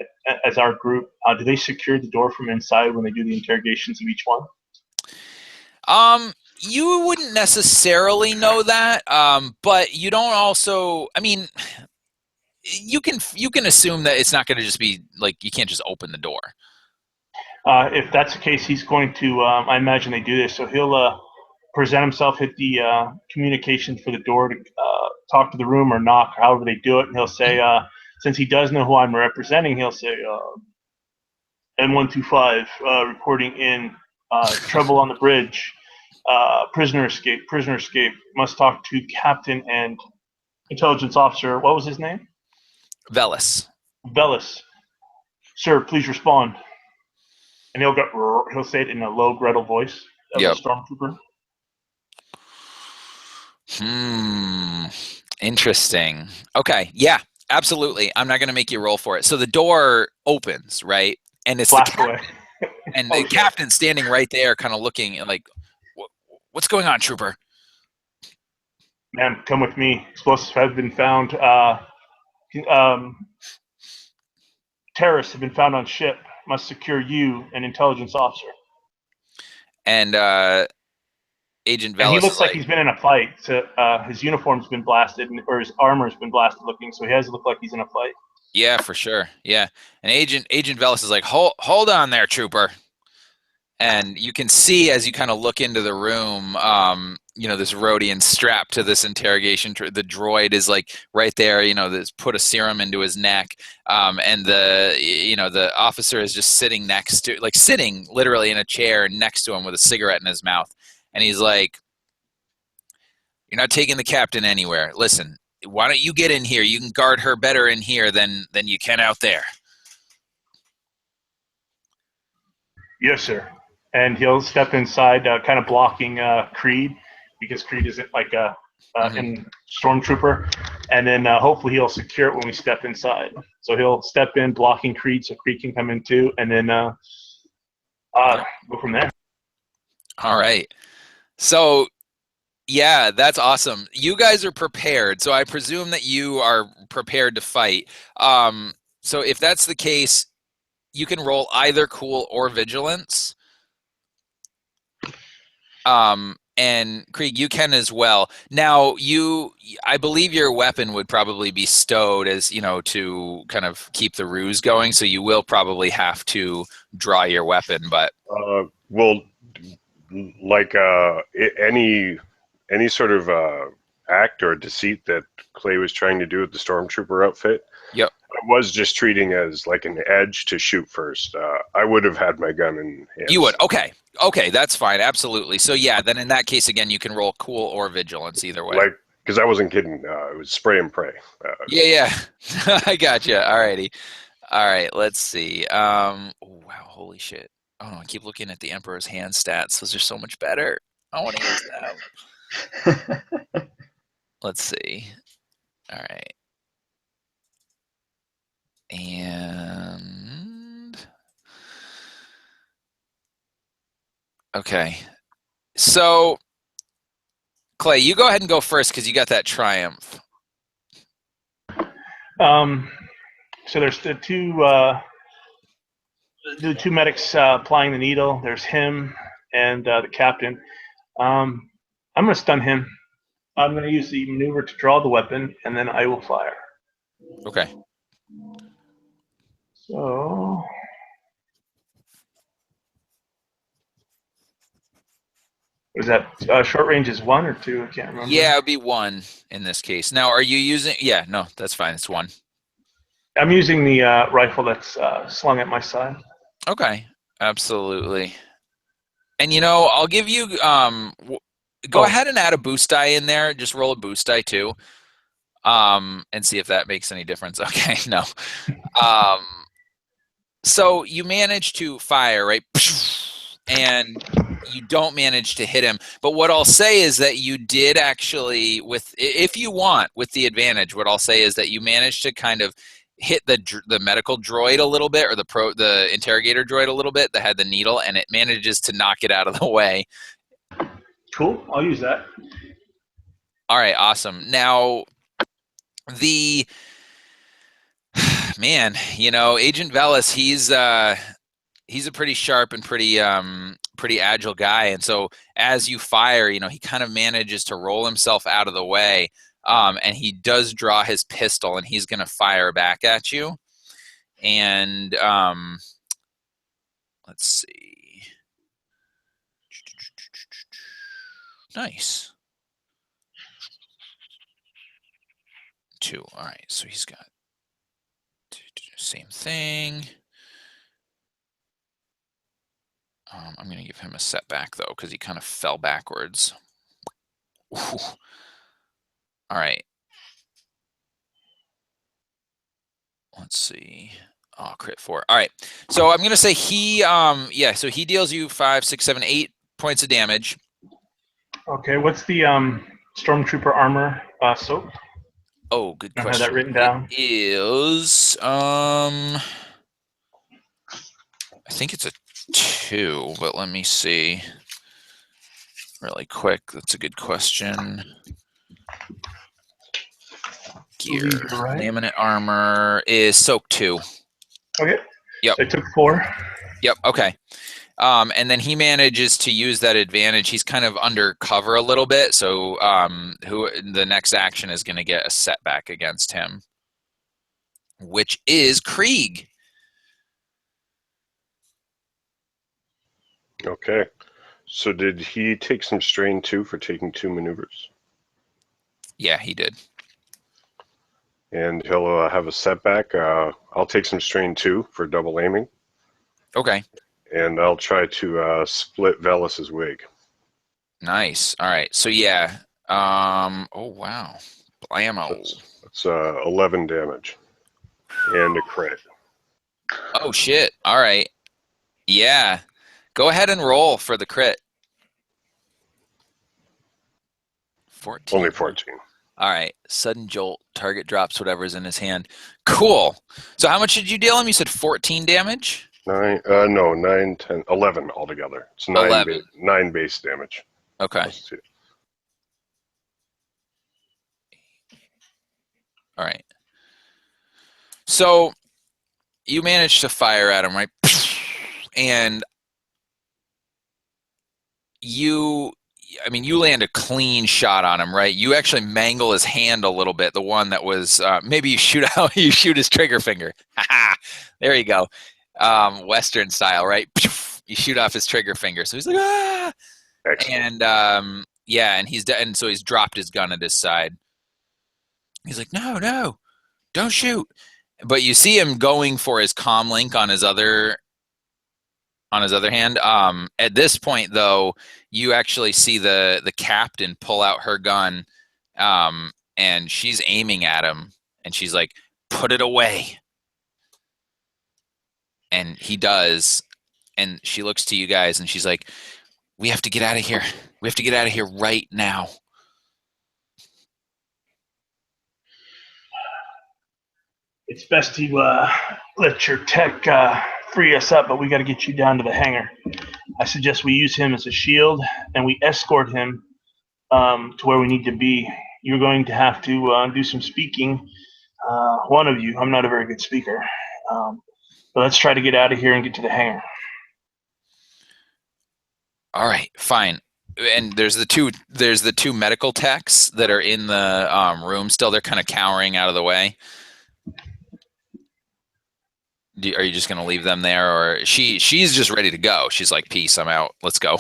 as our group, do they secure the door from inside when they do the interrogations of each one? You wouldn't necessarily know that, but you don't also, you can assume that it's not going to just be you can't just open the door. If that's the case, he's going to, I imagine they do this, so he'll present himself, hit the communication for the door to talk to the room or knock, or however they do it, and he'll say, since he does know who I'm representing, he'll say, N125 reporting in, trouble on the bridge, prisoner escape, must talk to captain and intelligence officer. What was his name? Velis. Sir, please respond. and he'll say it in a low, guttural voice of Yep. a stormtrooper. Interesting. Okay. Yeah, absolutely. I'm not going to make you roll for it. So the door opens, right? And it's Blast the away. and Oh, the shit. captain standing right there, kind of looking like, what's going on, trooper? Man, come with me. Explosives have been found. Terrorists have been found on ship. Must secure you, an intelligence officer. And Agent And he Velis looks is like like, he's been in a fight. So, his uniform's been blasted, or his armor's been blasted looking, so he has to look like he's in a fight. yeah, for sure. Yeah. And Agent Velis is like, hold on there, trooper. And you can see as you kind of look into the room, this Rhodian strapped to this interrogation. The droid is like right there, put a serum into his neck. And the officer is just sitting sitting literally in a chair next to him with a cigarette in his mouth. And he's like, you're not taking the captain anywhere. Listen, why don't you get in here? You can guard her better in here than you can out there. Yes, sir. And he'll step inside, kind of blocking Creed, because Creed isn't like a in stormtrooper. And then hopefully he'll secure it when we step inside. So he'll step in, blocking Creed, so Creed can come in too, and then go from there. All right. So, yeah, that's awesome. You guys are prepared. So I presume that you are prepared to fight. So if that's the case, you can roll either cool or vigilance. And Krieg, you can as well. Now, I believe your weapon would probably be stowed as, to kind of keep the ruse going. So you will probably have to draw your weapon, but Well, like any sort of act or deceit that Clay was trying to do with the stormtrooper outfit, yep. I was just treating as like an edge to shoot first. I would have had my gun in hand. You would. Okay, that's fine. Absolutely. So yeah, then in that case, again, you can roll cool or vigilance either way. Like, because I wasn't kidding. It was spray and pray. Yeah. I gotcha. Alrighty. All right, let's see. Oh, wow, holy shit. Oh, no, I keep looking at the Emperor's hand stats. Those are so much better. I want to use them. Let's see. All right. And okay. So Clay, you go ahead and go first because you got that triumph. So there's the two medics applying the needle. There's him and the captain. I'm going to stun him. I'm going to use the maneuver to draw the weapon, and then I will fire. Okay. So is that short range is 1 or 2? I can't remember. Yeah, it would be 1 in this case. Now, are you using? Yeah, no, that's fine. It's 1. I'm using the rifle that's slung at my side. Okay, absolutely. And I'll give you go ahead and add a boost die in there. Just roll a boost die too, and see if that makes any difference. Okay, no. So you manage to fire, right? And you don't manage to hit him. But what I'll say is that you did actually, if you want, with the advantage, what I'll say is that you managed to kind of hit the medical droid a little bit, or the interrogator droid a little bit that had the needle, and it manages to knock it out of the way. Cool. I'll use that. All right, awesome. Now, man, Agent Velis, he's a pretty sharp and pretty agile guy, and so as you fire, he kind of manages to roll himself out of the way, and he does draw his pistol, and he's going to fire back at you. And let's see. Nice. 2. All right, so he's got same thing. I'm going to give him a setback, though, because he kind of fell backwards. Ooh. All right. Let's see. Oh, crit 4. All right. So I'm gonna say he yeah, so he deals you 5, 6, 7, 8 points of damage. Okay, what's the stormtrooper armor soaked? Oh, good I have that question. written It down. is I think it's a 2, but let me see really quick. That's a good question. Gear. Believe you're right. Laminate armor is soak 2. Okay. Yep. So I took 4. Yep. Okay. And then he manages to use that advantage. He's kind of under cover a little bit, so who the next action is going to get a setback against him, which is Krieg. Okay. So did he take some strain too for taking 2 maneuvers? Yeah, he did. And he'll have a setback. I'll take some strain too for double aiming. Okay. And I'll try to split Velas's wig. Nice. All right. So yeah. Oh wow. Blammo. That's 11 damage and a crit. Oh shit. All right. Yeah. Go ahead and roll for the crit. 14. Only 14. All right. Sudden jolt. Target drops whatever's in his hand. Cool. So how much did you deal him? You said 14 damage? 9, 10, 11 altogether. It's 11. 9 base damage. Okay. All right. So you managed to fire at him, right? And you land a clean shot on him, right? You actually mangle his hand a little bit. The one that was maybe you shoot his trigger finger. There you go. Western style, right? You shoot off his trigger finger. So he's like, ah! Excellent. And yeah, and and so he's dropped his gun at his side. He's like, no, don't shoot. But you see him going for his comm link on his other hand. At this point, though, you actually see the captain pull out her gun, and she's aiming at him, and she's like, "Put it away." And he does, and she looks to you guys, and she's like, "We have to get out of here. We have to get out of here right now." It's best to let your tech free us up, but we got to get you down to the hangar. I suggest we use him as a shield, and we escort him to where we need to be. You're going to have to do some speaking. One of you. I'm not a very good speaker. But let's try to get out of here and get to the hangar. All right, fine. And there's the two medical techs that are in the room still. They're kind of cowering out of the way. Are you just going to leave them there, or she's just ready to go? She's like, "Peace, I'm out. Let's go."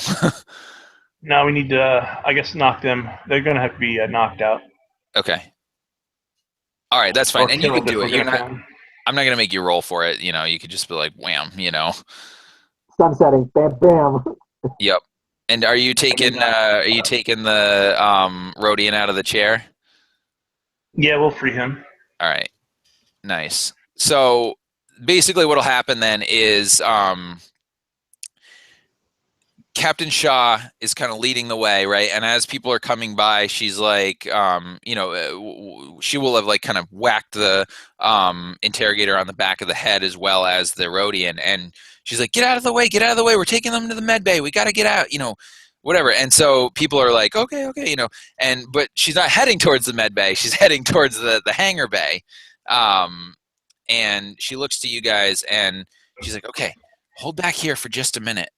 Now we need to, I guess, knock them. They're going to have to be knocked out. Okay. All right, that's fine. And you can do it. I'm not going to make you roll for it. You could just be like, wham, Sunsetting. Bam, bam. Yep. And are you taking the Rodian out of the chair? Yeah, we'll free him. All right. Nice. So basically what'll happen then is Captain Shaw is kind of leading the way, right? And as people are coming by, she's like, she will have like kind of whacked the interrogator on the back of the head as well as the Rodian. And she's like, get out of the way. We're taking them to the med bay. We got to get out, whatever. And so people are like, okay, but she's not heading towards the med bay. She's heading towards the hangar bay. And she looks to you guys and she's like, okay, hold back here for just a minute.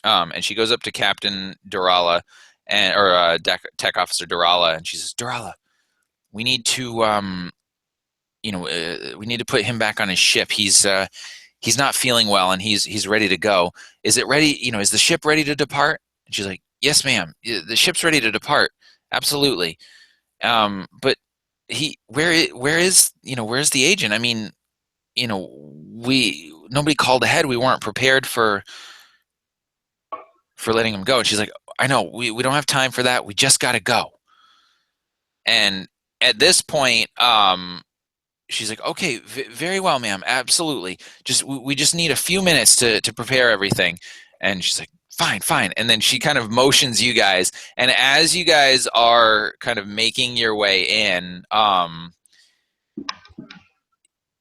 And she goes up to Captain Durala or Tech Officer Durala, and she says, Durala, we need to, we need to put him back on his ship. He's not feeling well, and he's ready to go. Is it ready? Is the ship ready to depart? And she's like, yes, ma'am. The ship's ready to depart. Absolutely. But where's the agent? I mean, nobody called ahead. We weren't prepared for letting him go. And she's like, I know, we don't have time for that. We just got to go. And at this point, she's like, okay, very well, ma'am, absolutely. Just we just need a few minutes to prepare everything. And she's like, fine. And then she kind of motions you guys, and as you guys are kind of making your way in,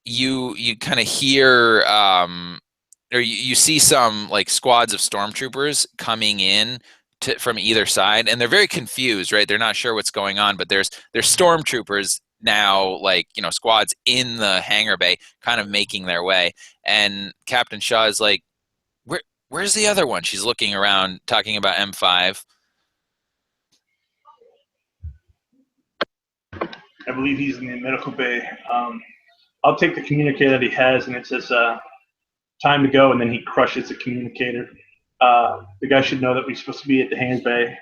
you kind of hear or you see some like squads of stormtroopers coming in from either side, and they're very confused, right? They're not sure what's going on, but there's stormtroopers now, like, you know, squads in the hangar bay kind of making their way. And Captain Shaw is like, where's the other one? She's looking around, talking about M5. I believe he's in the medical bay. I'll take the communicator that he has, and it says time to go, and then he crushes the communicator. The guy should know that we're supposed to be at the hangar bay.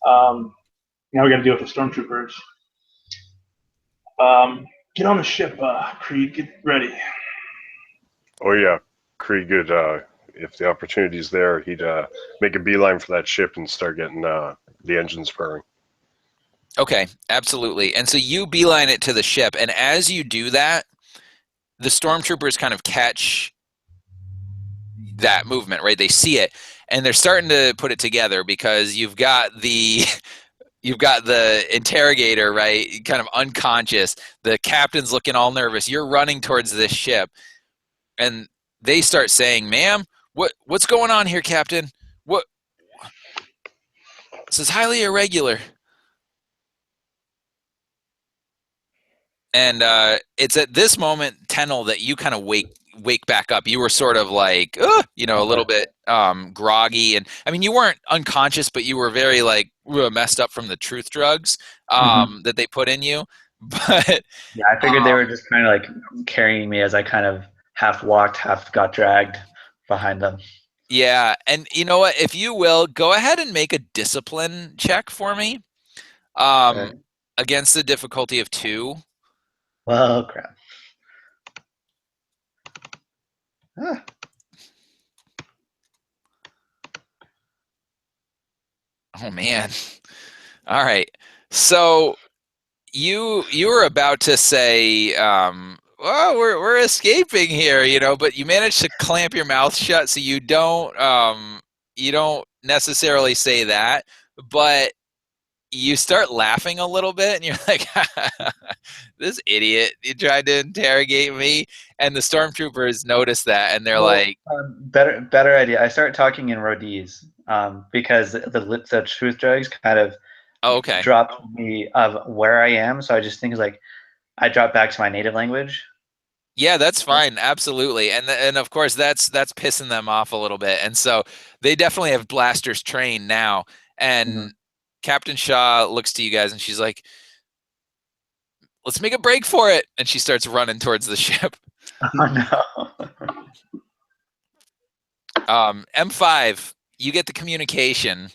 Now we got to deal with the stormtroopers. Get on the ship, Creed. Get ready. Oh yeah, Creed could, if the opportunity's there, he'd make a beeline for that ship and start getting the engines purring. Okay, absolutely. And so you beeline it to the ship, and as you do that, the stormtroopers kind of catch that movement, right? They see it, and they're starting to put it together, because you've got the interrogator, right, kind of unconscious. The captain's looking all nervous. You're running towards this ship, and they start saying, "Ma'am, what's going on here, Captain? What? This is highly irregular." And it's at this moment, Tennel, that you kind of wake back up. You were sort of like, you know, a little bit groggy, and I mean, you weren't unconscious, but you were very like messed up from the truth drugs that they put in you. But yeah, I figured they were just kind of like carrying me as I kind of half walked, half got dragged behind them. Yeah, and you know what? If you will, go ahead and make a discipline check for me, Okay. against the difficulty of 2. Well, crap. Ah. Oh man. All right. So you were about to say, well, we're escaping here, you know, but you managed to clamp your mouth shut, so you don't necessarily say that, but you start laughing a little bit, and you're like, this idiot, you tried to interrogate me. And the stormtroopers notice that, and they're like, better idea. I start talking in Rhodese because the truth drugs kind of oh, okay. dropped me of where I am. So I just think it's like I drop back to my native language. Yeah, that's fine. Absolutely. And of course that's pissing them off a little bit. And so they definitely have blasters trained now. And Captain Shaw looks to you guys, and she's like, let's make a break for it. And she starts running towards the ship. Oh no. M5, you get the communication.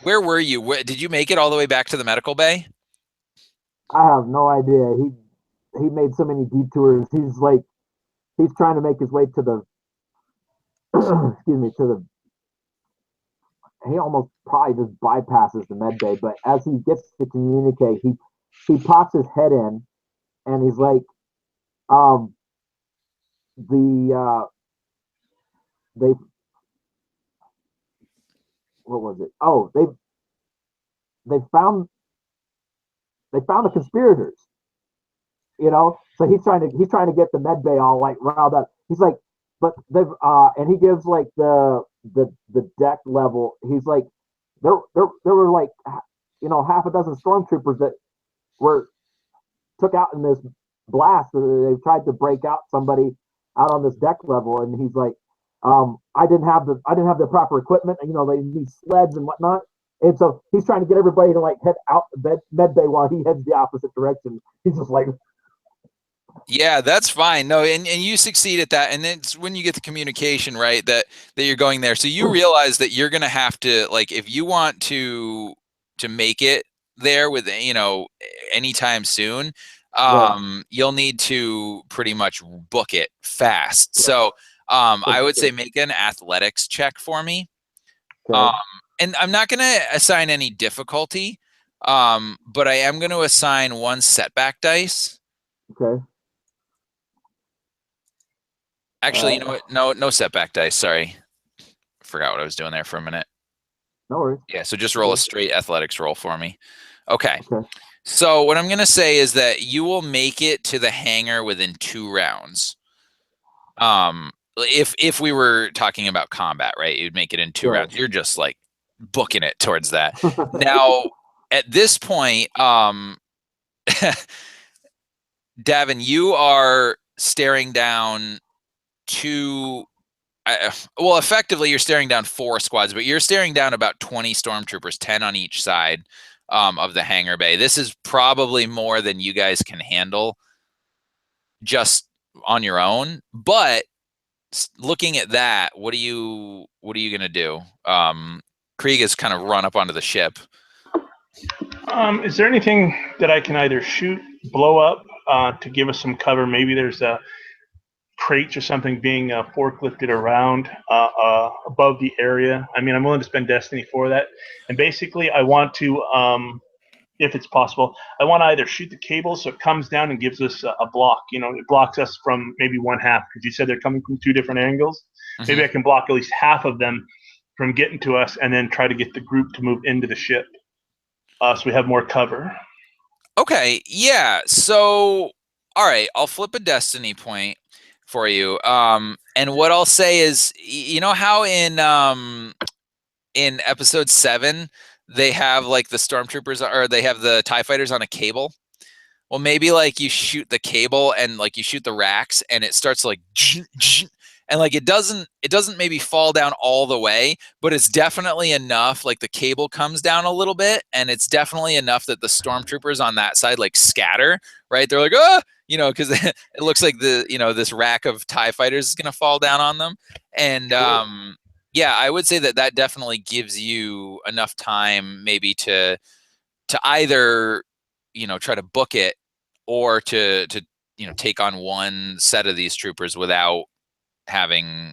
Where were you? Did you make it all the way back to the medical bay? I have no idea. He made so many detours. He's trying to make his way to the he almost probably just bypasses the med bay, but as he gets to communicate, he pops his head in, and he's like, they what was it? Oh, they found the conspirators. You know, so he's trying to get the med bay all like riled up. He's like, but they've and he gives like the deck level. He's like, there were like, you know, half a dozen stormtroopers that were took out in this blast. They tried to break out somebody out on this deck level, and he's like, I didn't have the proper equipment. You know, they need sleds and whatnot. And so he's trying to get everybody to like head out the med bay while he heads the opposite direction. He's just like, yeah, that's fine. No, and you succeed at that. And it's when you get the communication right that you're going there. So you realize that you're going to have to, like, if you want to make it there with, you know, anytime soon, you'll need to pretty much book it fast. So I would say make an athletics check for me. okay. And I'm not going to assign any difficulty, but I am going to assign 1 setback dice. Okay. Actually, you know what? No setback dice. Sorry. Forgot what I was doing there for a minute. No worries. Yeah, so just roll a straight athletics roll for me. Okay. Okay. So what I'm going to say is that you will make it to the hangar within 2 rounds. If we were talking about combat, right? You'd make it in 2 Right. rounds. You're just like booking it towards that. Now, at this point, Davin, you are staring down 2 well, effectively, you're staring down 4 squads, but you're staring down about 20 stormtroopers, 10 on each side of the hangar bay. This is probably more than you guys can handle just on your own. But looking at that, what are you gonna do? Krieg has kind of run up onto the ship. Is there anything that I can either shoot, blow up to give us some cover? Maybe there's a crates or something being forklifted around above the area. I mean, I'm willing to spend Destiny for that. And basically, I want to, if it's possible, I want to either shoot the cable so it comes down and gives us a block. You know, it blocks us from maybe one half, because you said they're coming from 2 different angles. Mm-hmm. Maybe I can block at least half of them from getting to us, and then try to get the group to move into the ship, so we have more cover. Okay, yeah. So, all right, I'll flip a Destiny point for you. And what I'll say is, you know how in episode 7 they have like the stormtroopers, or they have the TIE fighters on a cable? Well, maybe like you shoot the cable and like you shoot the racks, and it starts like, and like it doesn't maybe fall down all the way, but it's definitely enough. Like the cable comes down a little bit, and it's definitely enough that the stormtroopers on that side like scatter, right? They're like, oh, you know, because it looks like this rack of TIE fighters is gonna fall down on them. And yeah, I would say that definitely gives you enough time maybe to either, you know, try to book it, or to you know, take on one set of these troopers without having,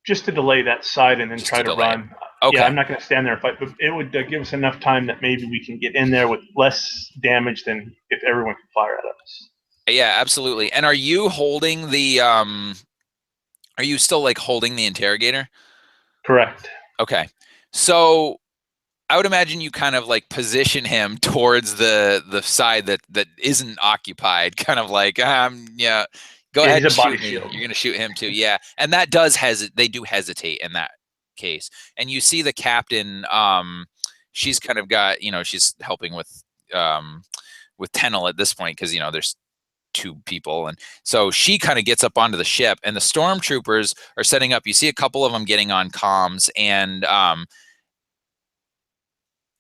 just to delay that side and then Just try to to delay run. Okay. Yeah, I'm not going to stand there and fight, but it would give us enough time that maybe we can get in there with less damage than if everyone could fire at us. Yeah, absolutely. And are you holding the are you still like holding the interrogator? Correct. Okay. So I would imagine you kind of like position him towards the side that isn't occupied, kind of like, yeah, go ahead and he's a body shoot me. shield. You're gonna shoot him too, yeah. And that does they do hesitate in that case. And you see the captain, she's kind of got, you know, she's helping with Tennel at this point, because you know there's 2 people, and so she kind of gets up onto the ship, and the stormtroopers are setting up. You see a couple of them getting on comms, and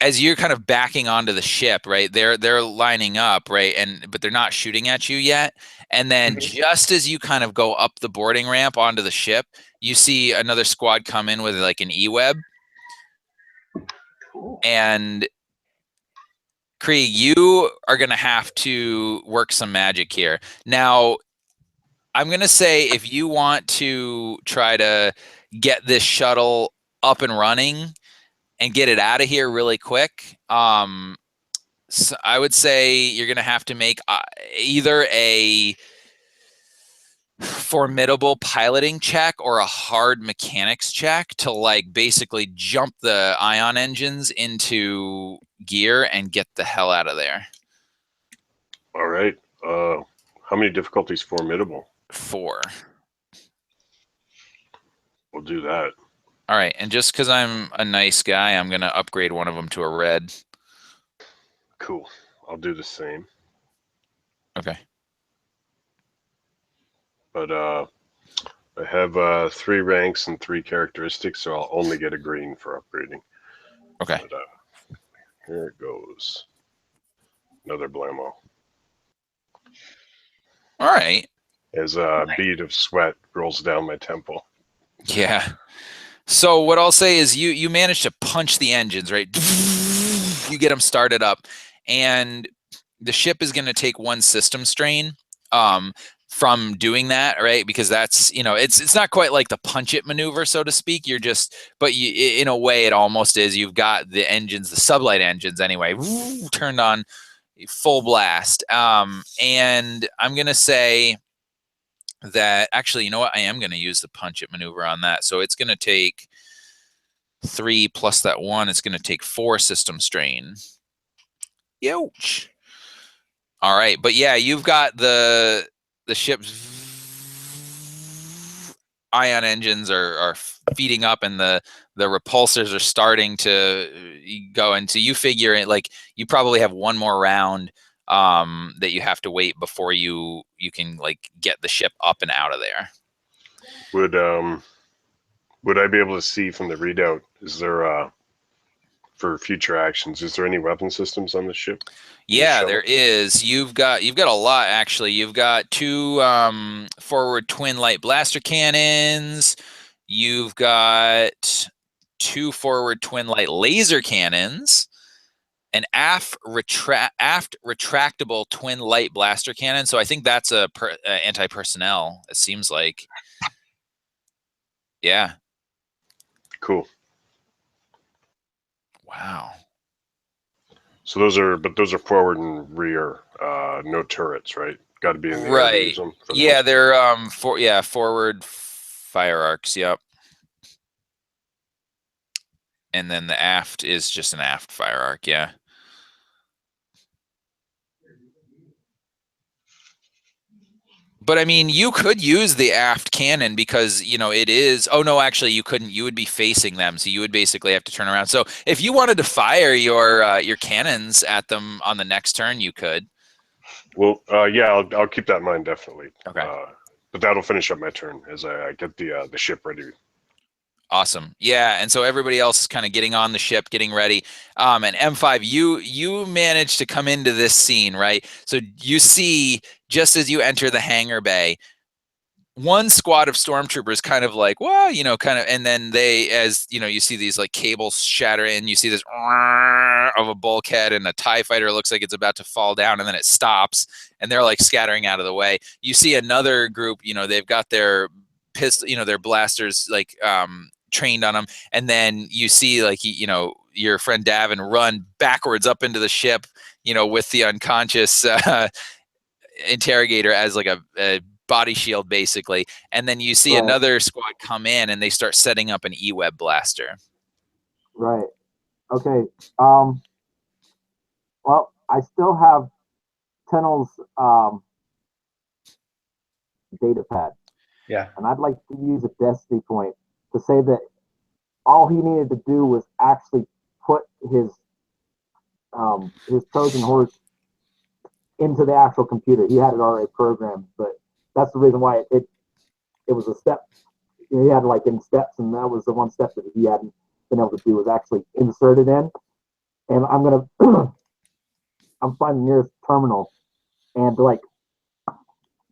as you're kind of backing onto the ship, right, they're lining up, right, but they're not shooting at you yet. And then just as you kind of go up the boarding ramp onto the ship, you see another squad come in with like an E-web. Cool. And Krieg, you are going to have to work some magic here. Now, I'm going to say if you want to try to get this shuttle up and running and get it out of here really quick, so I would say you're going to have to make either a formidable piloting check or a hard mechanics check to like basically jump the ion engines into gear and get the hell out of there. All right. How many difficulties formidable? 4. We'll do that. All right, and just because I'm a nice guy, I'm going to upgrade one of them to a red. Cool. I'll do the same. Okay. But I have 3 ranks and 3 characteristics, so I'll only get a green for upgrading. Okay. But, here it goes. Another blammo. All right. As a bead of sweat rolls down my temple. Yeah. So what I'll say is you manage to punch the engines, right? You get them started up, and the ship is going to take 1 system strain from doing that, right? Because that's, you know, it's not quite like the punch it maneuver, so to speak. You're just, but in a way it almost is. You've got the engines, the sublight engines anyway, turned on, full blast. And I'm gonna say that actually, you know what? I am gonna use the punch it maneuver on that. So it's gonna take 3 plus that 1. It's gonna take 4 system strain. Ouch. All right, but yeah, you've got the ship's ion engines are feeding up, and the repulsors are starting to go. And so you figure it, like, you probably have one more round that you have to wait before you can, like, get the ship up and out of there. Would I be able to see from the readout? Is there for future actions? Is there any weapon systems on the ship? Yeah, there is. You've got a lot, actually. You've got 2 forward twin light blaster cannons. You've got 2 forward twin light laser cannons, an aft retractable twin light blaster cannon. So I think that's a anti-personnel, it seems like. Yeah. Cool. Wow. So those are forward and rear, no turrets, right? Got to be in the air to use them. Yeah, they're forward fire arcs. Yep. And then the aft is just an aft fire arc. Yeah. But I mean, you could use the aft cannon because, you know, it is. Oh no, actually, you couldn't. You would be facing them, so you would basically have to turn around. So if you wanted to fire your cannons at them on the next turn, you could. Well, yeah, I'll keep that in mind, definitely. Okay. But that'll finish up my turn as I get the ship ready. Awesome. Yeah, and so everybody else is kind of getting on the ship, getting ready. And M5, you managed to come into this scene, right? So you see, just as you enter the hangar bay, one squad of stormtroopers kind of like, well, you know, kind of, and then they, as you know, you see these like cables shatter in, you see this of a bulkhead, and a TIE fighter looks like it's about to fall down, and then it stops, and they're like scattering out of the way. You see another group, you know, they've got their pistol, you know, their blasters like trained on them, and then you see, like, you know, your friend Davin run backwards up into the ship, you know, with the unconscious interrogator as like a body shield, basically. And then you see another squad come in, and they start setting up an E-web blaster. Right. Okay. Well, I still have Tennel's data pad. Yeah. And I'd like to use a destiny point to say that all he needed to do was actually put his Trojan horse into the actual computer. He had it already programmed, but that's the reason why it was a step. You know, he had like in steps, and that was the one step that he hadn't been able to do, was actually insert it in. And I'm gonna I'm finding the nearest terminal and like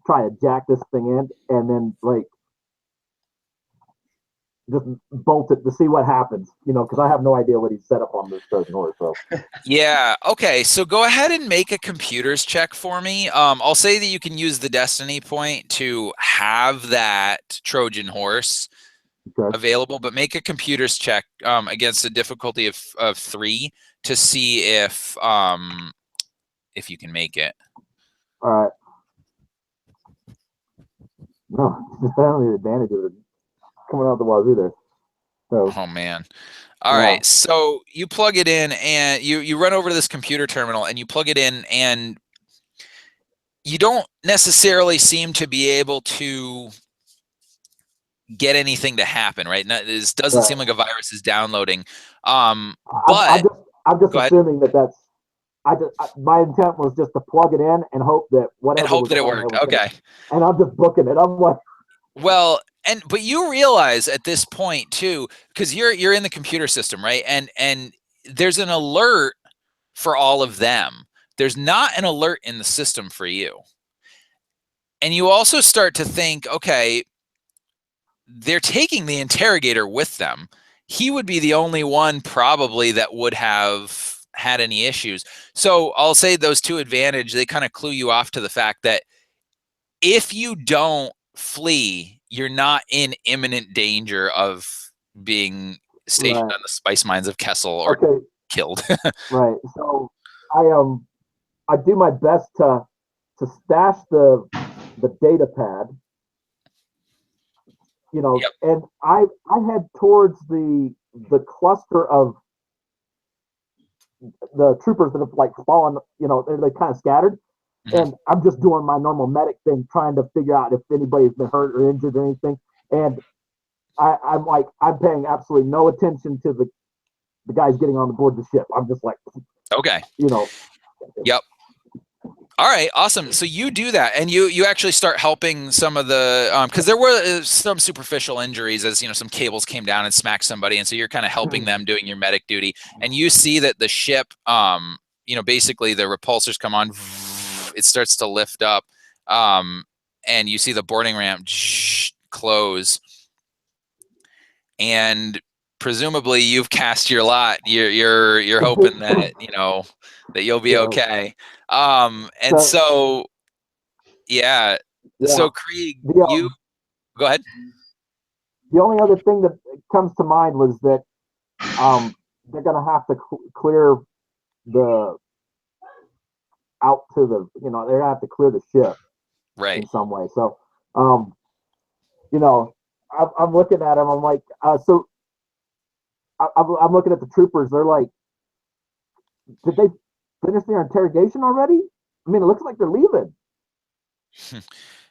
try to jack this thing in, and then like just bolt it to see what happens, you know, because I have no idea what he's set up on this Trojan horse. So yeah, okay, so go ahead and make a computers check for me. I'll say that you can use the destiny point to have that Trojan horse available, but make a computers check against a difficulty of 3 to see if you can make it. All right. No, I don't need advantage of it coming out the wazoo there. So, oh man. All right. So you plug it in, and you run over to this computer terminal, and you plug it in, and you don't necessarily seem to be able to get anything to happen, right? This doesn't seem like a virus is downloading. But I'm just assuming that's. My intent was just to plug it in and hope that whatever. And hope that it worked. Okay. And I'm just booking it. I'm like. Well, but you realize at this point too, because you're in the computer system, right? And there's an alert for all of them. There's not an alert in the system for you. And you also start to think, okay, they're taking the interrogator with them. He would be the only one probably that would have had any issues. So I'll say those 2 advantage, they kind of clue you off to the fact that if you don't flee, you're not in imminent danger of being stationed on the spice mines of Kessel or killed. Right. So I do my best to stash the data pad, Yep. and I head towards the cluster of the troopers that have like fallen, they're kind of scattered. Mhm. And I'm just doing my normal medic thing, trying to figure out if anybody's been hurt or injured or anything. And I'm paying absolutely no attention to the guys getting on board the ship. I'm just like, Okay. Yep. All right, awesome. So you do that, and you actually start helping some of the because there were some superficial injuries, as some cables came down and smacked somebody, and so you're kind of helping them, doing your medic duty. And you see that the ship, basically the repulsors come on, it starts to lift up, and you see the boarding ramp close, and presumably you've cast your lot. You're hoping that that you'll be okay. And so yeah. So Krieg, you go ahead. The only other thing that comes to mind was that they're going to have to clear the out to the they're going to have to clear the ship in some way. So I'm looking at them. I'm like, so I'm looking at the troopers. They're like, did they finish their interrogation already? I mean, it looks like they're leaving.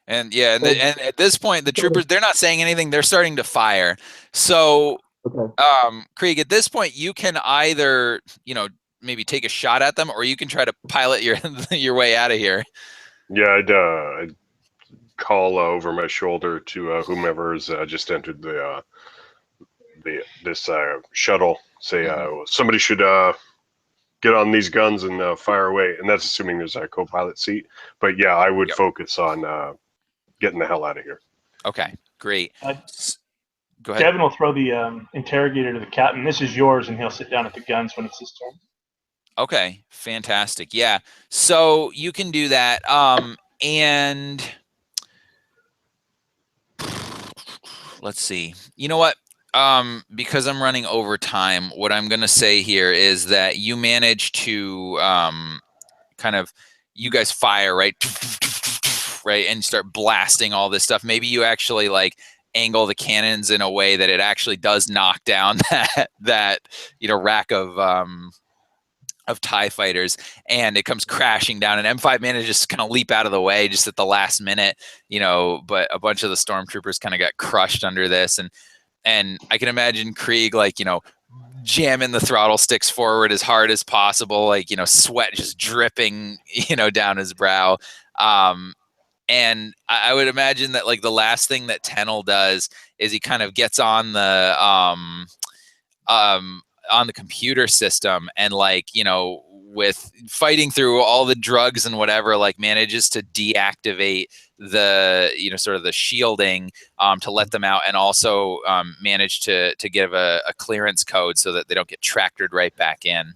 And yeah, and at this point, the troopers, they're not saying anything. They're starting to fire. So, Krieg, at this point, you can either, maybe take a shot at them, or you can try to pilot your way out of here. Yeah, I'd call over my shoulder to whomever's just entered this shuttle. Say, somebody should get on these guns and fire away. And that's assuming there's a co-pilot seat. But yeah, I would focus on getting the hell out of here. Okay, great. Go ahead. Devin will throw the interrogator to the captain. This is yours, and he'll sit down at the guns when it's his turn. Okay, fantastic. Yeah, so you can do that. And let's see. You know what? Because I'm running over time, what I'm going to say here is that you manage to you guys fire, right? Right, and start blasting all this stuff. Maybe you actually angle the cannons in a way that it actually does knock down that rack of TIE fighters, and it comes crashing down, and M5 manages to kind of leap out of the way just at the last minute, but a bunch of the stormtroopers kind of got crushed under this, and I can imagine Krieg jamming the throttle sticks forward as hard as possible, sweat just dripping down his brow. And I would imagine that the last thing that Tennel does is he kind of gets on the computer system, and with fighting through all the drugs and whatever, manages to deactivate the sort of the shielding to let them out, and also manage to give a clearance code so that they don't get tractored right back in.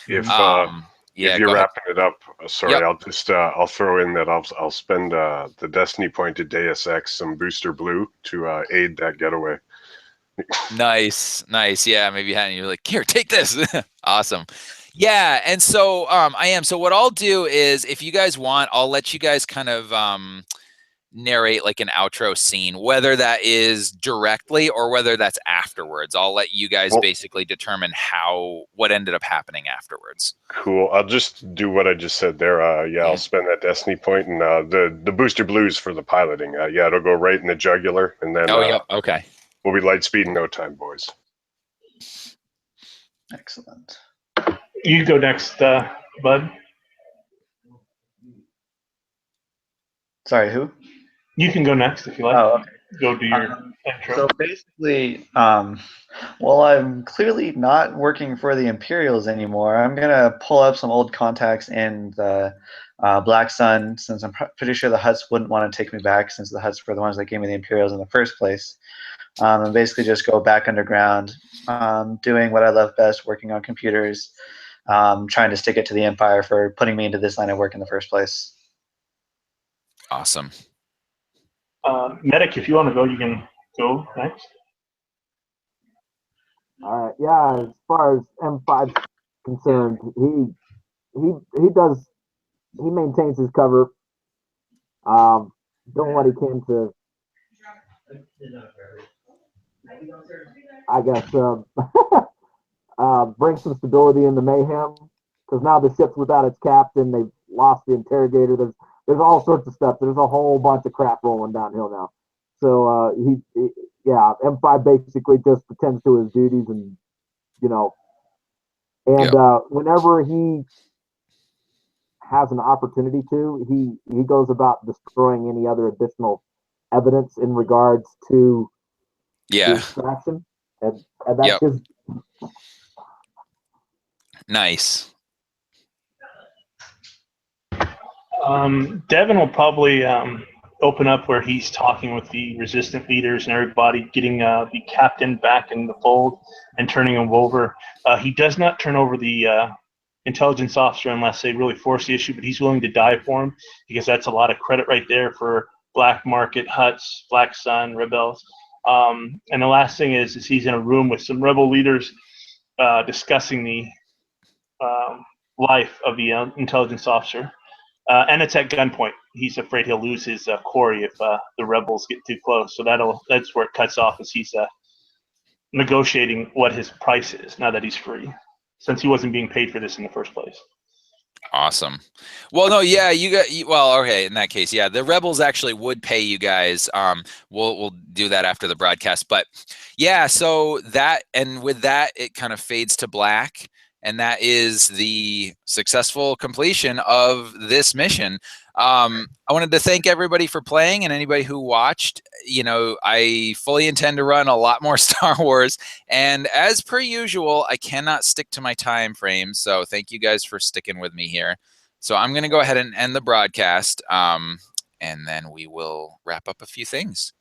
If you're wrapping it up, sorry, I'll just I'll throw in that I'll spend the Destiny point to Deus Ex some booster blue to aid that getaway. Nice. Yeah, maybe you're like, here, take this. Awesome. Yeah, and so I am. So what I'll do is, if you guys want, I'll let you guys kind of narrate an outro scene, whether that is directly or whether that's afterwards. I'll let you guys basically determine what ended up happening afterwards. Cool. I'll just do what I just said there. I'll spend that Destiny point, and the booster blues for the piloting. It'll go right in the jugular, and then okay. We'll be light speed in no time, boys. Excellent. You go next, Bud. Sorry, who? You can go next if you like. Oh, okay. Go do your intro. So basically, well, I'm clearly not working for the Imperials anymore. I'm going to pull up some old contacts in the Black Sun, since I'm pretty sure the Hutts wouldn't want to take me back, since the Hutts were the ones that gave me the Imperials in the first place. And basically just go back underground, doing what I love best, working on computers, trying to stick it to the Empire for putting me into this line of work in the first place. Awesome. Medic, if you want to go, you can go next. All right. Yeah. As far as M5's concerned, he does he maintains his cover. Doing what he can to, I guess, bring some stability in the mayhem. Because now the ship's without its captain. They've lost the interrogator. There's all sorts of stuff. There's a whole bunch of crap rolling downhill now. So yeah, M5 basically just attends to his duties, and whenever he has an opportunity to, he goes about destroying any other additional evidence in regards to the extraction, and that's his. Nice. Devin will probably open up where he's talking with the resistant leaders and everybody, getting the captain back in the fold and turning him over. He does not turn over the intelligence officer unless they really force the issue, but he's willing to die for him, because that's a lot of credit right there for black market huts, Black Sun, rebels. And the last thing is he's in a room with some rebel leaders discussing the life of the intelligence officer. And it's at gunpoint. He's afraid he'll lose his quarry if the rebels get too close. So that's where it cuts off, as he's negotiating what his price is now that he's free, since he wasn't being paid for this in the first place. Awesome. Well, no, yeah, okay, in that case, yeah, the rebels actually would pay you guys. We'll do that after the broadcast. But yeah, so that, and with that, it kind of fades to black. And that is the successful completion of this mission. I wanted to thank everybody for playing, and anybody who watched. I fully intend to run a lot more Star Wars, and as per usual, I cannot stick to my time frame. So thank you guys for sticking with me here. So I'm going to go ahead and end the broadcast, and then we will wrap up a few things.